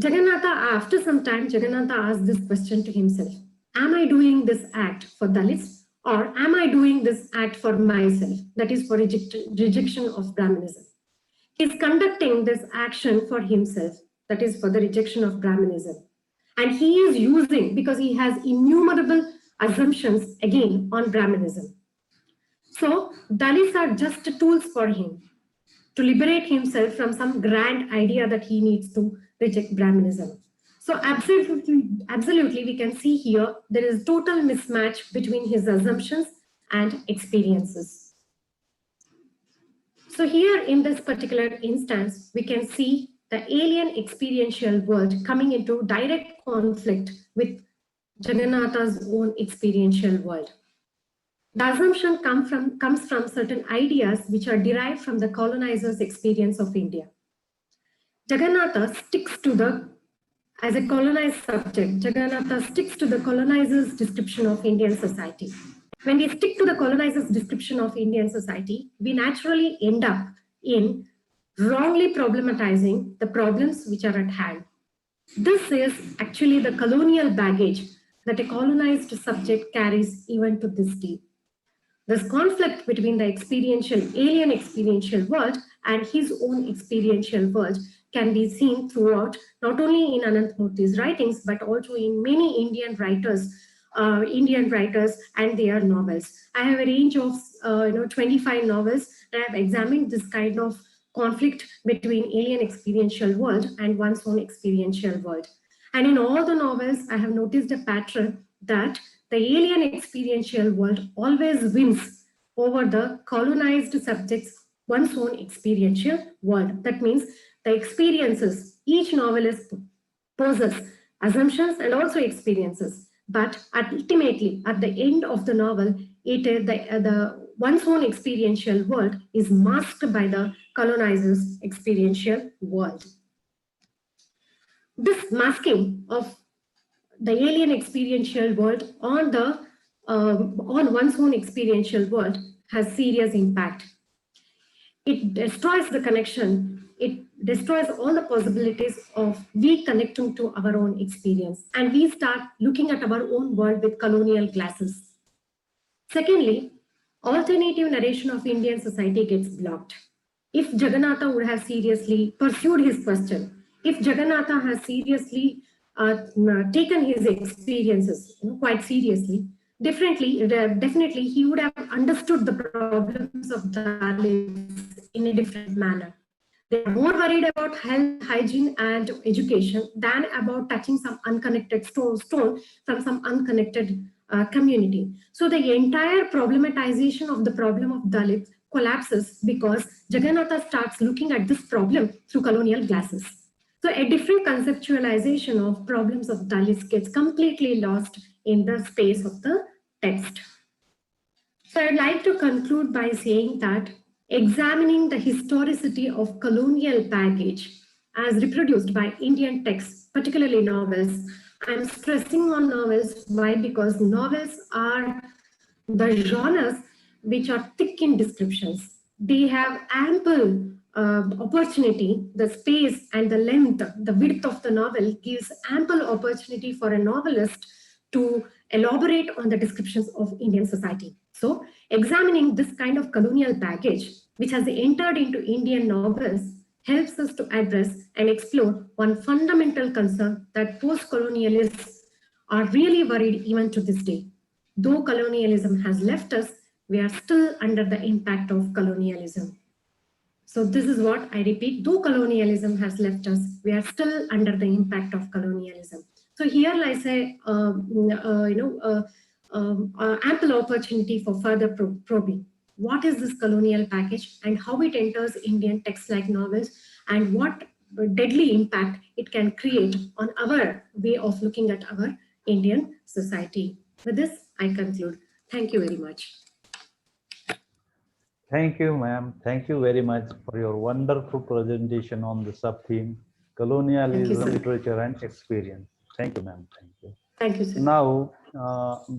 After some time, Jagannatha asks this question to himself. Am I doing this act for Dalits, or am I doing this act for myself? That is for rejection of Brahminism. He is conducting this action for himself. That is for the rejection of Brahminism. And he is using, because he has innumerable assumptions again on Brahminism. So Dalits are just tools for him to liberate himself from some grand idea that he needs to reject Brahminism. So absolutely, we can see here there is total mismatch between his assumptions and experiences. So here in this particular instance, we can see the alien experiential world coming into direct conflict with Jagannatha's own experiential world. The assumption comes from certain ideas which are derived from the colonizer's experience of India. Jagannatha sticks to as a colonized subject, Jagannatha sticks to the colonizer's description of Indian society. When we stick to the colonizer's description of Indian society, we naturally end up in wrongly problematizing the problems which are at hand. This is actually the colonial baggage that a colonized subject carries even to this day. This conflict between the alien experiential world and his own experiential world can be seen throughout, not only in Ananthamurthy's writings, but also in many Indian writers and their novels. I have a range of 25 novels that I have examined this kind of conflict between alien experiential world and one's own experiential world. And in all the novels, I have noticed a pattern that the alien experiential world always wins over the colonized subject's one's own experiential world. That means the experiences, each novelist poses assumptions and also experiences, but ultimately at the end of the novel, one's own experiential world is masked by the colonizer's experiential world. This masking of the alien experiential world on one's own experiential world has serious impact. It destroys the connection. It destroys all the possibilities of we connecting to our own experience, and we start looking at our own world with colonial glasses. Secondly, alternative narration of Indian society gets blocked. If Jagannatha would have seriously pursued his question, if Jagannatha has seriously taken his experiences quite seriously, definitely he would have understood the problems of Dalits in a different manner. They are more worried about health, hygiene, and education than about touching some unconnected stone from some unconnected community. So the entire problematization of the problem of Dalits collapses because Jagannatha starts looking at this problem through colonial glasses. So a different conceptualization of problems of Dalits gets completely lost in the space of the text. So I'd like to conclude by saying that examining the historicity of colonial baggage as reproduced by Indian texts, particularly novels. I'm stressing on novels. Why? Because novels are the genres which are thick in descriptions. They have ample opportunity, the space and the length, the width of the novel gives ample opportunity for a novelist to elaborate on the descriptions of Indian society. So examining this kind of colonial baggage, which has entered into Indian novels, helps us to address and explore one fundamental concern that post-colonialists are really worried even to this day. Though colonialism has left us, we are still under the impact of colonialism. So this is what I repeat, though colonialism has left us, we are still under the impact of colonialism. So here lies a ample opportunity for further probing. What is this colonial package and how it enters Indian texts like novels, and what deadly impact it can create on our way of looking at our Indian society. With this, I conclude. Thank you very much. Thank you, ma'am. Thank you very much for your wonderful presentation on the sub-theme, colonialism, literature and experience. Thank you, ma'am. Thank you. Thank you, sir. Now,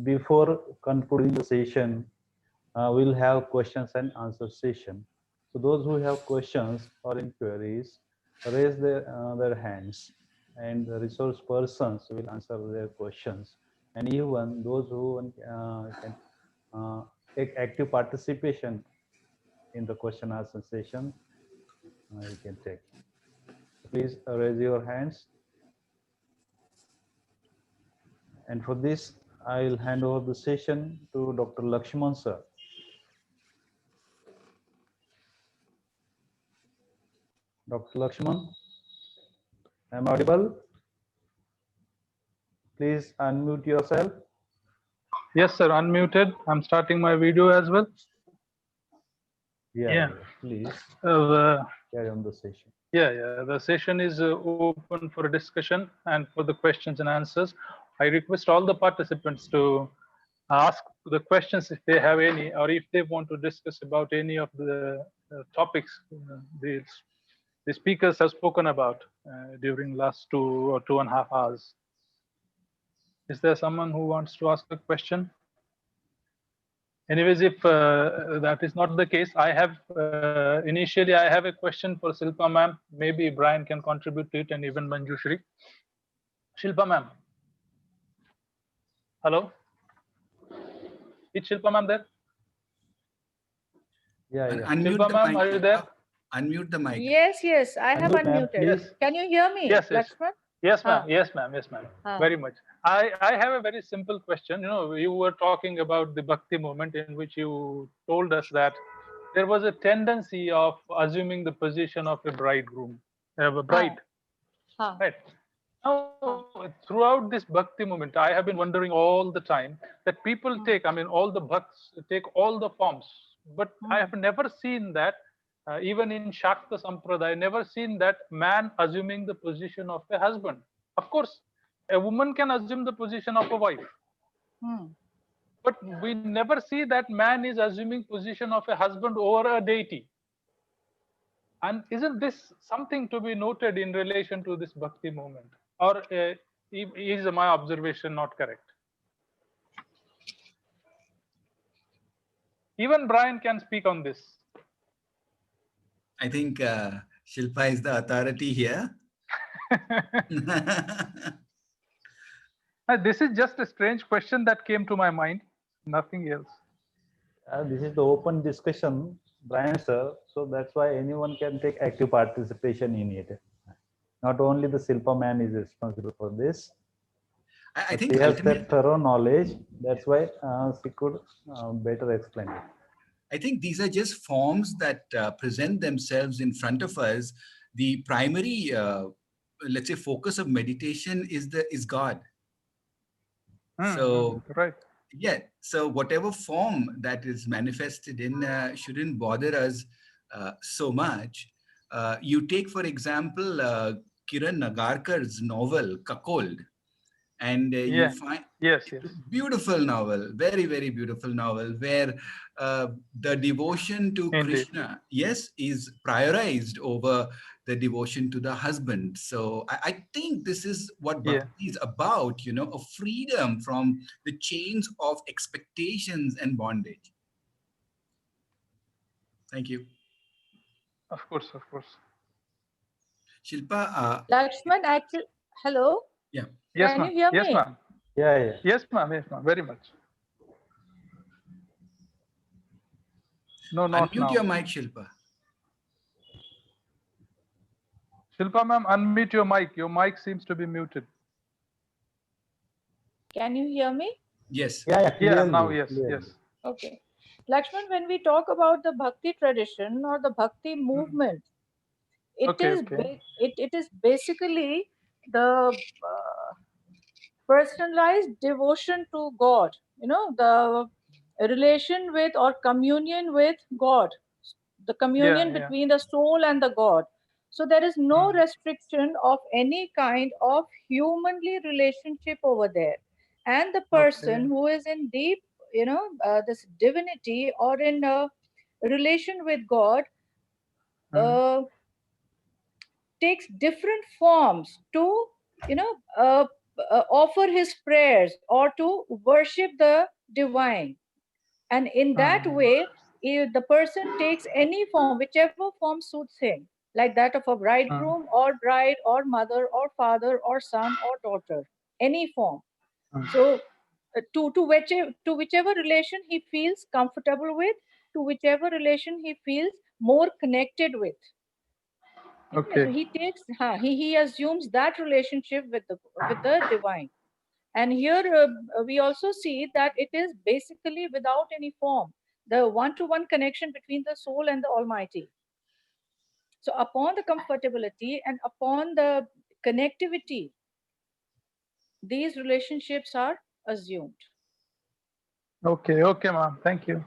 before concluding the session, we'll have questions and answer session. So those who have questions or inquiries, raise their hands, and the resource persons will answer their questions. And even those who can take active participation in the question answer session, you can take. Please raise your hands. And for this, I'll hand over the session to Dr. Lakshman sir. Dr. Lakshman, am I audible? Please unmute yourself. Yes, sir, unmuted. I'm starting my video as well. Yeah. Please carry on the session. Yeah, the session is open for discussion and for the questions and answers. I request all the participants to ask the questions if they have any, or if they want to discuss about any of the topics the speakers have spoken about during last 2 or 2.5 hours. Is there someone who wants to ask a question? Anyways, if that is not the case, I have initially I have a question for Shilpa ma'am. Maybe Brian can contribute to it, and even Manjushri. Shilpa ma'am. Hello? Is Shilpa ma'am there? Yeah. Shilpa ma'am, are you there? Unmute the mic. Yes, I have unmuted. Yes. Can you hear me? Yes. Lakshman? Yes, ma'am. Yes, ma'am. Very much. I have a very simple question. You know, you were talking about the Bhakti movement, in which you told us that there was a tendency of assuming the position of a bridegroom, a bride. Right. Now, throughout this Bhakti movement, I have been wondering all the time that people take, I mean, all the bhakts take all the forms, but I have never seen that, even in Shakta Sampradaya, never seen that man assuming the position of a husband. Of course, a woman can assume the position of a wife, but we never see that man is assuming position of a husband over a deity. And isn't this something to be noted in relation to this Bhakti movement? Or is my observation not correct? Even Brian can speak on this. I think Shilpa is the authority here. This is just a strange question that came to my mind, nothing else. This is the open discussion, Brian sir, so that's why anyone can take active participation in it. Not only the Shilpa man is responsible for this. I think she has ultimately, that thorough knowledge. That's why she could better explain it. I think these are just forms that present themselves in front of us. The primary, let's say, focus of meditation is God. So right. yeah, so whatever form that is manifested in shouldn't bother us so much. You take, for example, Kiran Nagarkar's novel Kakold, and you find Yes. it's a beautiful novel, very, very beautiful novel, where the devotion to Indeed. Krishna, yes, is prioritized over the devotion to the husband. So I think this is what bhakti is about, a freedom from the chains of expectations and bondage. Thank you. Of course. Shilpa. Lakshman, actually, hello? Yeah. Yes, Can ma'am. you hear Yes, me? ma'am. Yeah. Yes, ma'am. Very much. No, not Unmute now. your mic, Shilpa. Shilpa, ma'am, unmute your mic. Your mic seems to be muted. Can you hear me? Yes. Yeah, now yes. Okay. Lakshman, when we talk about the bhakti tradition or the bhakti movement, it is basically the personalized devotion to God, the relation with or communion with God, the communion between the soul and the God. So there is no restriction of any kind of humanly relationship over there. And the person who is in deep, this divinity or in a relation with God takes different forms to, offer his prayers or to worship the divine. And in that way, if the person takes any form, whichever form suits him, like that of a bridegroom or bride or mother or father or son or daughter, any form. So to whichever relation he feels comfortable with, to whichever relation he feels more connected with. So he takes, he assumes that relationship with the divine. And here we also see that it is basically without any form, the one-to-one connection between the soul and the Almighty. So upon the comfortability and upon the connectivity, these relationships are assumed. Okay, ma'am. Thank you.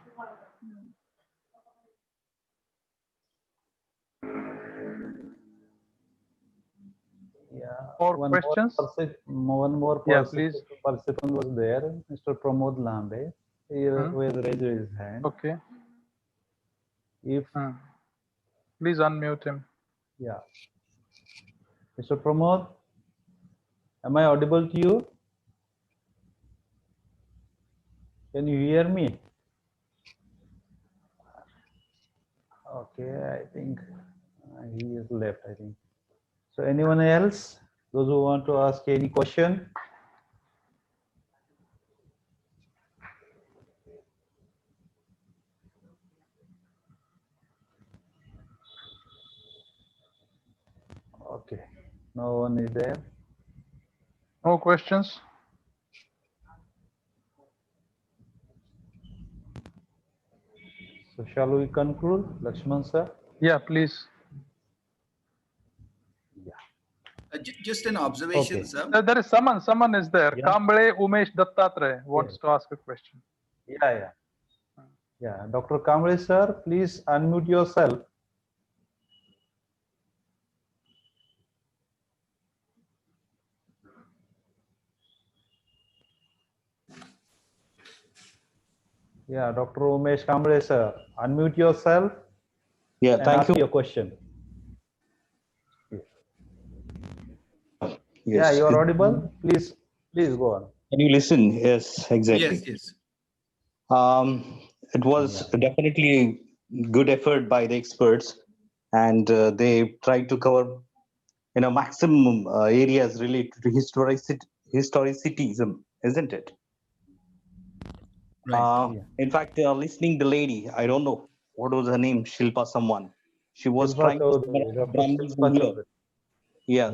More questions? One more participant was there, Mr. Pramod Lambe. He has raised his hand. Okay. If please unmute him. Yeah. Mr. Pramod, am I audible to you? Can you hear me? Okay, I think he is left, I think. So anyone else? Those who want to ask any question? Okay, no one is there. No questions? So shall we conclude, Lakshman sir? Yeah, please. Just an observation, sir. There is someone is there. Yeah. Kamble Umesh Dattatre wants to ask a question. Yeah, Dr. Kamble sir, please unmute yourself. Yeah, Dr. Umesh Kamble sir, unmute yourself. Yeah, thank you. Ask your question. Yes. Yeah, you are audible. Please go on. Can you listen? Yes, exactly. Yes. It was definitely good effort by the experts, and they tried to cover, maximum areas related to historicism, isn't it? Right. In fact, listening the lady, I don't know what was her name, Shilpa someone. She was Shilpa trying to Chaudhary, Dr. Shilpa Brahmanism here. Chaudhary. Yeah,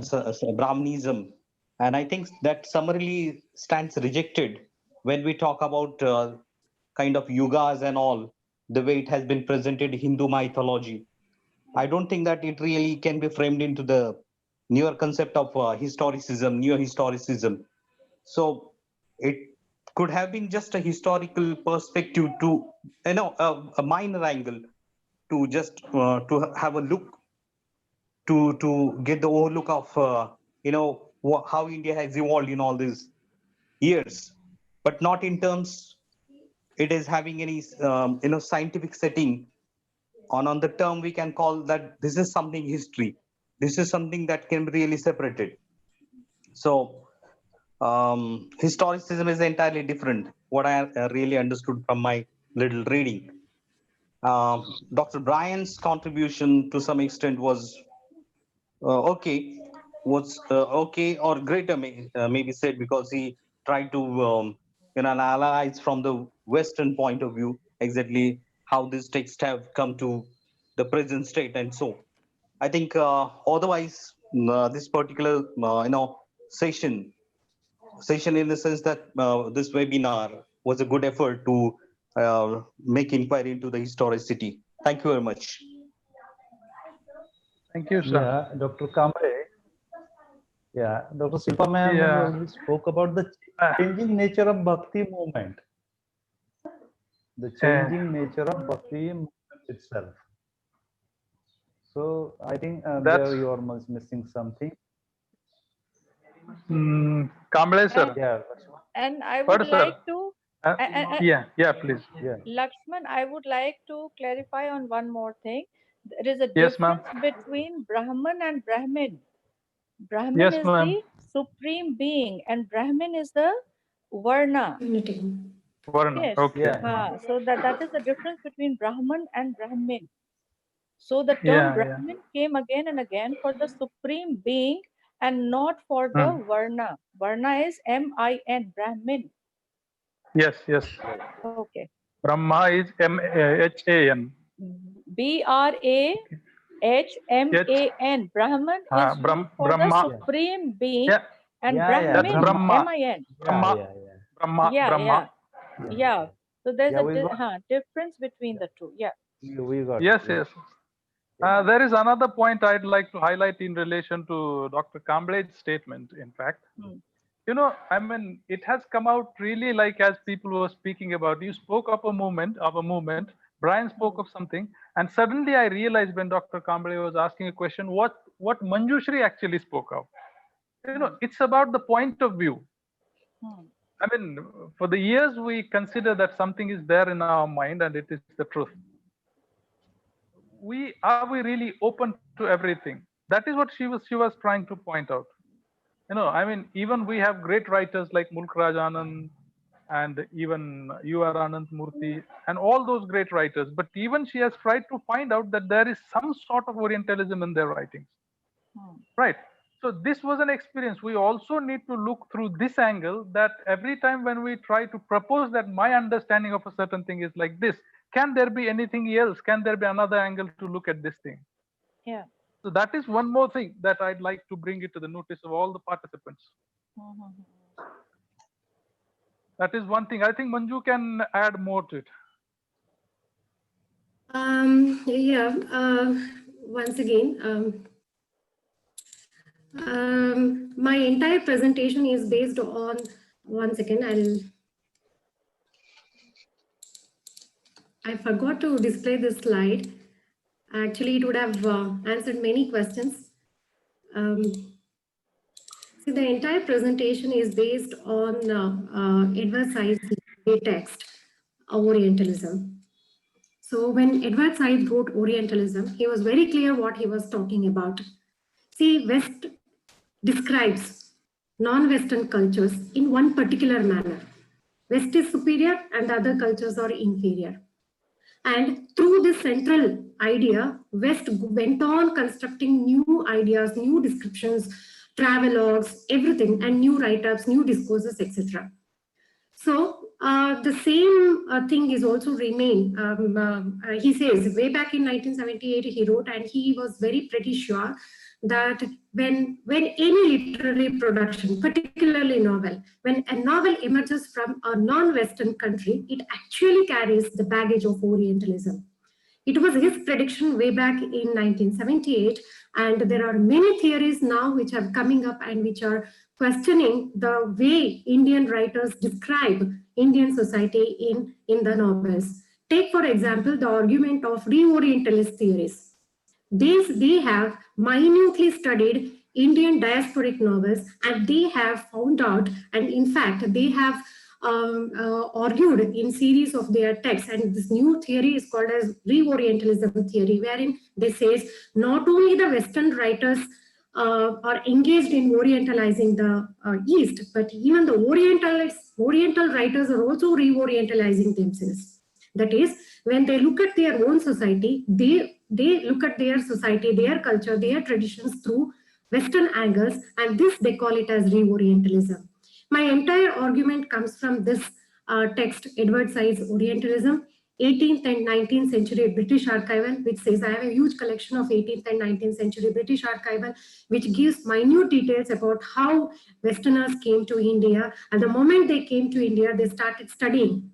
Brahmanism And I think that summarily stands rejected when we talk about kind of yugas and all, the way it has been presented in Hindu mythology. I don't think that it really can be framed into the newer concept of historicism, neo historicism. So it could have been just a historical perspective to, a minor angle to just to have a look to get the overlook of how India has evolved in all these years, but not in terms it is having any scientific setting. On the term we can call that this is something history. This is something that can be really separated. So historicism is entirely different. What I really understood from my little reading. Dr. Bryan's contribution to some extent was okay, was okay or greater, maybe said, because he tried to analyze from the Western point of view exactly how these texts have come to the present state, and so I think otherwise this particular session in the sense that this webinar was a good effort to make inquiry into the historicity. Thank you very much. Thank you, sir. Yeah, Dr. Kamble. Yeah, Dr. Silpa ma'am already spoke about the changing nature of Bhakti movement. The changing nature of Bhakti movement itself. So I think there you are missing something. Kamble sir. Yeah. And I would like to. Please. Yeah. Lakshman, I would like to clarify on one more thing. There is a Yes, ma'am. difference between Brahman and Brahmin. Brahmin Yes, is ma'am. the supreme being and Brahmin is the Varna. Varna. Yes. Okay. Yeah. So that is the difference between Brahman and Brahmin. So the term Brahmin came again and again for the supreme being and not for the Varna. Varna is M-I-N, Brahmin. Yes. Okay. Brahma is M-H-A-N. B-R-A-H-M-A-N. Brahman is used for the supreme being and Brahmin, M-I-N. Brahma. Yeah. So there's a difference between the two. Yeah. We got yes. There is another point I'd like to highlight in relation to Dr. Kamble's statement, in fact. I mean, it has come out really like as people were speaking about, you spoke of a movement, Brian spoke of something, and suddenly I realized when Dr. Kamble was asking a question, what Manjushri actually spoke of. It's about the point of view. I mean, for the years we consider that something is there in our mind and it is the truth. Are we really open to everything? That is what she was trying to point out. I mean, even we have great writers like Mulkraj Anand and even U.R. Anand Murthy and all those great writers. But even she has tried to find out that there is some sort of Orientalism in their writings. Right. So this was an experience. We also need to look through this angle, that every time when we try to propose that my understanding of a certain thing is like this, can there be anything else? Can there be another angle to look at this thing? Yeah. So that is one more thing that I'd like to bring it to the notice of all the participants. That is one thing. I think Manju can add more to it. Once again, my entire presentation is based on, one second, I forgot to display this slide. Actually, it would have answered many questions. See, the entire presentation is based on Edward Said's text, Orientalism. So when Edward Said wrote Orientalism, he was very clear what he was talking about. See, West describes non-Western cultures in one particular manner. West is superior and the other cultures are inferior. And through this central idea, West went on constructing new ideas, new descriptions, travelogues, everything, and new write-ups, new discourses, etc. So the same thing is also remain. He says way back in 1978 he wrote, and he was very pretty sure that when any literary production, particularly novel, when a novel emerges from a non-Western country, it actually carries the baggage of Orientalism. It was his prediction way back in 1978, and there are many theories now which are coming up and which are questioning the way Indian writers describe Indian society in the novels. Take, for example, the argument of reorientalist theories. They have minutely studied Indian diasporic novels, and they have found out, and in fact, they have argued in series of their texts, and this new theory is called as reorientalism theory, wherein they says not only the Western writers are engaged in orientalizing the East, but even the Oriental writers are also reorientalizing themselves. That is, when they look at their own society, they look at their society, their culture, their traditions through Western angles, and this they call it as reorientalism. My entire argument comes from this text, Edward Said's Orientalism, 18th and 19th century British archival, which says I have a huge collection of 18th and 19th century British archival, which gives minute details about how Westerners came to India. And the moment they came to India, they started studying,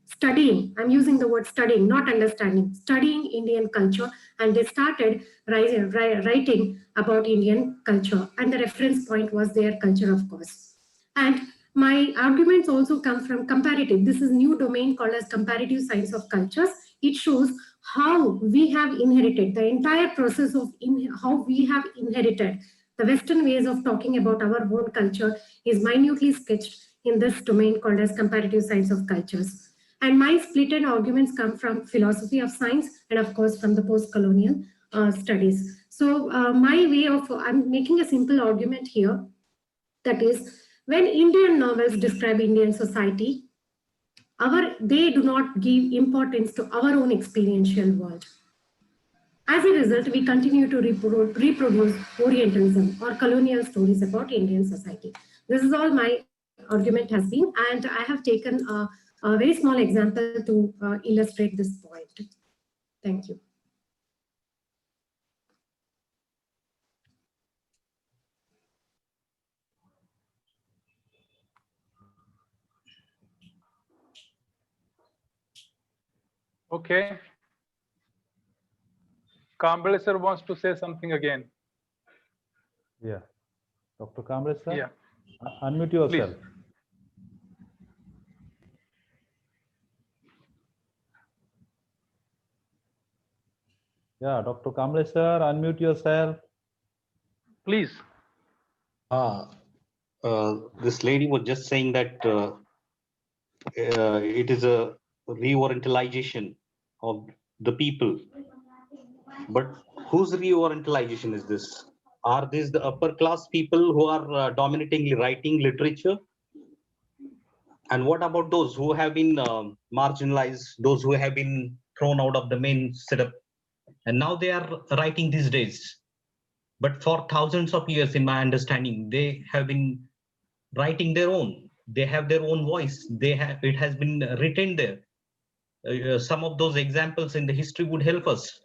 I'm using the word studying, not understanding, studying Indian culture, and they started writing about Indian culture. And the reference point was their culture, of course. And my arguments also come from comparative. This is new domain called as comparative science of cultures. It shows how we have inherited the entire process of how we have inherited the Western ways of talking about our own culture is minutely sketched in this domain called as comparative science of cultures. And my split-end arguments come from philosophy of science and of course from the post-colonial studies. So my way of, I'm making a simple argument here, that is, when Indian novels describe Indian society, they do not give importance to our own experiential world. As a result, we continue to reproduce Orientalism or colonial stories about Indian society. This is all my argument has been, and I have taken a very small example to illustrate this point. Thank you. Okay. Kamble sir wants to say something again. Yeah. Dr. Kamble sir, Yeah. Unmute yourself. Please. Yeah, Dr. Kamble sir, unmute yourself. Please. This lady was just saying that it is a reorientalization of the people. But whose reorientalization is this? Are these the upper class people who are dominatingly writing literature? And what about those who have been marginalized, those who have been thrown out of the main setup? And now they are writing these days. But for thousands of years, in my understanding, they have been writing their own. They have their own voice. It has been written there. Some of those examples in the history would help us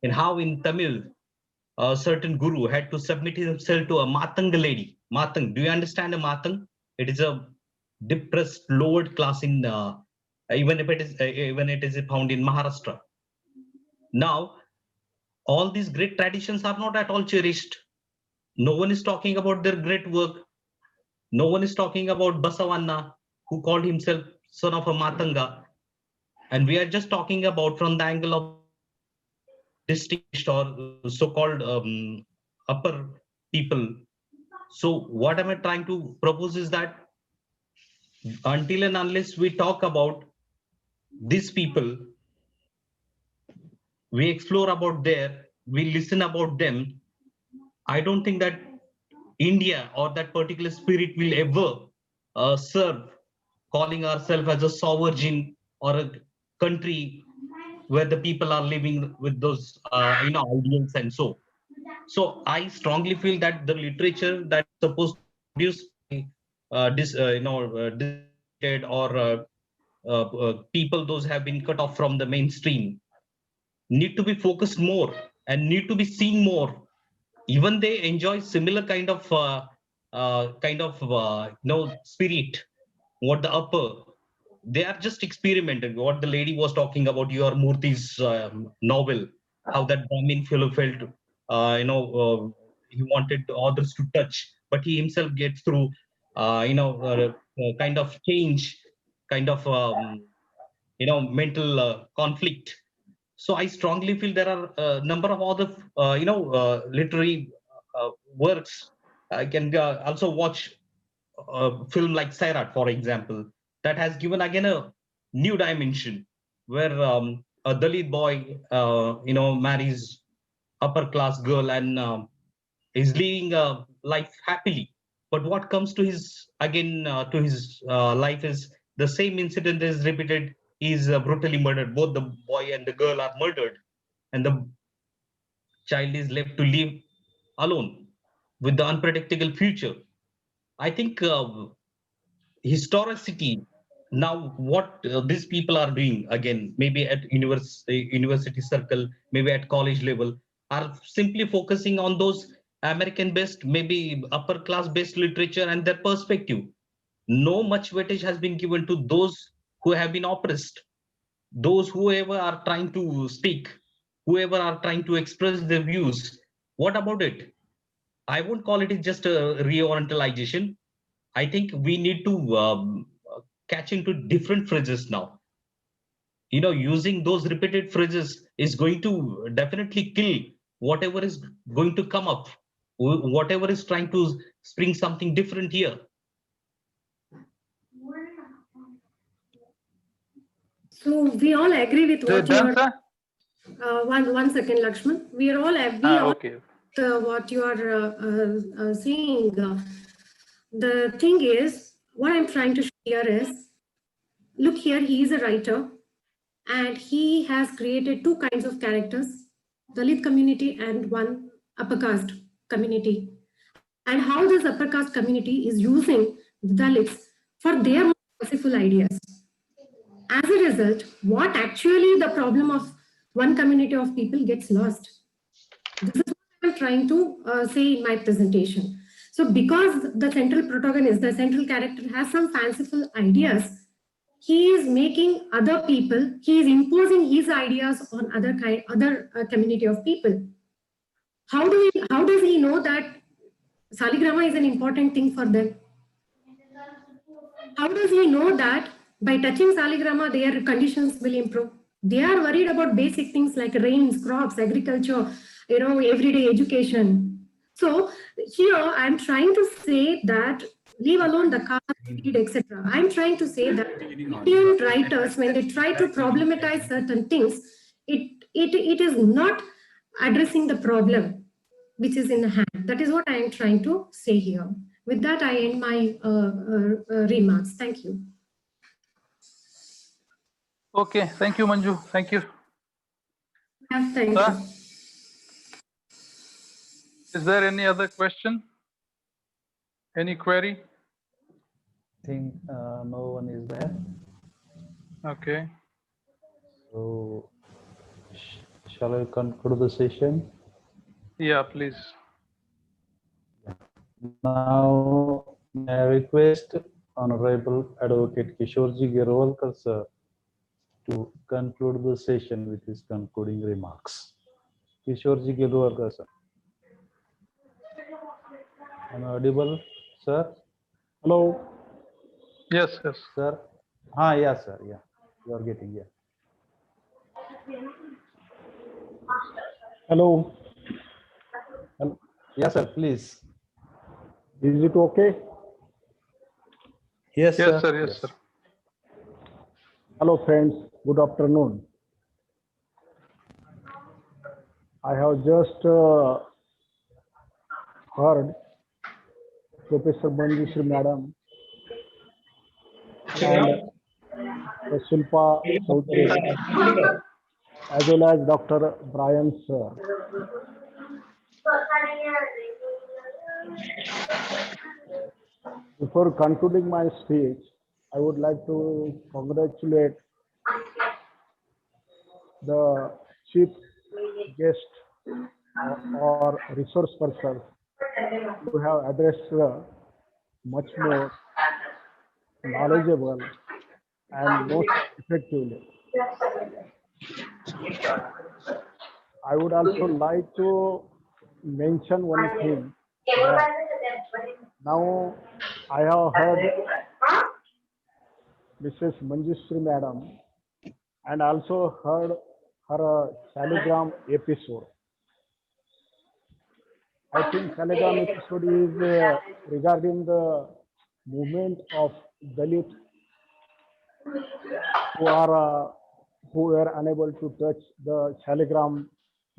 in how in Tamil, a certain guru had to submit himself to a Matang lady. Matang, do you understand a Matang? It is a depressed, lowered class in even it is found in Maharashtra. Now, all these great traditions are not at all cherished. No one is talking about their great work. No one is talking about Basavanna, who called himself son of a Matanga. And we are just talking about from the angle of distinguished or so-called upper people. So what am I trying to propose is that until and unless we talk about these people, we explore about we listen about them, I don't think that India or that particular spirit will ever serve calling ourselves as a sovereign or a country where the people are living with those ideals and so. So I strongly feel that the literature that's supposed to produce or people, those have been cut off from the mainstream, need to be focused more and need to be seen more. Even they enjoy similar kind of spirit. What the upper, they are just experimenting. What the lady was talking about, your Murthy's novel, how that Brahmin fellow felt, he wanted others to touch, but he himself gets through, kind of change, kind of, mental conflict. So I strongly feel there are a number of other, literary works. I can also watch a film like Sairat, for example, that has given again a new dimension where a Dalit boy, marries upper class girl and is living a life happily. But what comes to his to his life is the same incident is repeated. He's brutally murdered. Both the boy and the girl are murdered, and the child is left to live alone with the unpredictable future. I think historicity, now what these people are doing, again, maybe at university circle, maybe at college level, are simply focusing on those American based, maybe upper class based literature and their perspective. No much weightage has been given to those who have been oppressed, those whoever are trying to speak, whoever are trying to express their views. What about it? I won't call it just a reorientalization. I think we need to catch into different phrases now. Using those repeated phrases is going to definitely kill whatever is going to come up, whatever is trying to spring something different here. So we all agree with what you Done, are. sir? One second, Lakshman. We are all Okay. what you are saying. The thing is, what I'm trying to share is, look here, he is a writer and he has created two kinds of characters, Dalit community and one upper caste community. And how this upper caste community is using Dalits for their fanciful ideas. As a result, what actually the problem of one community of people gets lost. This is what I'm trying to say in my presentation. So because the central protagonist, the central character has some fanciful ideas, he is making other people, he is imposing his ideas on other community of people. How does he know that Saligrama is an important thing for them? How does he know that by touching Saligrama, their conditions will improve? They are worried about basic things like rains, crops, agriculture, everyday education. So here I'm trying to say that leave alone the caste, creed, etc. I'm trying to say that Indian writers, when they try to problematize certain things, it is not addressing the problem which is in hand. That is what I am trying to say here. With that, I end my remarks. Thank you. Okay. Thank you, Manju. Thank you. Yeah, thank Sir, you. is there any other question? Any query? I think no one is there. Okay. So, shall I conclude the session? Yeah, please. Now, may I request Honorable Advocate Kishorji Girwalkar sir to conclude the session with his concluding remarks. Kishorji Girwalkar sir. Am I audible, sir? Hello. Yes, yes. Sir? Yes, sir. Yeah, you are getting, yeah. Hello. Hello. Yes, sir, please. Is it okay? Yes, Yes, sir. sir. Yes, sir. Hello, friends. Good afternoon. I have just heard Professor Manjushri Madam and Shilpa Chaudhary, as well as Dr. Brian sir. Before concluding my speech, I would like to congratulate the chief guest or resource person who have addressed much more knowledgeable and most effectively. I would also like to mention one thing that now I have heard Mrs. Manjushri Madam and also heard her Saligram episode. I think Saligram episode is regarding the movement of Dalit who were unable to touch the Saligram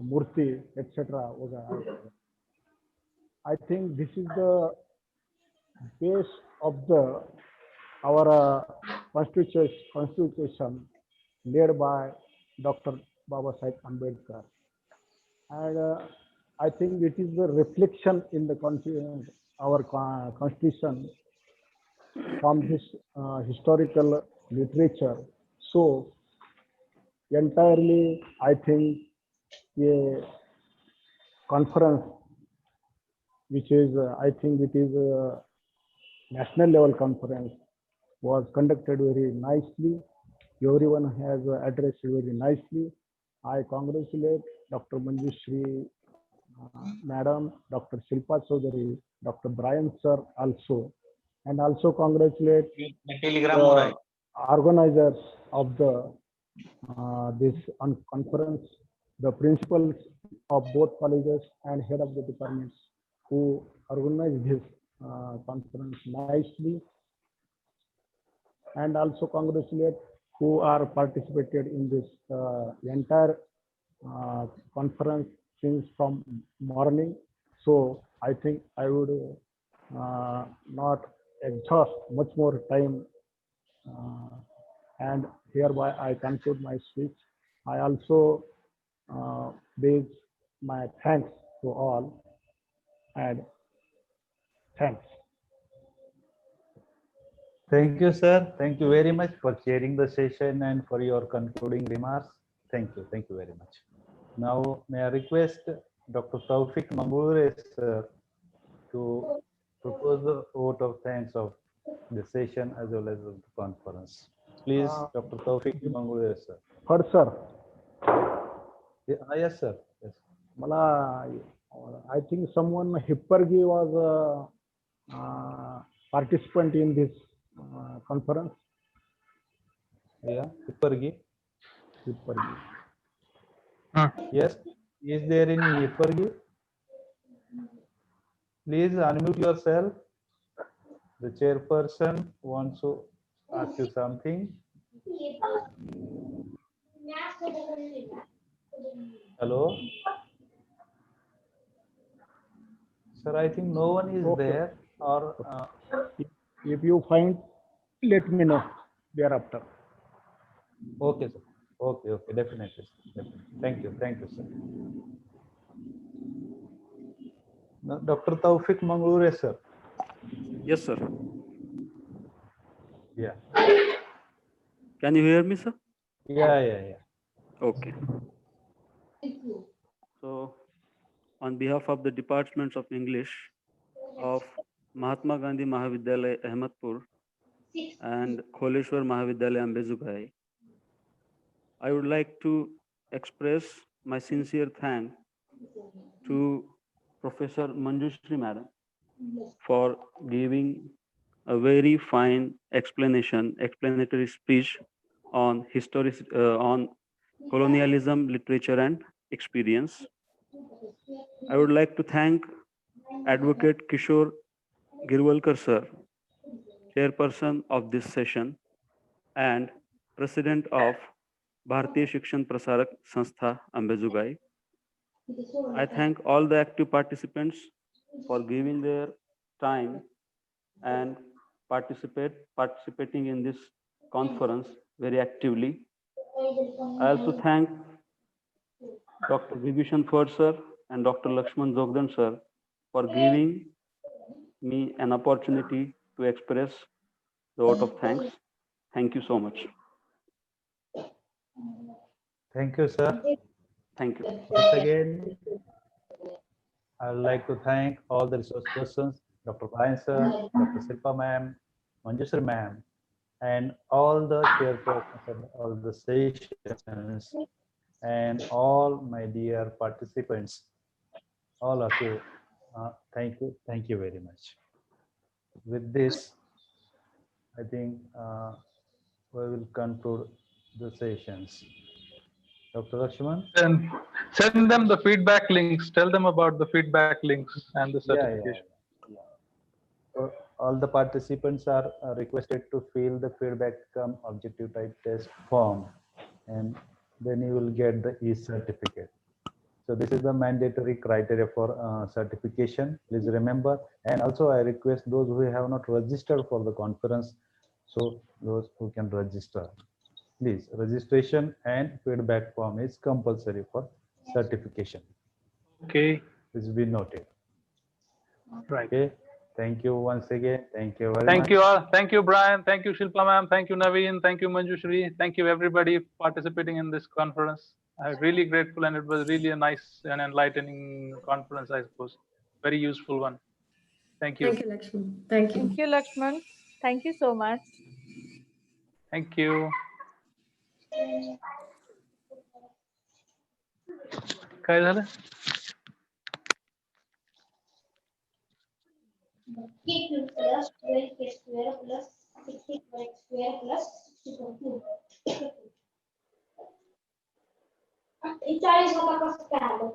Murti, etc. I think this is the base of the our constitution led by Dr. Baba Sahib Ambedkar, and I think it is the reflection in the our constitution from this historical literature. So entirely, I think a conference, which is I think it is a national level conference, was conducted very nicely. Everyone has addressed very nicely. I congratulate Dr. Manjushri Madam, Dr. Shilpa Chaudhary, Dr. Brian Sir also, and also congratulate the organizers of the this conference, the principals of both colleges and head of the departments who organized this conference nicely, and also congratulate who are participated in this entire conference since from morning. So I think I would not exhaust much more time, and hereby I conclude my speech. I also base my thanks to all, and thanks. Thank you, sir. Thank you very much for chairing the session and for your concluding remarks. Thank you. Thank you very much. Now, may I request Dr. Taufik Mangure, sir, to propose the vote of thanks of the session as well as of the conference. Please, Dr. Taufik Mangure, sir. First, sir. Yes, sir. Yes. I think someone Hippargi was a participant in this conference. Yeah, Hippargi. Hippargi. Yes. Is there any Hippargi? Please unmute yourself. The chairperson wants to ask you something. Hello? Sir, I think no one is there. Or if you find, let me know thereafter. Okay, sir. Okay, definitely. Thank you, sir. Now, Dr. Taufik Mangure, sir. Yes, sir. Yeah. Can you hear me, sir? Yeah. Okay. So, on behalf of the Departments of English of Mahatma Gandhi Mahavidyalaya Ahmedpur and Kholeshwar Mahavidyalaya Ambezugai, I would like to express my sincere thanks to Professor Manjushri Madam for giving a very fine explanatory speech on on colonialism, literature, and experience. I would like to thank Advocate Kishore Girwalkar sir, chairperson of this session and president of Bharatiya Shikshan Prasarak Sanstha Ambezugai. I thank all the active participants for giving their time and participating in this conference very actively. I also thank Dr. Vibhishan Ford sir and Dr. Lakshman Jogdan sir for giving me an opportunity to express the vote of thanks. Thank you so much. Thank you, sir. Thank you. Once again, I would like to thank all the resource persons, Dr. Brian sir, Dr. Silpa ma'am, Manjushri ma'am, and all the chairpersons of all the sessions, and all my dear participants, all of you. Thank you very much. With this, I think we will conclude the sessions. Dr. Lakshman? And send them the feedback links. Tell them about the feedback links and the certification. So all the participants are requested to fill the feedback objective type test form, and then you will get the e-certificate. So this is the mandatory criteria for certification. Please remember. And also I request those who have not registered for the conference, so those who can register. Please, registration and feedback form is compulsory for certification. Okay. Please be noted. Right. Okay. Thank you once again. Thank you very much. Thank you all. Thank you, Brian. Thank you, Shilpa ma'am. Thank you, Naveen. Thank you, Manjushri. Thank you, everybody participating in this conference. I'm really grateful, and it was really a nice and enlightening conference, I suppose. Very useful one. Thank you. Thank you, Lakshman. Thank you. Thank you, Lakshman. Thank you so much. Thank you. काय झालं? K plus 12K square plus 60K square plus 62. 40 होता कसं काय आलं?